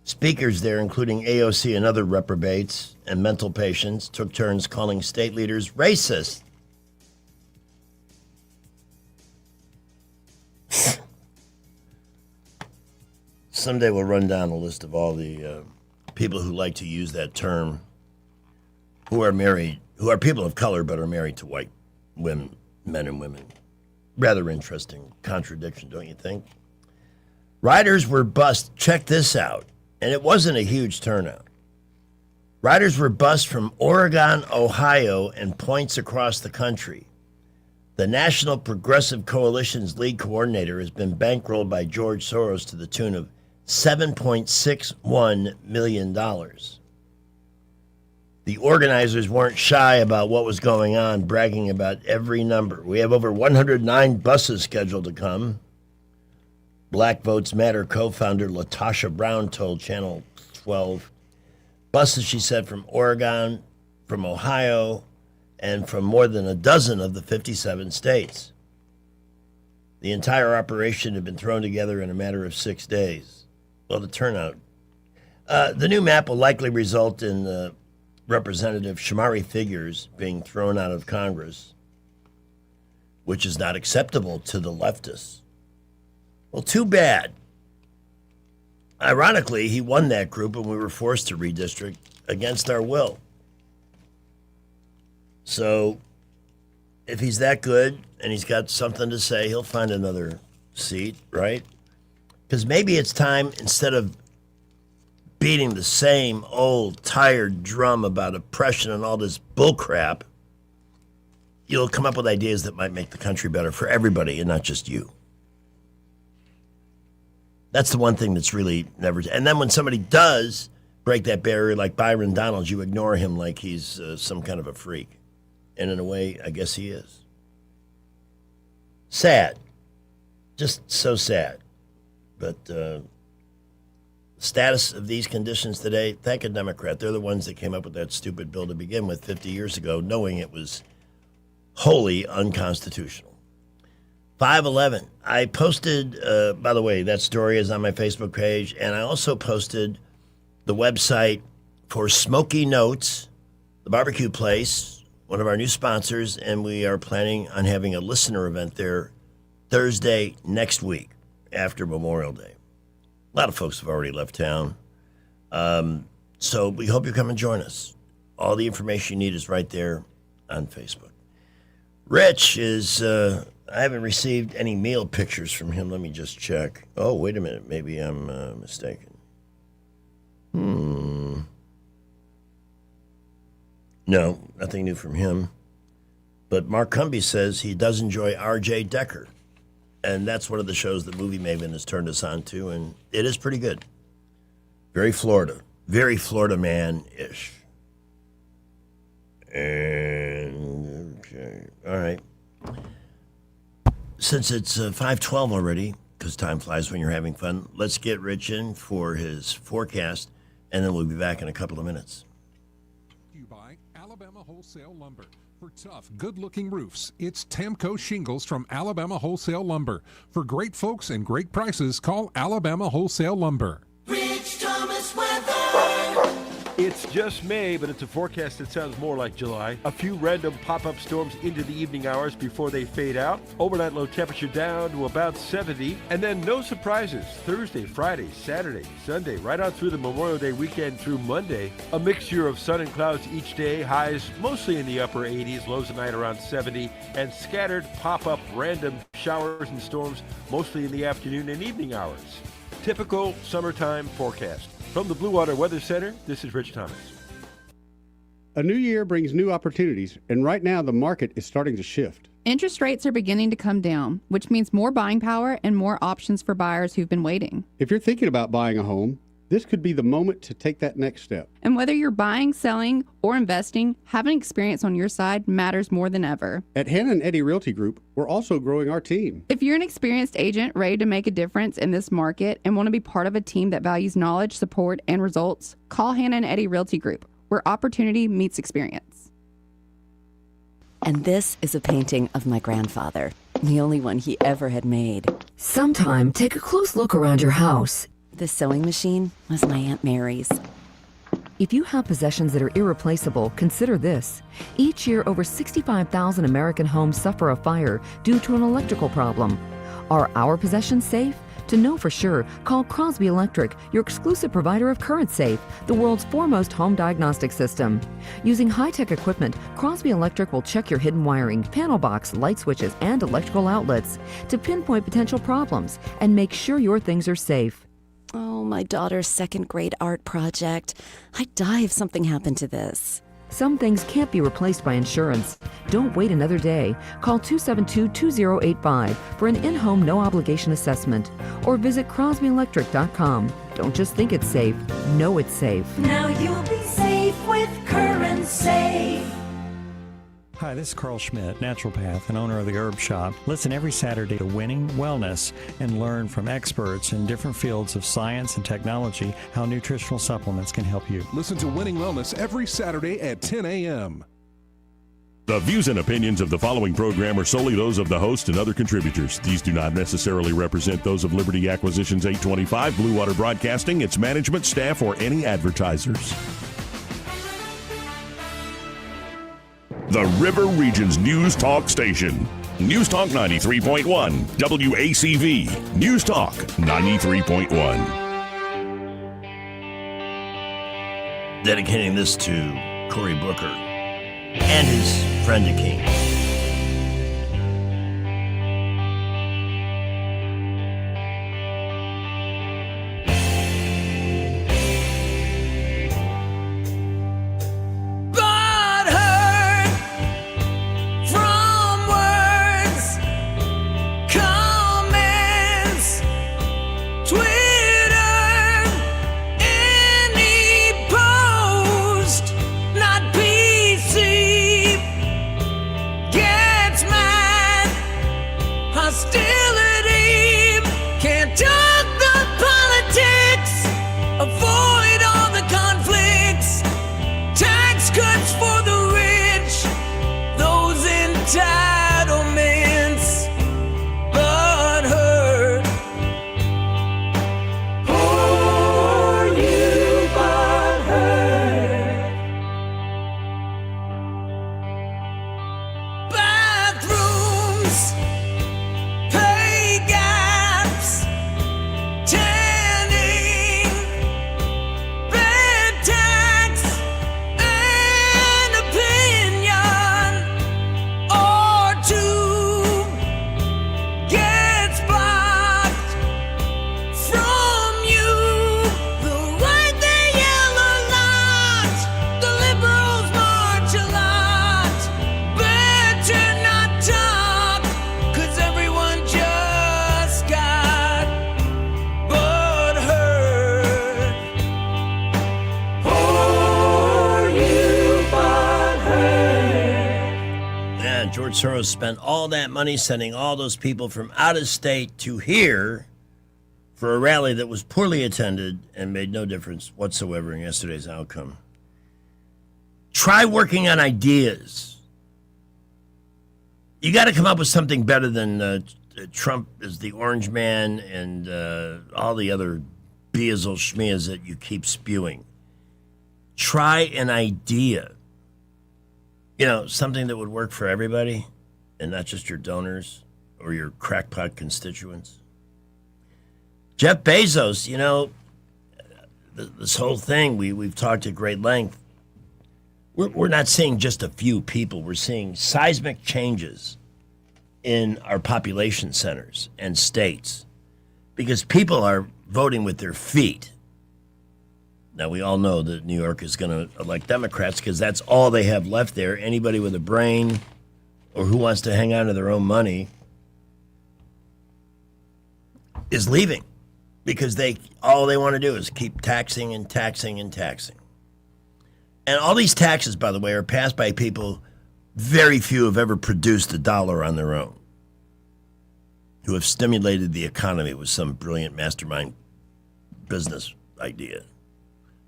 Speakers there, including AOC and other reprobates and mental patients, took turns calling state leaders racist. Someday we'll run down a list of all the people who like to use that term, who are married who are people of color but are married to white women, men and women. Rather interesting contradiction, don't you think? Riders were bused. Check this out. And it wasn't a huge turnout. Riders were bused from Oregon, Ohio, and points across the country. The National Progressive Coalition's lead coordinator has been bankrolled by George Soros to the tune of $7.61 million. The organizers weren't shy about what was going on, bragging about every number. We have over 109 buses scheduled to come. Black Votes Matter co-founder Latasha Brown told Channel 12. Buses, she said, from Oregon, from Ohio, and from more than a dozen of the 57 states. The entire operation had been thrown together in a matter of 6 days. Well, the turnout. The new map will likely result in Representative Shamari Figures being thrown out of Congress, which is not acceptable to the leftists. Well, too bad. Ironically, he won that group and we were forced to redistrict against our will. So if he's that good and he's got something to say, he'll find another seat, right? Because maybe it's time, instead of beating the same old tired drum about oppression and all this bullcrap, you'll come up with ideas that might make the country better for everybody and not just you. That's the one thing that's really never... And then when somebody does break that barrier, like Byron Donalds, you ignore him like he's some kind of a freak. And in a way, I guess he is. Sad. Just so sad. But status of these conditions today, thank a Democrat. They're the ones that came up with that stupid bill to begin with 50 years ago, knowing it was wholly unconstitutional. 511. I posted, by the way, that story is on my Facebook page, and I also posted the website for Smoky Notes, the barbecue place, one of our new sponsors, and we are planning on having a listener event there Thursday next week after Memorial Day. A lot of folks have already left town, so we hope you come and join us. All the information you need is right there on Facebook. Rich is... I haven't received any meal pictures from him. Let me just check. Oh, wait a minute. Maybe I'm mistaken. No, nothing new from him. But Mark Cumby says he does enjoy R.J. Decker. And that's one of the shows that Movie Maven has turned us on to, and it is pretty good. Very Florida man-ish. And, okay, all right. Since it's 5:12 already, because time flies when you're having fun, let's get Rich in for his forecast, and then we'll be back in a couple of minutes. You buy Alabama Wholesale Lumber. For tough, good-looking roofs, it's Tamco Shingles from Alabama Wholesale Lumber. For great folks and great prices, call Alabama Wholesale Lumber. Rich Thomas weather. It's just May, but it's a forecast that sounds more like July. A few random pop-up storms into the evening hours before they fade out. Overnight low temperature down to about 70. And then no surprises. Thursday, Friday, Saturday, Sunday, right on through the Memorial Day weekend through Monday. A mixture of sun and clouds each day. Highs mostly in the upper 80s. Lows tonight around 70. And scattered pop-up random showers and storms mostly in the afternoon and evening hours. Typical summertime forecast. From the Blue Water Weather Center, this is Rich Thomas. A new year brings new opportunities, and right now the market is starting to shift. Interest rates are beginning to come down, which means more buying power and more options for buyers who've been waiting. If you're thinking about buying a home, this could be the moment to take that next step. And whether you're buying, selling, or investing, having experience on your side matters more than ever. At Hannah and Eddie Realty Group, we're also growing our team. If you're an experienced agent ready to make a difference in this market and want to be part of a team that values knowledge, support, and results, call Hannah and Eddie Realty Group, where opportunity meets experience. And this is a painting of my grandfather, the only one he ever had made. Sometime, take a close look around your house. This sewing machine was my Aunt Mary's. If you have possessions that are irreplaceable, consider this. Each year, over 65,000 American homes suffer a fire due to an electrical problem. Are our possessions safe? To know for sure, call Crosby Electric, your exclusive provider of CurrentSafe, the world's foremost home diagnostic system. Using high-tech equipment, Crosby Electric will check your hidden wiring, panel box, light switches, and electrical outlets to pinpoint potential problems and make sure your things are safe. Oh, my daughter's second grade art project. I'd die if something happened to this. Some things can't be replaced by insurance. Don't wait another day. Call 272-2085 for an in-home no-obligation assessment or visit crosbyelectric.com. Don't just think it's safe. Know it's safe. Now you'll be safe with CurrentSafe. Hi, this is Carl Schmidt, naturopath and owner of the Herb Shop. Listen every Saturday to Winning Wellness and learn from experts in different fields of science and technology how nutritional supplements can help you. Listen to Winning Wellness every Saturday at 10 a.m. The views and opinions of the following program are solely those of the host and other contributors. These do not necessarily represent those of Liberty Acquisitions 825, Blue Water Broadcasting, its management, staff, or any advertisers. The River Region's News Talk Station. News Talk 93.1, WACV. News Talk 93.1. Dedicating this to Cory Booker and his friend Akeem. Soros spent all that money sending all those people from out of state to here for a rally that was poorly attended and made no difference whatsoever in yesterday's outcome. Try working on ideas. You got to come up with something better than Trump is the orange man and all the other beazle schmears that you keep spewing. Try an idea. You know, something that would work for everybody and not just your donors or your crackpot constituents. Jeff Bezos, you know, this whole thing, we've talked at great length. We're not seeing just a few people. We're seeing seismic changes in our population centers and states because people are voting with their feet. Now, we all know that New York is going to elect Democrats because that's all they have left there. Anybody with a brain or who wants to hang on to their own money is leaving because all they want to do is keep taxing and taxing and taxing. And all these taxes, by the way, are passed by people very few have ever produced a dollar on their own, who have stimulated the economy with some brilliant mastermind business idea.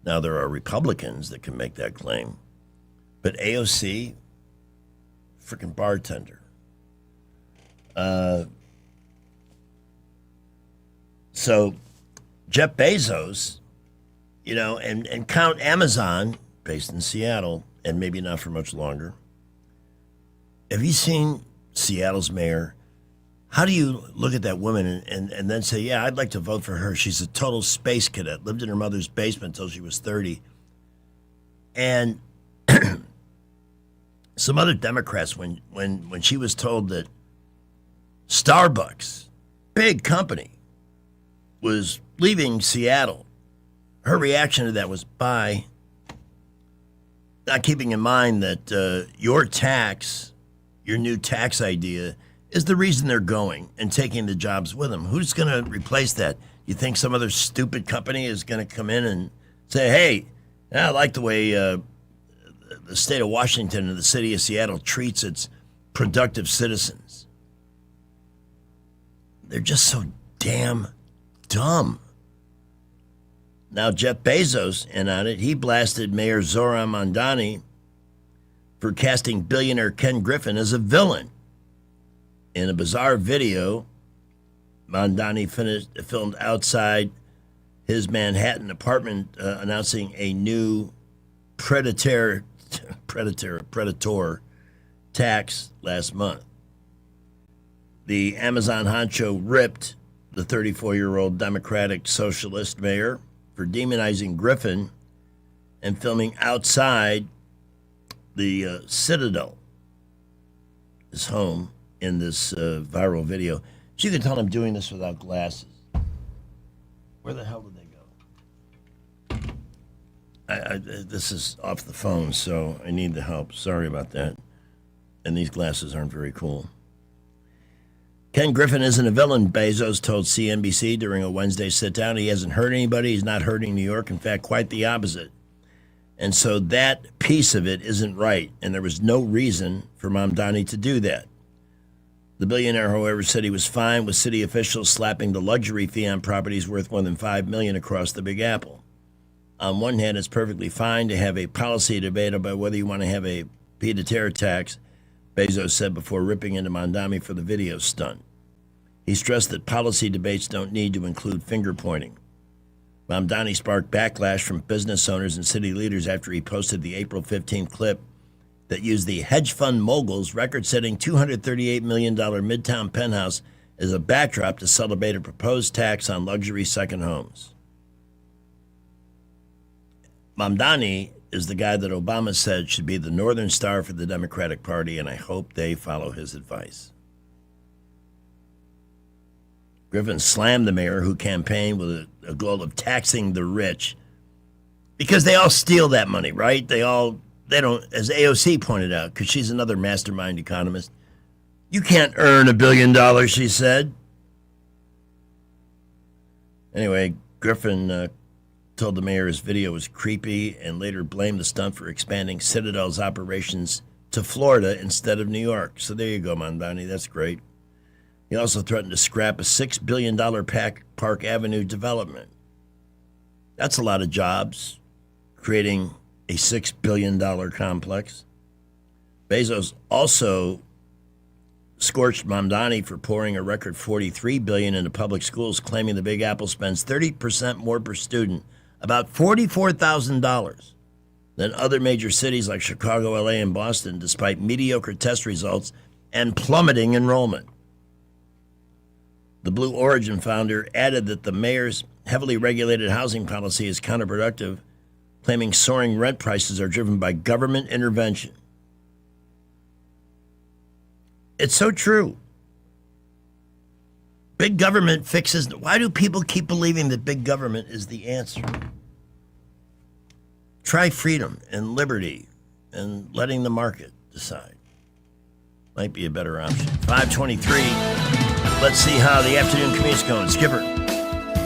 Now, there are Republicans that can make that claim. But AOC, freaking bartender. So Jeff Bezos, you know, and count Amazon, based in Seattle, and maybe not for much longer. Have you seen Seattle's mayor How do you look at that woman and then say, yeah, I'd like to vote for her. She's a total space cadet, lived in her mother's basement until she was 30. And some other Democrats, when she was told that Starbucks, big company, was leaving Seattle, her reaction to that was, bye. Not keeping in mind that your new tax idea is the reason they're going and taking the jobs with them. Who's going to replace that? You think some other stupid company is going to come in and say, hey, I like the way the state of Washington and the city of Seattle treats its productive citizens? They're just so damn dumb. Now, Jeff Bezos in on it. He blasted Mayor Zohran Mamdani for casting billionaire Ken Griffin as a villain. In a bizarre video, Mamdani filmed outside his Manhattan apartment announcing a new predator tax last month. The Amazon honcho ripped the 34-year-old Democratic socialist mayor for demonizing Griffin and filming outside the Citadel, his home, in this viral video. So you can tell I'm doing this without glasses. Where the hell did they go? This is off the phone, so I need the help. Sorry about that. And these glasses aren't very cool. Ken Griffin isn't a villain, Bezos told CNBC during a Wednesday sit-down. He hasn't hurt anybody. He's not hurting New York. In fact, quite the opposite. And so that piece of it isn't right, and there was no reason for Mamdani to do that. The billionaire, however, said he was fine with city officials slapping the luxury fee on properties worth more than $5 million across the Big Apple. On one hand, it's perfectly fine to have a policy debate about whether you want to have a pied-à-terre tax, Bezos said before ripping into Mamdani for the video stunt. He stressed that policy debates don't need to include finger-pointing. Mamdani sparked backlash from business owners and city leaders after he posted the April 15th clip that used the hedge fund mogul's record-setting $238 million Midtown penthouse as a backdrop to celebrate a proposed tax on luxury second homes. Mamdani is the guy that Obama said should be the Northern Star for the Democratic Party, and I hope they follow his advice. Griffin slammed the mayor, who campaigned with a goal of taxing the rich, because they all steal that money, right? They don't, as AOC pointed out, because she's another mastermind economist. You can't earn $1 billion, she said. Anyway, Griffin told the mayor his video was creepy and later blamed the stunt for expanding Citadel's operations to Florida instead of New York. So there you go, Mamdani. That's great. He also threatened to scrap a $6 billion Park Avenue development. That's a lot of jobs, creating a $6 billion complex. Bezos also scorched Mamdani for pouring a record $43 billion into public schools, claiming the Big Apple spends 30% more per student, about $44,000, than other major cities like Chicago, LA, and Boston, despite mediocre test results and plummeting enrollment. The Blue Origin founder added that the mayor's heavily regulated housing policy is counterproductive, claiming soaring rent prices are driven by government intervention. It's so true. Big government fixes. Why do people keep believing that big government is the answer? Try freedom and liberty and letting the market decide. Might be a better option. 523. Let's see how the afternoon commute's going. Skipper.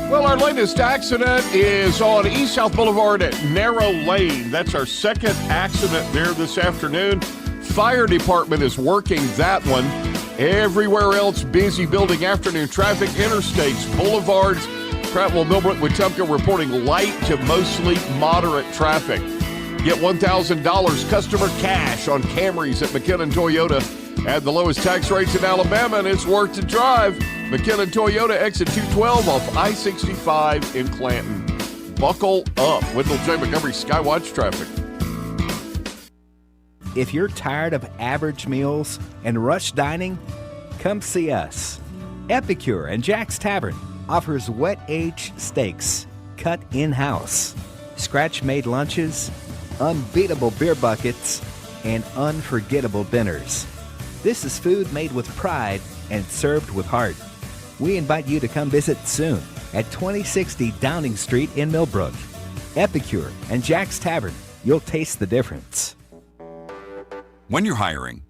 Well, our latest accident is on East South Boulevard at Narrow Lane. That's our second accident there this afternoon. Fire department is working that one. Everywhere else, busy building afternoon traffic. Interstates, boulevards, Prattville, Millbrook, Wetumpka reporting light to mostly moderate traffic. Get $1,000 customer cash on Camrys at McKinnon Toyota. At the lowest tax rates in Alabama, and it's worth to drive. McKinnon Toyota, exit 212 off I-65 in Clanton. Buckle up. Wendell J. Montgomery, Skywatch Traffic. If you're tired of average meals and rush dining, come see us. Epicure and Jack's Tavern offers wet-aged steaks cut in-house, scratch-made lunches, unbeatable beer buckets, and unforgettable dinners. This is food made with pride and served with heart. We invite you to come visit soon at 2060 Downing Street in Millbrook. Epicure and Jack's Tavern. You'll taste the difference. When you're hiring,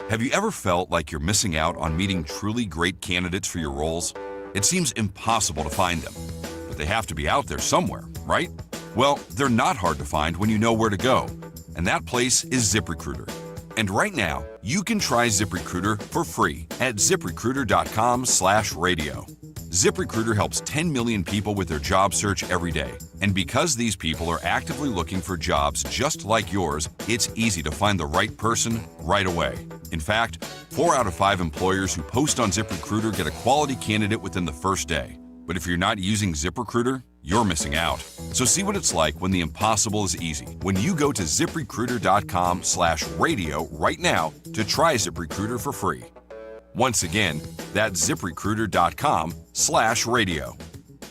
have you ever felt like you're missing out on meeting truly great candidates for your roles? It seems impossible to find them, but they have to be out there somewhere, right? Well, they're not hard to find when you know where to go, and that place is ZipRecruiter. And right now, you can try ZipRecruiter for free at ZipRecruiter.com/radio. ZipRecruiter helps 10 million people with their job search every day. And because these people are actively looking for jobs just like yours, it's easy to find the right person right away. In fact, 4 out of 5 employers who post on ZipRecruiter get a quality candidate within the first day. But if you're not using ZipRecruiter, you're missing out. So see what it's like when the impossible is easy. When you go to ZipRecruiter.com/radio right now to try ZipRecruiter for free. Once again, that's ZipRecruiter.com/radio.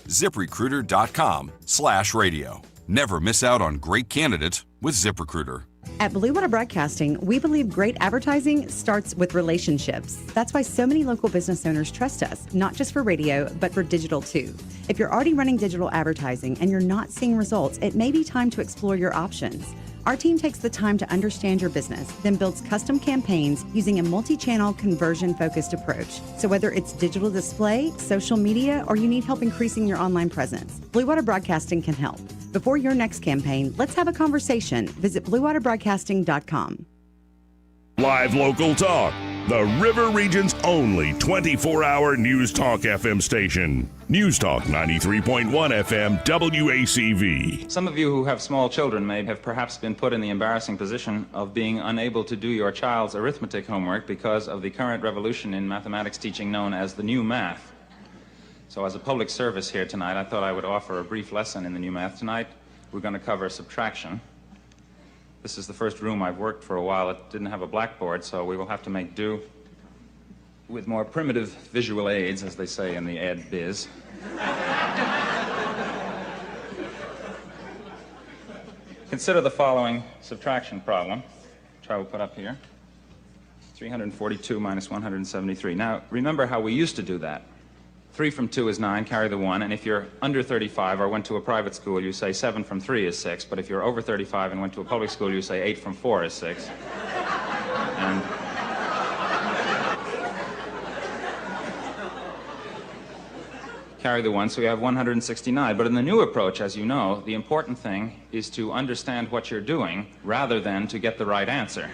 ZipRecruiter.com/radio. Never miss out on great candidates with ZipRecruiter. At Blue Water Broadcasting, we believe great advertising starts with relationships. That's why so many local business owners trust us, not just for radio, but for digital too. If you're already running digital advertising and you're not seeing results, it may be time to explore your options. Our team takes the time to understand your business, then builds custom campaigns using a multi-channel conversion-focused approach. So whether it's digital display, social media, or you need help increasing your online presence, Blue Water Broadcasting can help. Before your next campaign, let's have a conversation. Visit BlueWaterBroadcasting.com. Live local talk. The River Region's only 24-hour News Talk FM station. News Talk 93.1 FM WACV. Some of you who have small children may have perhaps been put in the embarrassing position of being unable to do your child's arithmetic homework because of the current revolution in mathematics teaching known as the new math. So as a public service here tonight, I thought I would offer a brief lesson in the new math. Tonight, we're going to cover subtraction. This is the first room I've worked for a while. It didn't have a blackboard, so we will have to make do with more primitive visual aids, as they say in the ed biz. Consider the following subtraction problem, which I will put up here. 342 minus 173. Now, remember how we used to do that. 3 from 2 is 9, carry the 1, and if you're under 35 or went to a private school, you say 7 from 3 is 6, but if you're over 35 and went to a public school, you say 8 from 4 is 6. And carry the 1, so we have 169. But in the new approach, as you know, the important thing is to understand what you're doing rather than to get the right answer.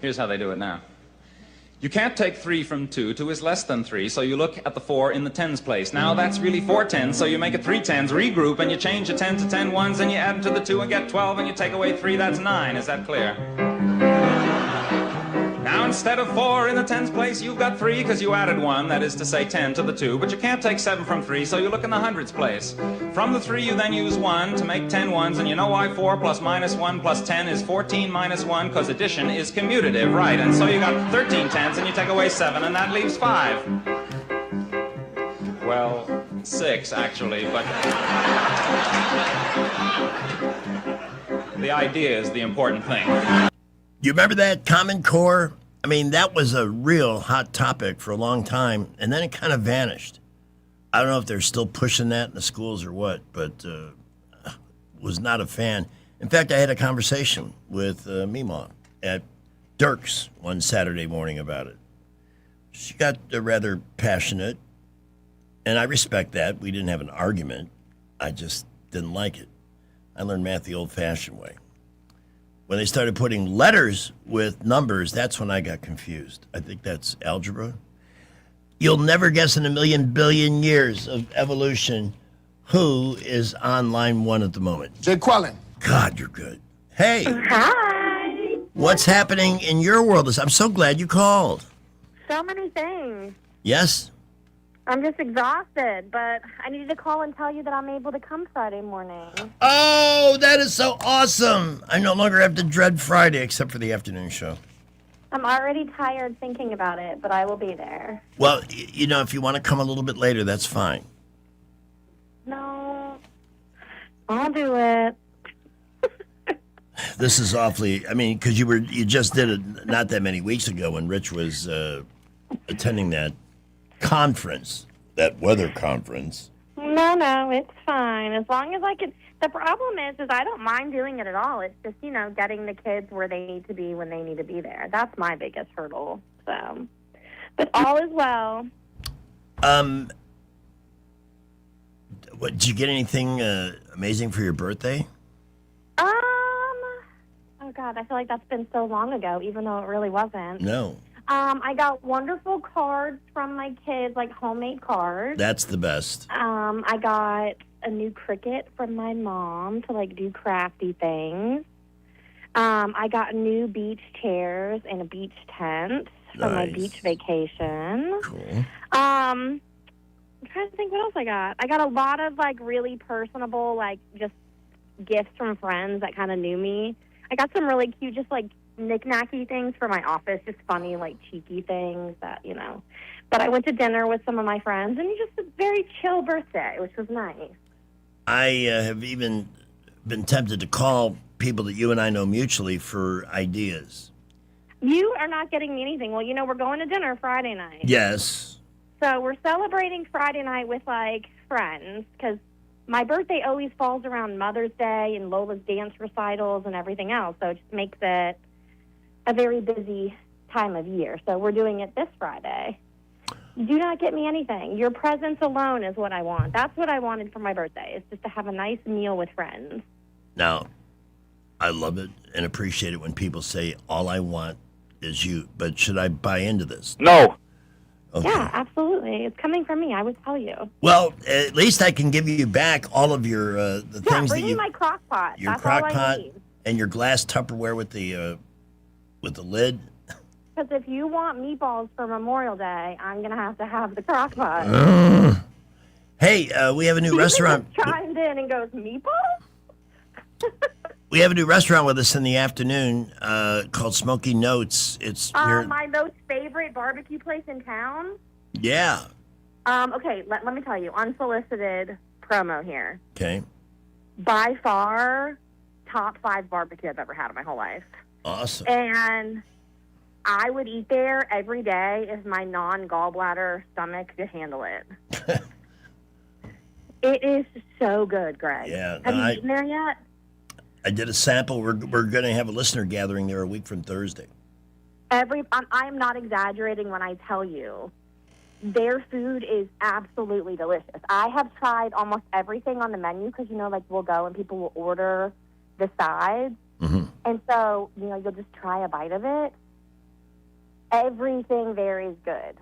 Here's how they do it now. You can't take 3 from 2. 2 is less than 3, so you look at the 4 in the tens place. Now that's really 4 tens, so you make it 3 tens, regroup, and you change the 10 to 10 ones, and you add them to the 2 and get 12, and you take away 3, that's 9. Is that clear? Now instead of 4 in the tens place, you've got 3 because you added 1, that is to say 10 to the 2, but you can't take 7 from 3, so you look in the hundreds place. From the 3, you then use 1 to make 10 ones, and you know why 4 plus minus 1 plus 10 is 14 minus 1, because addition is commutative, right? And so you got 13 tens, and you take away 7, and that leaves 5. Well, 6, actually, but the idea is the important thing. You remember that Common Core? I mean, that was a real hot topic for a long time, and then it kind of vanished. I don't know if they're still pushing that in the schools or what, but was not a fan. In fact, I had a conversation with Meemaw at Dirk's one Saturday morning about it. She got rather passionate, and I respect that. We didn't have an argument. I just didn't like it. I learned math the old-fashioned way. When they started putting letters with numbers, that's when I got confused. I think that's algebra. You'll never guess in a million billion years of evolution who is on line 1 at the moment. Jay Quellen. God, you're good. Hey. Hi. What's happening in your world? I'm so glad you called. So many things. Yes? I'm just exhausted, but I needed to call and tell you that I'm able to come Friday morning. Oh, that is so awesome. I no longer have to dread Friday except for the afternoon show. I'm already tired thinking about it, but I will be there. Well, if you want to come a little bit later, that's fine. No, I'll do it. This is awfully, because you just did it not that many weeks ago when Rich was attending that conference, that weather conference. No, it's fine. As long as I can. The problem is I don't mind doing it at all. It's just, getting the kids where they need to be when they need to be there. That's my biggest hurdle. So, but all is well. What, did you get anything amazing for your birthday? Oh God, I feel like that's been so long ago, even though it really wasn't. No. I got wonderful cards from my kids, like homemade cards. That's the best. I got a new Cricut from my mom to do crafty things. I got new beach chairs and a beach tent for my beach vacation. Cool. I'm trying to think what else I got. I got a lot of really personable, just gifts from friends that kind of knew me. I got some really cute, just knick-knacky things for my office, just funny, cheeky things that, But I went to dinner with some of my friends, and just a very chill birthday, which was nice. I have even been tempted to call people that you and I know mutually for ideas. You are not getting me anything. Well, we're going to dinner Friday night. Yes. So we're celebrating Friday night with, friends, because my birthday always falls around Mother's Day and Lola's dance recitals and everything else, so it just makes it a very busy time of year. So we're doing it this Friday. Do not get me anything. Your presence alone is what I want. That's what I wanted for my birthday, is just to have a nice meal with friends. Now, I love it and appreciate it when people say, all I want is you. But should I buy into this? No. Okay. Yeah, absolutely. It's coming from me. I would tell you. Well, at least I can give you back all of your the things that bring me you... my crock pot. Your That's crock all I pot need. and your glass Tupperware with the lid. Because if you want meatballs for Memorial Day, I'm going to have the crock pot. Hey, we have a new restaurant. Just chimed in and goes, meatballs? We have a new restaurant with us in the afternoon called Smoky Notes. It's near, My most favorite barbecue place in town. yeah. Okay, let me tell you, unsolicited promo here. Okay. By far, top 5 barbecue I've ever had in my whole life. Awesome. And I would eat there every day if my non-gallbladder stomach could handle it. It is so good, Greg. Yeah, Have no, you I- eaten there yet? I did a sample. We're going to have a listener gathering there a week from Thursday. I'm not exaggerating when I tell you, their food is absolutely delicious. I have tried almost everything on the menu because, we'll go and people will order the sides. Mm-hmm. And so, you'll just try a bite of it. Everything there is good.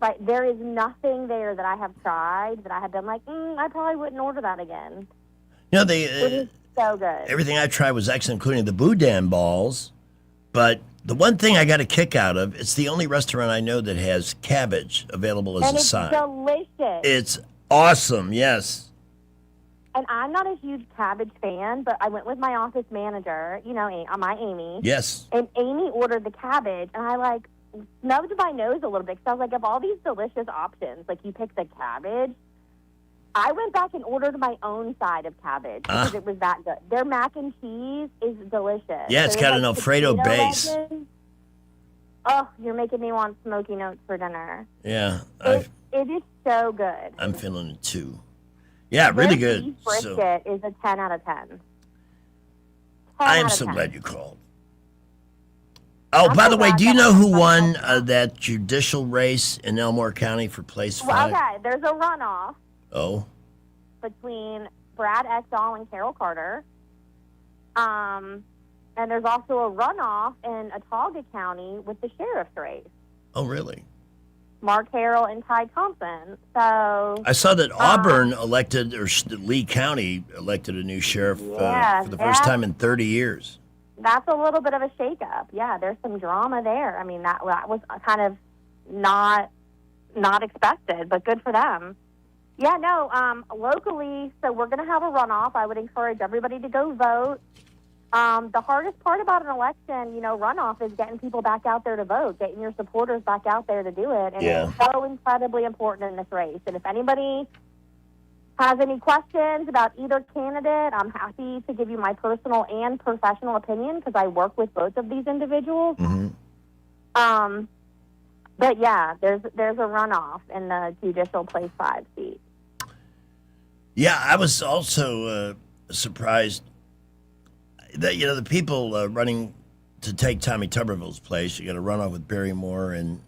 Like, there is nothing there that I have tried that I have been like, I probably wouldn't order that again. It is so good. Everything I tried was excellent, including the boudin balls. But the one thing I got a kick out of, it's the only restaurant I know that has cabbage available as And a it's side. delicious. It's awesome, yes. And I'm not a huge cabbage fan, but I went with my office manager, my Amy. Yes. And Amy ordered the cabbage, and I, snubbed my nose a little bit because I was like, of all these delicious options, you picked the cabbage. I went back and ordered my own side of cabbage because it was that good. Their mac and cheese is delicious. Yeah, it's got an Alfredo potato base. legend. Oh, you're making me want Smoky Notes for dinner. Yeah, It is so good. I'm feeling it too. Yeah, really Their good. beef So, brisket is a 10 out of 10. I am out of so 10. glad you called. Oh, by the way, do you know who won that judicial race in Elmore County for place 5? Well, okay, there's a runoff Oh, between Brad Ekdahl and Carol Carter. And there's also a runoff in Autauga County with the sheriff's race. oh, really? Mark Harrell and Ty Thompson. So I saw that Auburn elected, or Lee County elected a new sheriff Yeah, for the first time in 30 years. that's a little bit of a shakeup. Yeah, there's some drama there. I mean, that was kind of not not expected, but good for them. Yeah, no, locally, so we're going to have a runoff. I would encourage everybody to go vote. The hardest part about an election, runoff is getting people back out there to vote, getting your supporters back out there to do it. And it's so incredibly important in this race. And if anybody has any questions about either candidate, I'm happy to give you my personal and professional opinion because I work with both of these individuals. But yeah, there's a runoff in the judicial place 5 seat. Yeah, I was also surprised that, the people running to take Tommy Tuberville's place, you got a runoff with Barry Moore and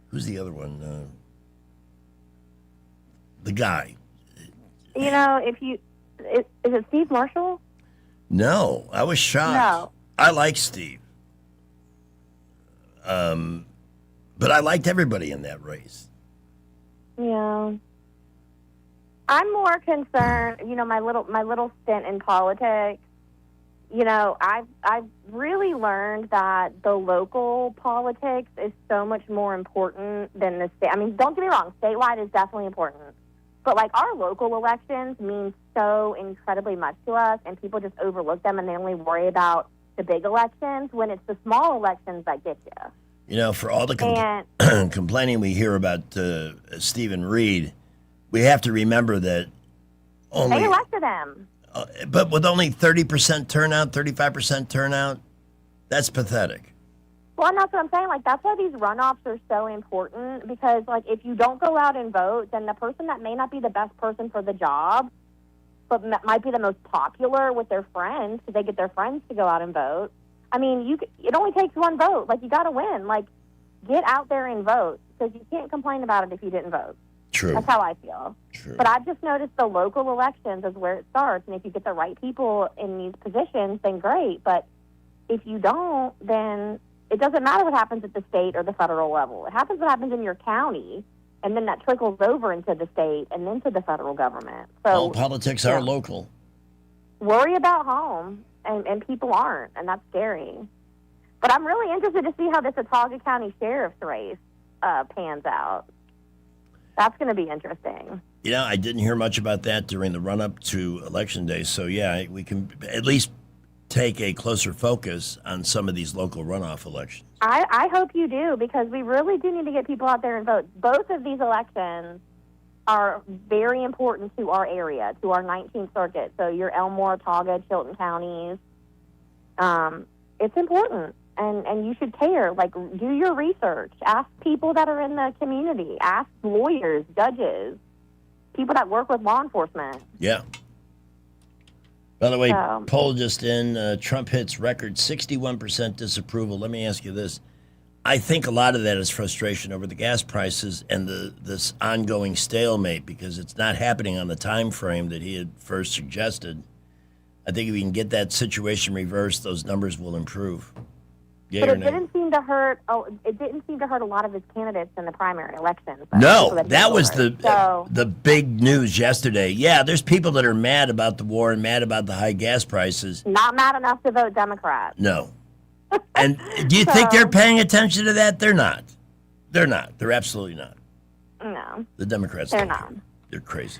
who's the other one? The guy. Is it Steve Marshall? No, I was shocked. No. I like Steve. But I liked everybody in that race. Yeah. I'm more concerned, my little stint in politics. I've really learned that the local politics is so much more important than the state. I mean, don't get me wrong, statewide is definitely important. But, our local elections mean so incredibly much to us, and people just overlook them, and they only worry about the big elections when it's the small elections that get you. For all the complaining we hear about Stephen Reed, we have to remember that they elected him. But with only 30% turnout, 35% turnout, that's pathetic. Well, and that's what I'm saying. That's why these runoffs are so important because, if you don't go out and vote, then the person that may not be the best person for the job, but might be the most popular with their friends because they get their friends to go out and vote. I mean, it only takes one vote. You got to win. Get out there and vote because you can't complain about it if you didn't vote. True. That's how I feel. True. But I've just noticed the local elections is where it starts. And if you get the right people in these positions, then great. But if you don't, then it doesn't matter what happens at the state or the federal level. It happens what happens in your county, and then that trickles over into the state and then to the federal government. So all politics are local. Worry about home, and people aren't, and that's scary. But I'm really interested to see how this Autauga County Sheriff's race pans out. That's going to be interesting. I didn't hear much about that during the run-up to Election Day. So, yeah, we can at least take a closer focus on some of these local runoff elections. I hope you do, because we really do need to get people out there and vote. Both of these elections are very important to our area, to our 19th Circuit. So your Elmore, Autauga, Chilton counties. It's important. And you should care. Do your research. Ask people that are in the community. Ask lawyers, judges, people that work with law enforcement. Yeah. By the way, poll just in, Trump hits record 61% disapproval. Let me ask you this. I think a lot of that is frustration over the gas prices and this ongoing stalemate because it's not happening on the time frame that he had first suggested. I think if we can get that situation reversed, those numbers will improve. Yeah, but it didn't seem to hurt. It didn't seem to hurt a lot of his candidates in the primary elections. No, that was the big news yesterday. Yeah, there's people that are mad about the war and mad about the high gas prices. Not mad enough to vote Democrat. No. And do you think they're paying attention to that? They're not. They're not. They're absolutely not. No. The Democrats. They're not. They're crazy.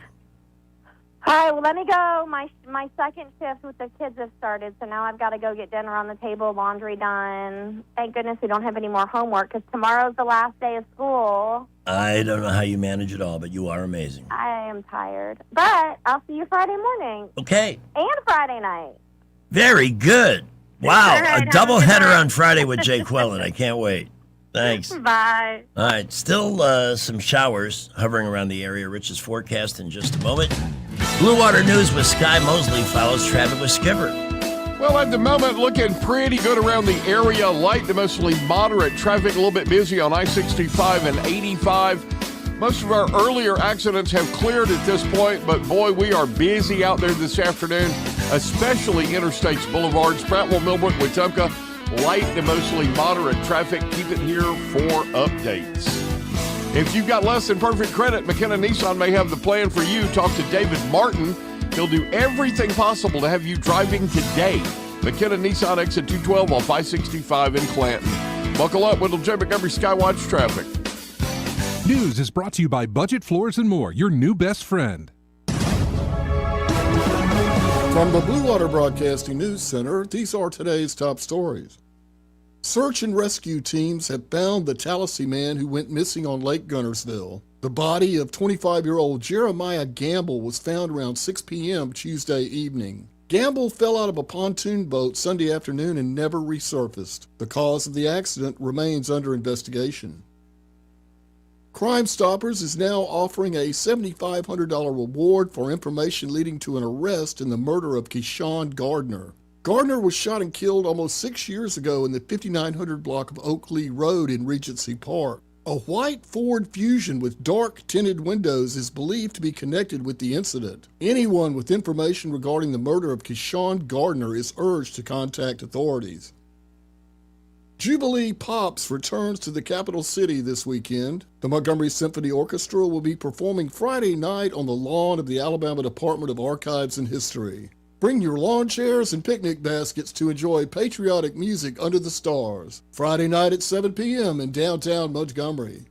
All right, well, let me go. My second shift with the kids has started, so now I've got to go get dinner on the table, laundry done. Thank goodness we don't have any more homework because tomorrow's the last day of school. I don't know how you manage it all, but you are amazing. I am tired. But I'll see you Friday morning. Okay. And Friday night. Very good. Wow, a doubleheader on Friday with Jay Quillen. I can't wait. Thanks. Bye. All right, still some showers hovering around the area. Rich's forecast in just a moment. Blue Water News with Sky Mosley follows traffic with Skipper. Well, at the moment, looking pretty good around the area. Light to mostly moderate traffic, a little bit busy on I-65 and 85. Most of our earlier accidents have cleared at this point, but boy, we are busy out there this afternoon, especially Interstates Boulevards, Prattville, Millbrook, Wetumpka. Light to mostly moderate traffic. Keep it here for updates. If you've got less than perfect credit, McKenna Nissan may have the plan for you. Talk to David Martin. He'll do everything possible to have you driving today. McKenna Nissan, exit 212 off I-65 in Clanton. Buckle up, Wendell J. Montgomery Skywatch traffic. News is brought to you by Budget Floors and More, your new best friend. From the Blue Water Broadcasting News Center, these are today's top stories. Search and rescue teams have found the Tallahassee man who went missing on Lake Gunnersville. The body of 25-year-old Jeremiah Gamble was found around 6 p.m. Tuesday evening. Gamble fell out of a pontoon boat Sunday afternoon and never resurfaced. The cause of the accident remains under investigation. Crime Stoppers is now offering a $7,500 reward for information leading to an arrest in the murder of Keyshawn Gardner. Gardner was shot and killed almost 6 years ago in the 5900 block of Oakley Road in Regency Park. A white Ford Fusion with dark tinted windows is believed to be connected with the incident. Anyone with information regarding the murder of Keyshawn Gardner is urged to contact authorities. Jubilee Pops returns to the capital city this weekend. The Montgomery Symphony Orchestra will be performing Friday night on the lawn of the Alabama Department of Archives and History. Bring your lawn chairs and picnic baskets to enjoy patriotic music under the stars. Friday night at 7 p.m. in downtown Montgomery.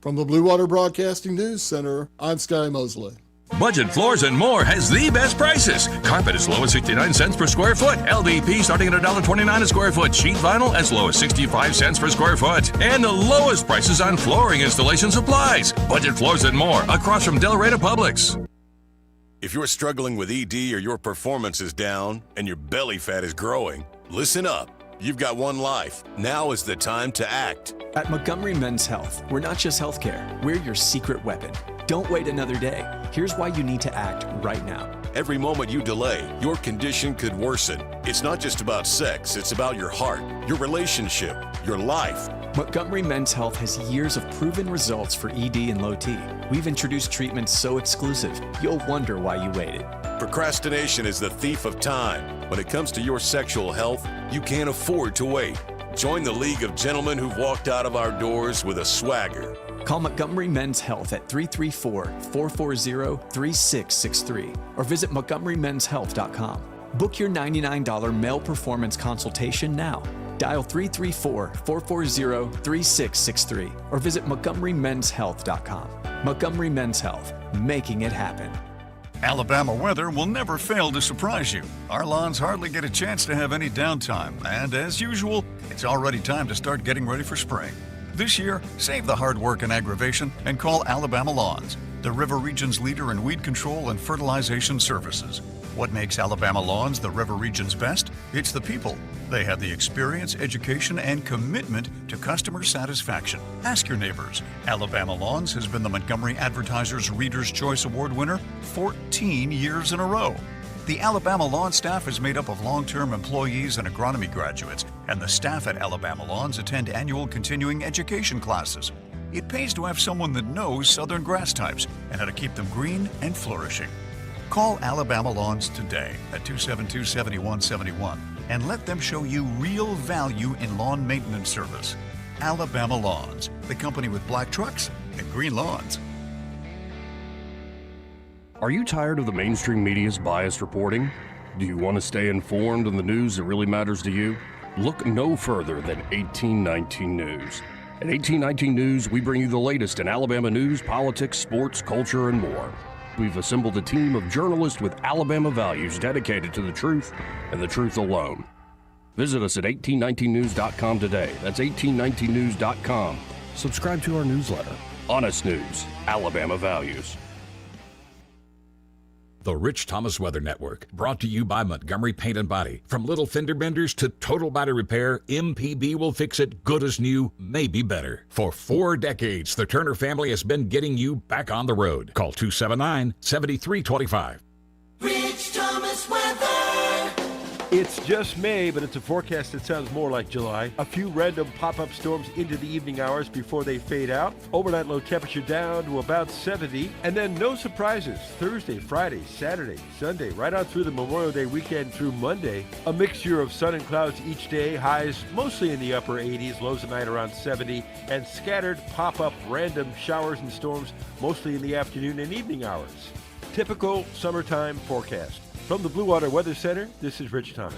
From the Blue Water Broadcasting News Center, I'm Sky Mosley. Budget Floors and More has the best prices. Carpet as low as 69 cents per square foot. LVP starting at $1.29 a square foot. Sheet vinyl as low as 65 cents per square foot. And the lowest prices on flooring installation supplies. Budget Floors and More across from Del Rey to Publix. If you're struggling with ED or your performance is down and your belly fat is growing, listen up. You've got one life. Now is the time to act. At Montgomery Men's Health, we're not just healthcare, we're your secret weapon. Don't wait another day. Here's why you need to act right now. Every moment you delay, your condition could worsen. It's not just about sex, it's about your heart, your relationship, your life. Montgomery Men's Health has years of proven results for ED and low T. We've introduced treatments so exclusive, you'll wonder why you waited. Procrastination is the thief of time. When it comes to your sexual health, you can't afford to wait. Join the League of Gentlemen who've walked out of our doors with a swagger. Call Montgomery Men's Health at 334-440-3663 or visit montgomerymenshealth.com. Book your $99 male performance consultation now. Dial 334-440-3663 or visit montgomerymenshealth.com. Montgomery Men's Health, making it happen. Alabama weather will never fail to surprise you. Our lawns hardly get a chance to have any downtime, and as usual, it's already time to start getting ready for spring. This year, save the hard work and aggravation and call Alabama Lawns, the River Region's leader in weed control and fertilization services. What makes Alabama Lawns the River Region's best? It's the people. They have the experience, education, and commitment to customer satisfaction. Ask your neighbors. Alabama Lawns has been the Montgomery Advertiser's Reader's Choice Award winner 14 years in a row. The Alabama Lawn staff is made up of long-term employees and agronomy graduates, and the staff at Alabama Lawns attend annual continuing education classes. It pays to have someone that knows southern grass types and how to keep them green and flourishing. Call Alabama Lawns today at 272-7171 and let them show you real value in lawn maintenance service. Alabama Lawns, the company with black trucks and green lawns. Are you tired of the mainstream media's biased reporting? Do you want to stay informed on the news that really matters to you? Look no further than 1819 News. At 1819 News, we bring you the latest in Alabama news, politics, sports, culture, and more. We've assembled a team of journalists with Alabama values dedicated to the truth and the truth alone. Visit us at 1819news.com today. That's 1819news.com. Subscribe to our newsletter. Honest News, Alabama Values. The Rich Thomas Weather Network, brought to you by Montgomery Paint and Body. From little fender benders to total body repair, MPB will fix it good as new, maybe better. For 4 decades, the Turner family has been getting you back on the road. Call 279-7325. Rich Thomas Weather. It's just May, but it's a forecast that sounds more like July. A few random pop-up storms into the evening hours before they fade out. Overnight low temperature down to about 70. And then no surprises. Thursday, Friday, Saturday, Sunday, right on through the Memorial Day weekend through Monday. A mixture of sun and clouds each day. Highs mostly in the upper 80s. Lows at night around 70. And scattered pop-up random showers and storms mostly in the afternoon and evening hours. Typical summertime forecast. From the Blue Water Weather Center, this is Rich Thomas.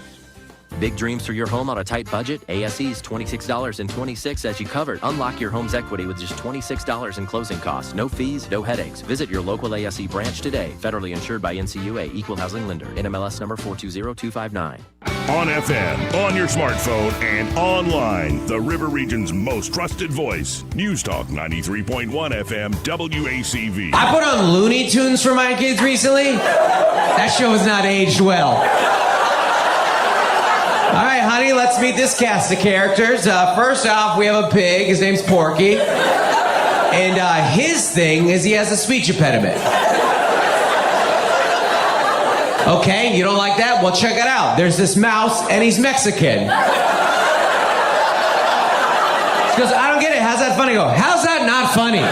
Big dreams for your home on a tight budget? ASE's $26.26 as you covered. Unlock your home's equity with just $26 in closing costs. No fees, no headaches. Visit your local ASE branch today. Federally insured by NCUA, Equal Housing Lender. NMLS number 420259. On FM, on your smartphone, and online. The River Region's most trusted voice. News Talk 93.1 FM WACV. I put on Looney Tunes for my kids recently. That show has not aged well. All right, honey, let's meet this cast of characters. First off, we have a pig. His name's Porky. And his thing is he has a speech impediment. Okay, you don't like that? Well, check it out. There's this mouse, and he's Mexican. She goes, I don't get it. How's that funny? I go, how's that not funny?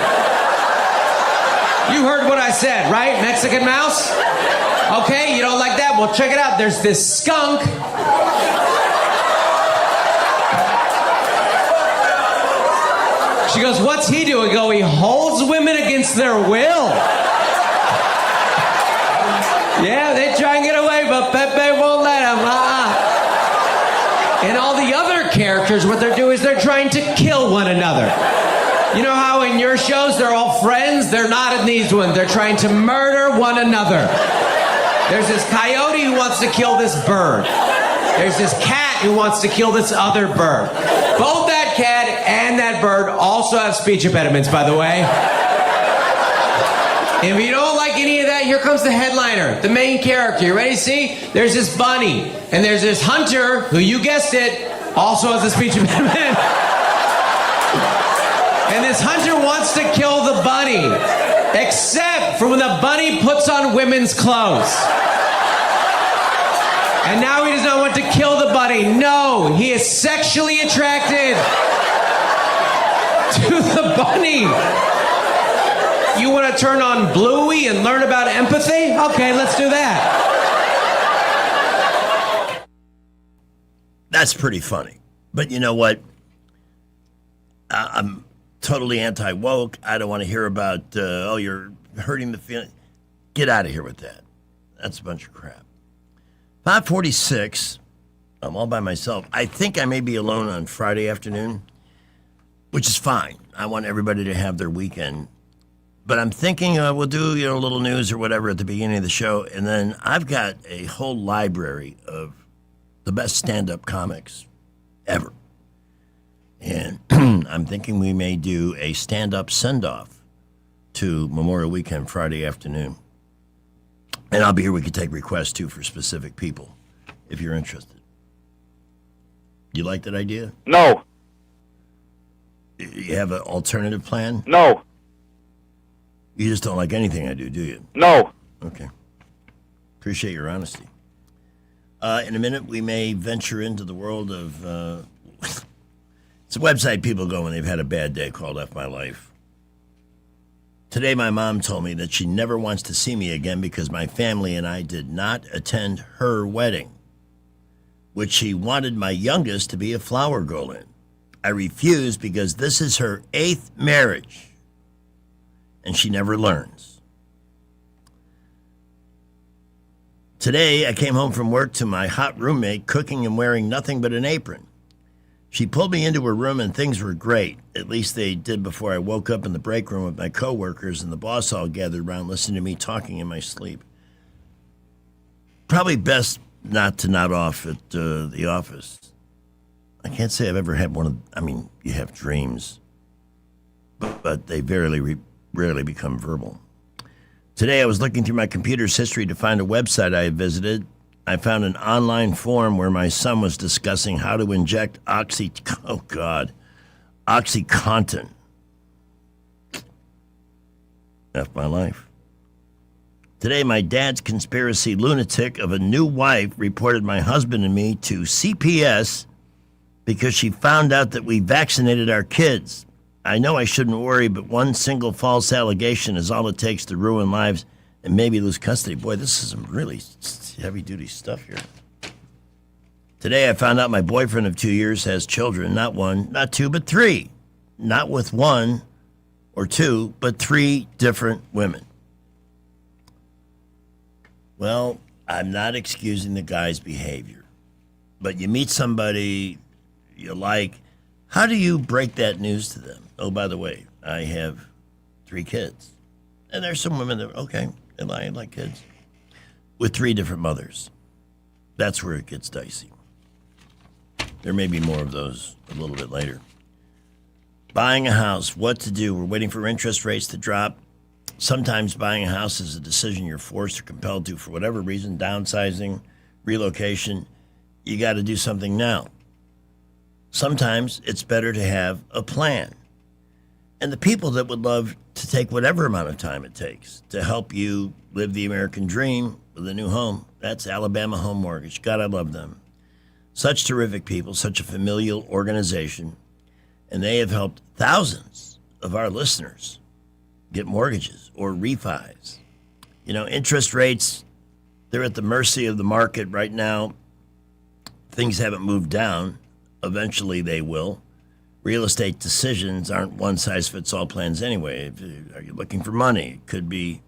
You heard what I said, right? Mexican mouse? Okay, you don't like that? Well, check it out. There's this skunk. She goes, what's he doing? I go, he holds women against their will. Yeah, they try and get away, but Pepe won't let them. And all the other characters, what they're doing is they're trying to kill one another. You know how in your shows they're all friends? They're not in these ones. They're trying to murder one another. There's this coyote who wants to kill this bird. There's this cat who wants to kill this other bird. Both that cat and that bird also have speech impediments, by the way. If you don't like any of that, here comes the headliner, the main character. You ready to see? There's this bunny, and there's this hunter, who, you guessed it, also has a speech impediment. And this hunter wants to kill the bunny, except for when the bunny puts on women's clothes. And now he does not want to kill the bunny. No, he is sexually attracted to the bunny. You want to turn on Bluey and learn about empathy? Okay, let's do that. That's pretty funny. But you know what? I'm totally anti-woke. I don't want to hear about, you're hurting the feeling. Get out of here with that. That's a bunch of crap. 5:46. I'm all by myself. I think I may be alone on Friday afternoon, which is fine. I want everybody to have their weekend. But I'm thinking we'll do a little news or whatever at the beginning of the show, and then I've got a whole library of the best stand-up comics ever. And I'm thinking we may do a stand-up send-off to Memorial Weekend Friday afternoon. And I'll be here. We could take requests, too, for specific people, if you're interested. You like that idea? No. You have an alternative plan? No. You just don't like anything I do you? No. Okay. Appreciate your honesty. In a minute, we may venture into the world of... it's a website people go when they've had a bad day called F My Life. Today, my mom told me that she never wants to see me again because my family and I did not attend her wedding, which she wanted my youngest to be a flower girl in. I refused because this is her 8th marriage. And she never learns. Today, I came home from work to my hot roommate cooking and wearing nothing but an apron. She pulled me into her room and things were great. At least they did before I woke up in the break room with my coworkers and the boss all gathered around listening to me talking in my sleep. Probably best not to nod off at the office. I can't say I've ever had one of... you have dreams. But they rarely become verbal. Today I was looking through my computer's history to find a website I had visited. I found an online forum where my son was discussing how to inject OxyContin. F my life. Today my dad's conspiracy lunatic of a new wife reported my husband and me to CPS because she found out that we vaccinated our kids. I know I shouldn't worry, but one single false allegation is all it takes to ruin lives and maybe lose custody. Boy, this is some really heavy-duty stuff here. Today I found out my boyfriend of 2 years has children, not 1, not 2, but 3. Not with 1 or 2, but 3 different women. Well, I'm not excusing the guy's behavior. but you meet somebody you like. How do you break that news to them? Oh, by the way, I have 3 kids. And there's some women that, okay, I like kids. With 3 different mothers. That's where it gets dicey. There may be more of those a little bit later. Buying a house, what to do. We're waiting for interest rates to drop. Sometimes buying a house is a decision you're forced or compelled to for whatever reason, downsizing, relocation. You got to do something now. Sometimes it's better to have a plan. And the people that would love to take whatever amount of time it takes to help you live the American dream with a new home, that's Alabama Home Mortgage. God, I love them. Such terrific people, such a familial organization, and they have helped thousands of our listeners get mortgages or refis. You know, interest rates, they're at the mercy of the market right now. Things haven't moved down. Eventually they will. Real estate decisions aren't one-size-fits-all plans anyway. Are you looking for money? It could be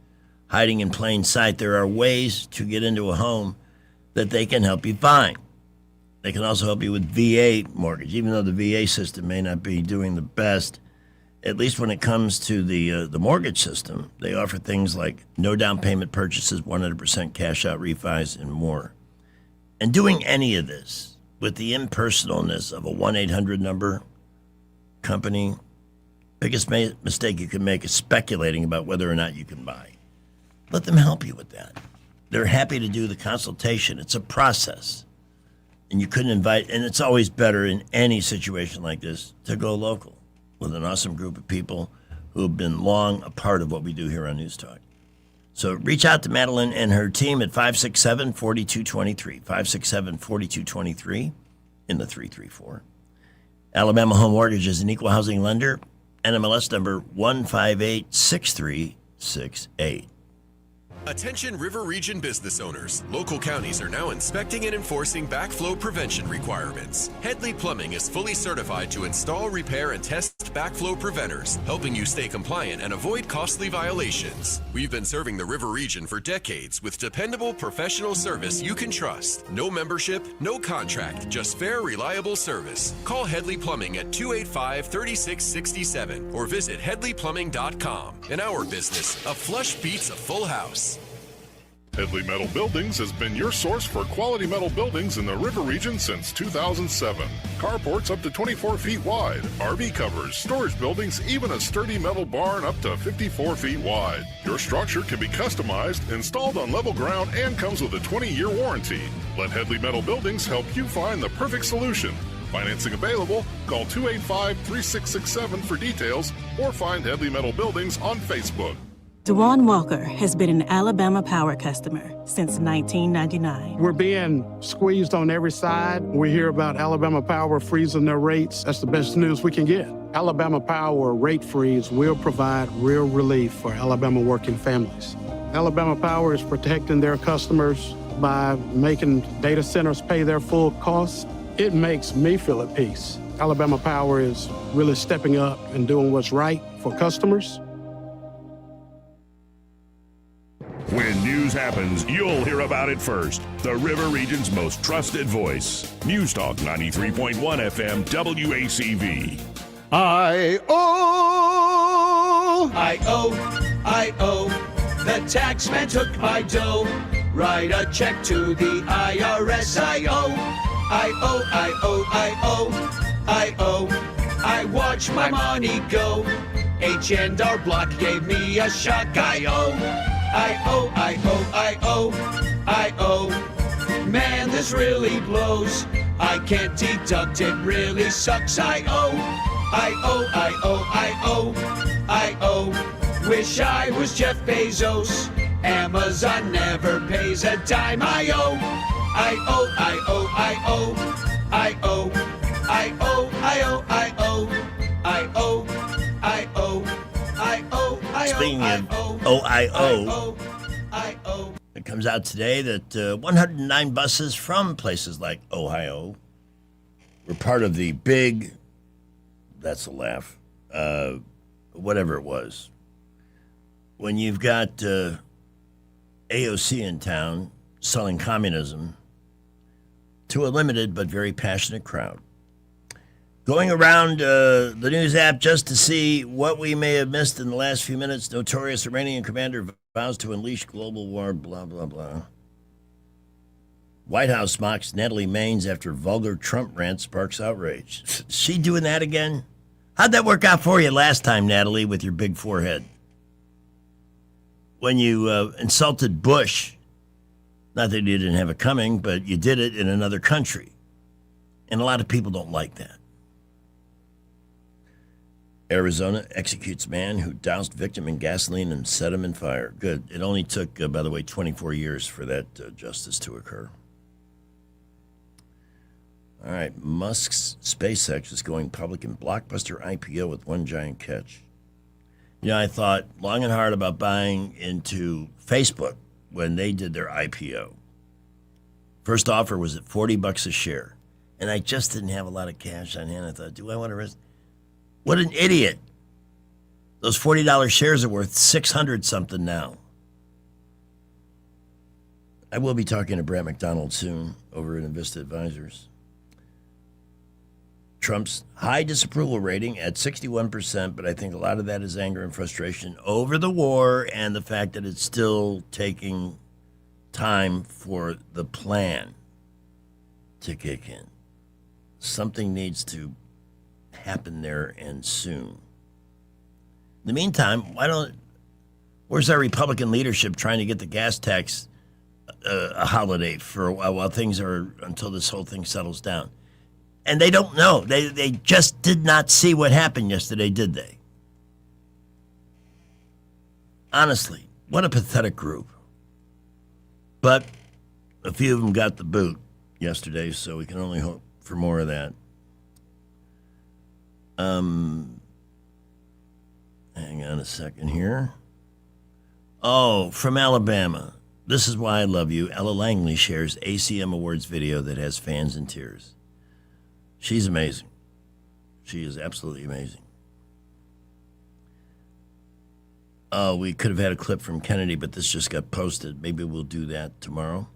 hiding in plain sight. There are ways to get into a home that they can help you find. They can also help you with VA mortgage, even though the VA system may not be doing the best. At least when it comes to the mortgage system, they offer things like no down payment purchases, 100% cash out refis, and more. And doing any of this with the impersonalness of a 1-800 number company, biggest mistake you can make is speculating about whether or not you can buy. Let them help you with that. They're happy to do the consultation. It's a process. And you couldn't invite, and it's always better in any situation like this to go local with an awesome group of people who have been long a part of what we do here on News Talk. So reach out to Madeline and her team at 567-4223, 567-4223 in the 334. Alabama Home Mortgage is an equal housing lender, NMLS number 1586368. Attention River Region business owners. Local counties are now inspecting and enforcing backflow prevention requirements. Headley Plumbing is fully certified to install, repair, and test backflow preventers, helping you stay compliant and avoid costly violations. We've been serving the River Region for decades with dependable professional service you can trust. No membership, no contract, just fair, reliable service. Call Headley Plumbing at 285-3667 or visit headleyplumbing.com. In our business, a flush beats a full house. Headley Metal Buildings has been your source for quality metal buildings in the River Region since 2007. Carports up to 24 feet wide, RV covers, storage buildings, even a sturdy metal barn up to 54 feet wide. Your structure can be customized, installed on level ground, and comes with a 20-year warranty. Let Headley Metal Buildings help you find the perfect solution. Financing available. Call 285-3667 for details or find Headley Metal Buildings on Facebook. Dewan Walker has been an Alabama Power customer since 1999. We're being squeezed on every side. We hear about Alabama Power freezing their rates. That's the best news we can get. Alabama Power rate freeze will provide real relief for Alabama working families. Alabama Power is protecting their customers by making data centers pay their full costs. It makes me feel at peace. Alabama Power is really stepping up and doing what's right for customers. When news happens, you'll hear about it first. The River Region's most trusted voice. News Talk 93.1 FM WACV. I owe. The tax man took my dough. Write a check to the IRS. I owe. I watch my money go. H&R Block gave me a shock. I owe. Man, this really blows. I can't deduct, it really sucks. I owe. Wish I was Jeff Bezos. Amazon never pays a dime. I owe. Speaking of OIO, it comes out today that 109 buses from places like Ohio were part of the big, that's a laugh, whatever it was. When you've got AOC in town selling communism to a limited but very passionate crowd. Going around the news app just to see what we may have missed in the last few minutes. Notorious Iranian commander vows to unleash global war, blah, blah, blah. White House mocks Natalie Maines after vulgar Trump rant sparks outrage. She doing that again? How'd that work out for you last time, Natalie, with your big forehead? When you insulted Bush, not that you didn't have it coming, but you did it in another country. And a lot of people don't like that. Arizona executes man who doused victim in gasoline and set him in fire. Good. It only took, by the way, 24 years for that justice to occur. All right. Musk's SpaceX is going public in blockbuster IPO with one giant catch. I thought long and hard about buying into Facebook when they did their IPO. First offer was at $40 a share. And I just didn't have a lot of cash on hand. I thought, do I want to risk? What an idiot. Those $40 shares are worth $600 something now. I will be talking to Brad McDonald soon over at Invista Advisors. Trump's high disapproval rating at 61%, but I think a lot of that is anger and frustration over the war and the fact that it's still taking time for the plan to kick in. Something needs to happen there and soon. In the meantime, where's our Republican leadership trying to get the gas tax a holiday for a while until this whole thing settles down? And they don't know. They just did not see what happened yesterday, did they? Honestly, what a pathetic group. But a few of them got the boot yesterday, so we can only hope for more of that. Hang on a second here. Oh, from Alabama. This is why I love you. Ella Langley shares ACM Awards video that has fans in tears. She's amazing. She is absolutely amazing. Oh, we could have had a clip from Kennedy, but this just got posted. Maybe we'll do that tomorrow.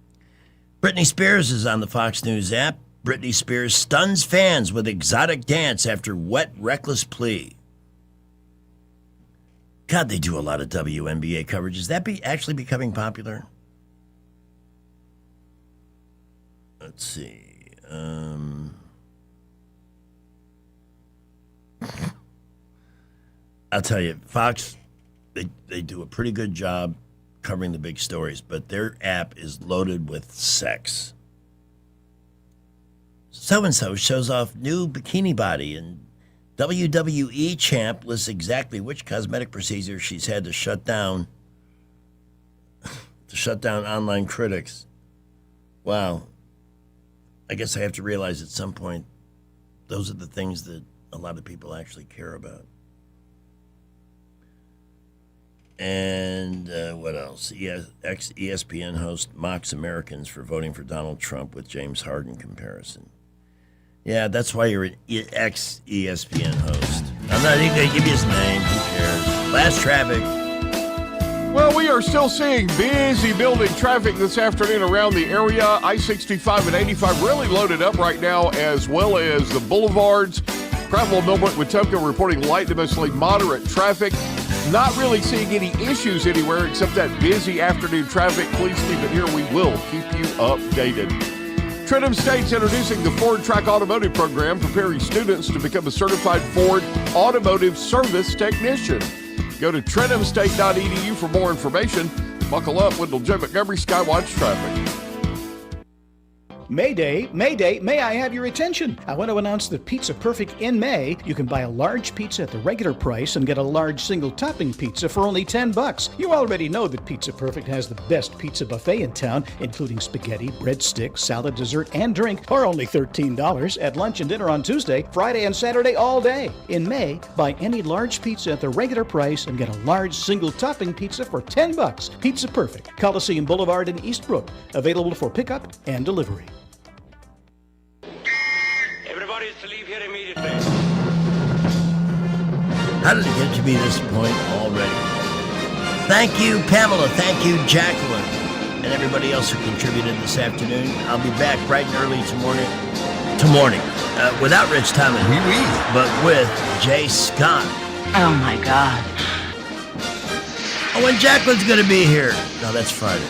Britney Spears is on the Fox News app. Britney Spears stuns fans with exotic dance after wet, reckless plea. God, they do a lot of WNBA coverage. Is that actually becoming popular? Let's see. I'll tell you, Fox, they do a pretty good job covering the big stories, but their app is loaded with sex. So-and-so shows off new bikini body, and WWE champ lists exactly which cosmetic procedure she's had to shut down online critics. Wow. I guess I have to realize at some point those are the things that a lot of people actually care about. And what else? Ex-ESPN host mocks Americans for voting for Donald Trump with James Harden comparison. Yeah, that's why you're an ex-ESPN host. I'm not even going to give you his name. Who cares? Last traffic. Well, we are still seeing busy building traffic this afternoon around the area. I-65 and 85 really loaded up right now, as well as the boulevards. Prattville, Millbrook, Wetumpka reporting light to mostly moderate traffic. Not really seeing any issues anywhere except that busy afternoon traffic. Please keep it here. We will keep you updated. Trentham State's introducing the Ford Track Automotive Program, preparing students to become a certified Ford automotive service technician. Go to trenthamstate.edu for more information. Buckle up, Wendell J. Montgomery, Skywatch Traffic. Mayday, Mayday, may I have your attention? I want to announce that Pizza Perfect in May. You can buy a large pizza at the regular price and get a large single topping pizza for only $10. You already know that Pizza Perfect has the best pizza buffet in town, including spaghetti, breadsticks, salad, dessert, and drink for only $13 at lunch and dinner on Tuesday, Friday, and Saturday all day. In May, buy any large pizza at the regular price and get a large single topping pizza for $10. Pizza Perfect, Coliseum Boulevard in Eastbrook. Available for pickup and delivery. Everybody is to leave here immediately. How did it get to be this point already? Thank you, Pamela. Thank you, Jacqueline. And everybody else who contributed this afternoon. I'll be back bright and early tomorrow. Without Rich Thomas, but with Jay Scott. Oh, my God. Oh, and Jacqueline's going to be here. No, that's Friday.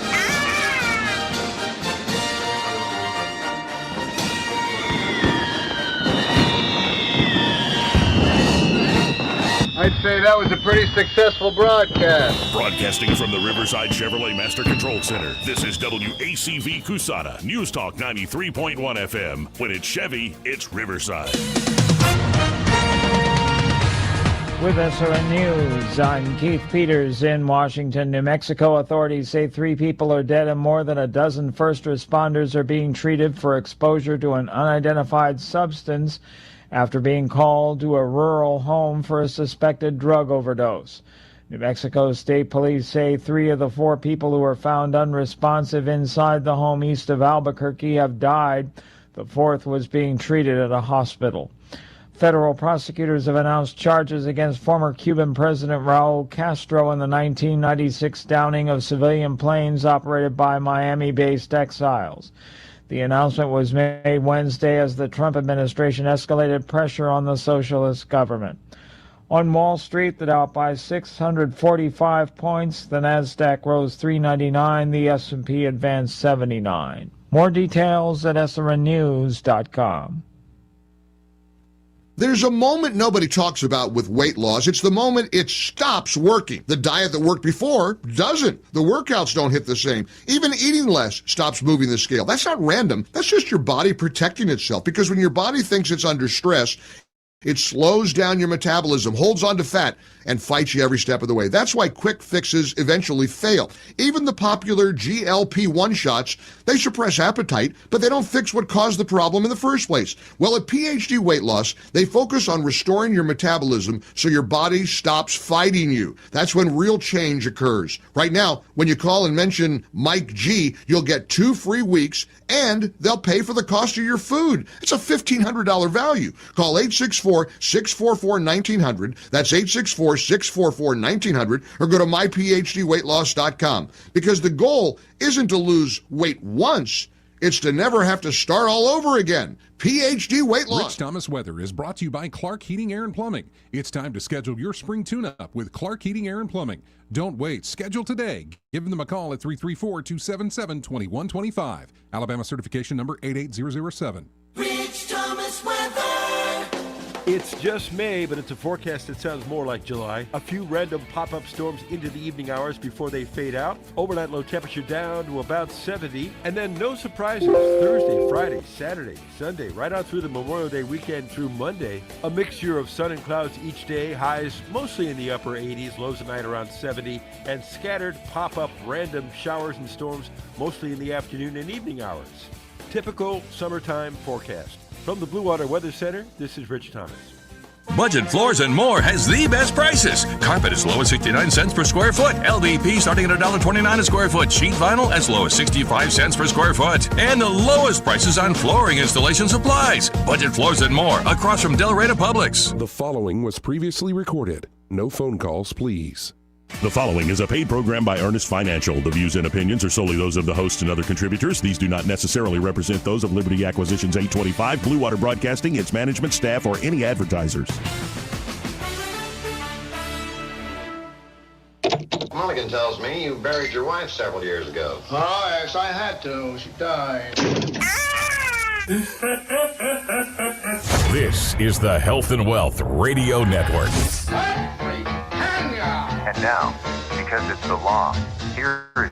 I'd say that was a pretty successful broadcast. Broadcasting from the Riverside Chevrolet Master Control Center, this is WACV Cusana, News Talk 93.1 FM. When it's Chevy, it's Riverside. With SRN News, I'm Keith Peters in Washington, New Mexico. Authorities say 3 people are dead and more than a dozen first responders are being treated for exposure to an unidentified substance after being called to a rural home for a suspected drug overdose. New Mexico State Police say 3 of the 4 people who were found unresponsive inside the home east of Albuquerque have died. The 4th was being treated at a hospital. Federal prosecutors have announced charges against former Cuban President Raul Castro in the 1996 downing of civilian planes operated by Miami-based exiles. The announcement was made Wednesday as the Trump administration escalated pressure on the socialist government. On Wall Street, the Dow by 645 points, the Nasdaq rose 399, the S&P advanced 79. More details at srnnews.com. There's a moment nobody talks about with weight loss. It's the moment it stops working. The diet that worked before doesn't. The workouts don't hit the same. Even eating less stops moving the scale. That's not random. That's just your body protecting itself, because when your body thinks it's under stress, it slows down your metabolism, holds on to fat, and fights you every step of the way. That's why quick fixes eventually fail. Even the popular GLP-1 shots, they suppress appetite, but they don't fix what caused the problem in the first place. Well, at PhD Weight Loss, they focus on restoring your metabolism so your body stops fighting you. That's when real change occurs. Right now, when you call and mention Mike G, you'll get 2 free weeks, and they'll pay for the cost of your food. It's a $1,500 value. Call 864-644-1900. That's 864-644-1900, or go to myphdweightloss.com. Because the goal isn't to lose weight once, it's to never have to start all over again. PhD Weight Loss. Rich Thomas Weather is brought to you by Clark Heating, Air and Plumbing. It's time to schedule your spring tune-up with Clark Heating, Air and Plumbing. Don't wait. Schedule today. Give them a call at 334-277-2125. Alabama certification number 88007. Rich Thomas Weather. It's just May, but it's a forecast that sounds more like July. A few random pop-up storms into the evening hours before they fade out. Overnight low temperature down to about 70. And then no surprises. Thursday, Friday, Saturday, Sunday, right on through the Memorial Day weekend through Monday. A mixture of sun and clouds each day. Highs mostly in the upper 80s. Lows at night around 70. And scattered pop-up random showers and storms mostly in the afternoon and evening hours. Typical summertime forecast. From the Blue Water Weather Center, this is Rich Thomas. Budget Floors and More has the best prices. Carpet as low as 69 cents per square foot. LVP starting at $1.29 a square foot. Sheet vinyl as low as 65 cents per square foot. And the lowest prices on flooring installation supplies. Budget Floors and More across from Del Rey to Publix. The following was previously recorded. No phone calls, please. The following is a paid program by Earnest Financial. The views and opinions are solely those of the host and other contributors. These do not necessarily represent those of Liberty Acquisitions 825, Blue Water Broadcasting, its management, staff, or any advertisers. Mulligan tells me you buried your wife several years ago. Oh, yes, I had to. She died. This is the Health and Wealth Radio Network. And now, because it's the law, here is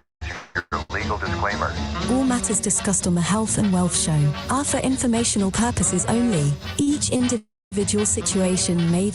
your legal disclaimer. All matters discussed on the Health and Wealth Show are for informational purposes only. Each individual situation may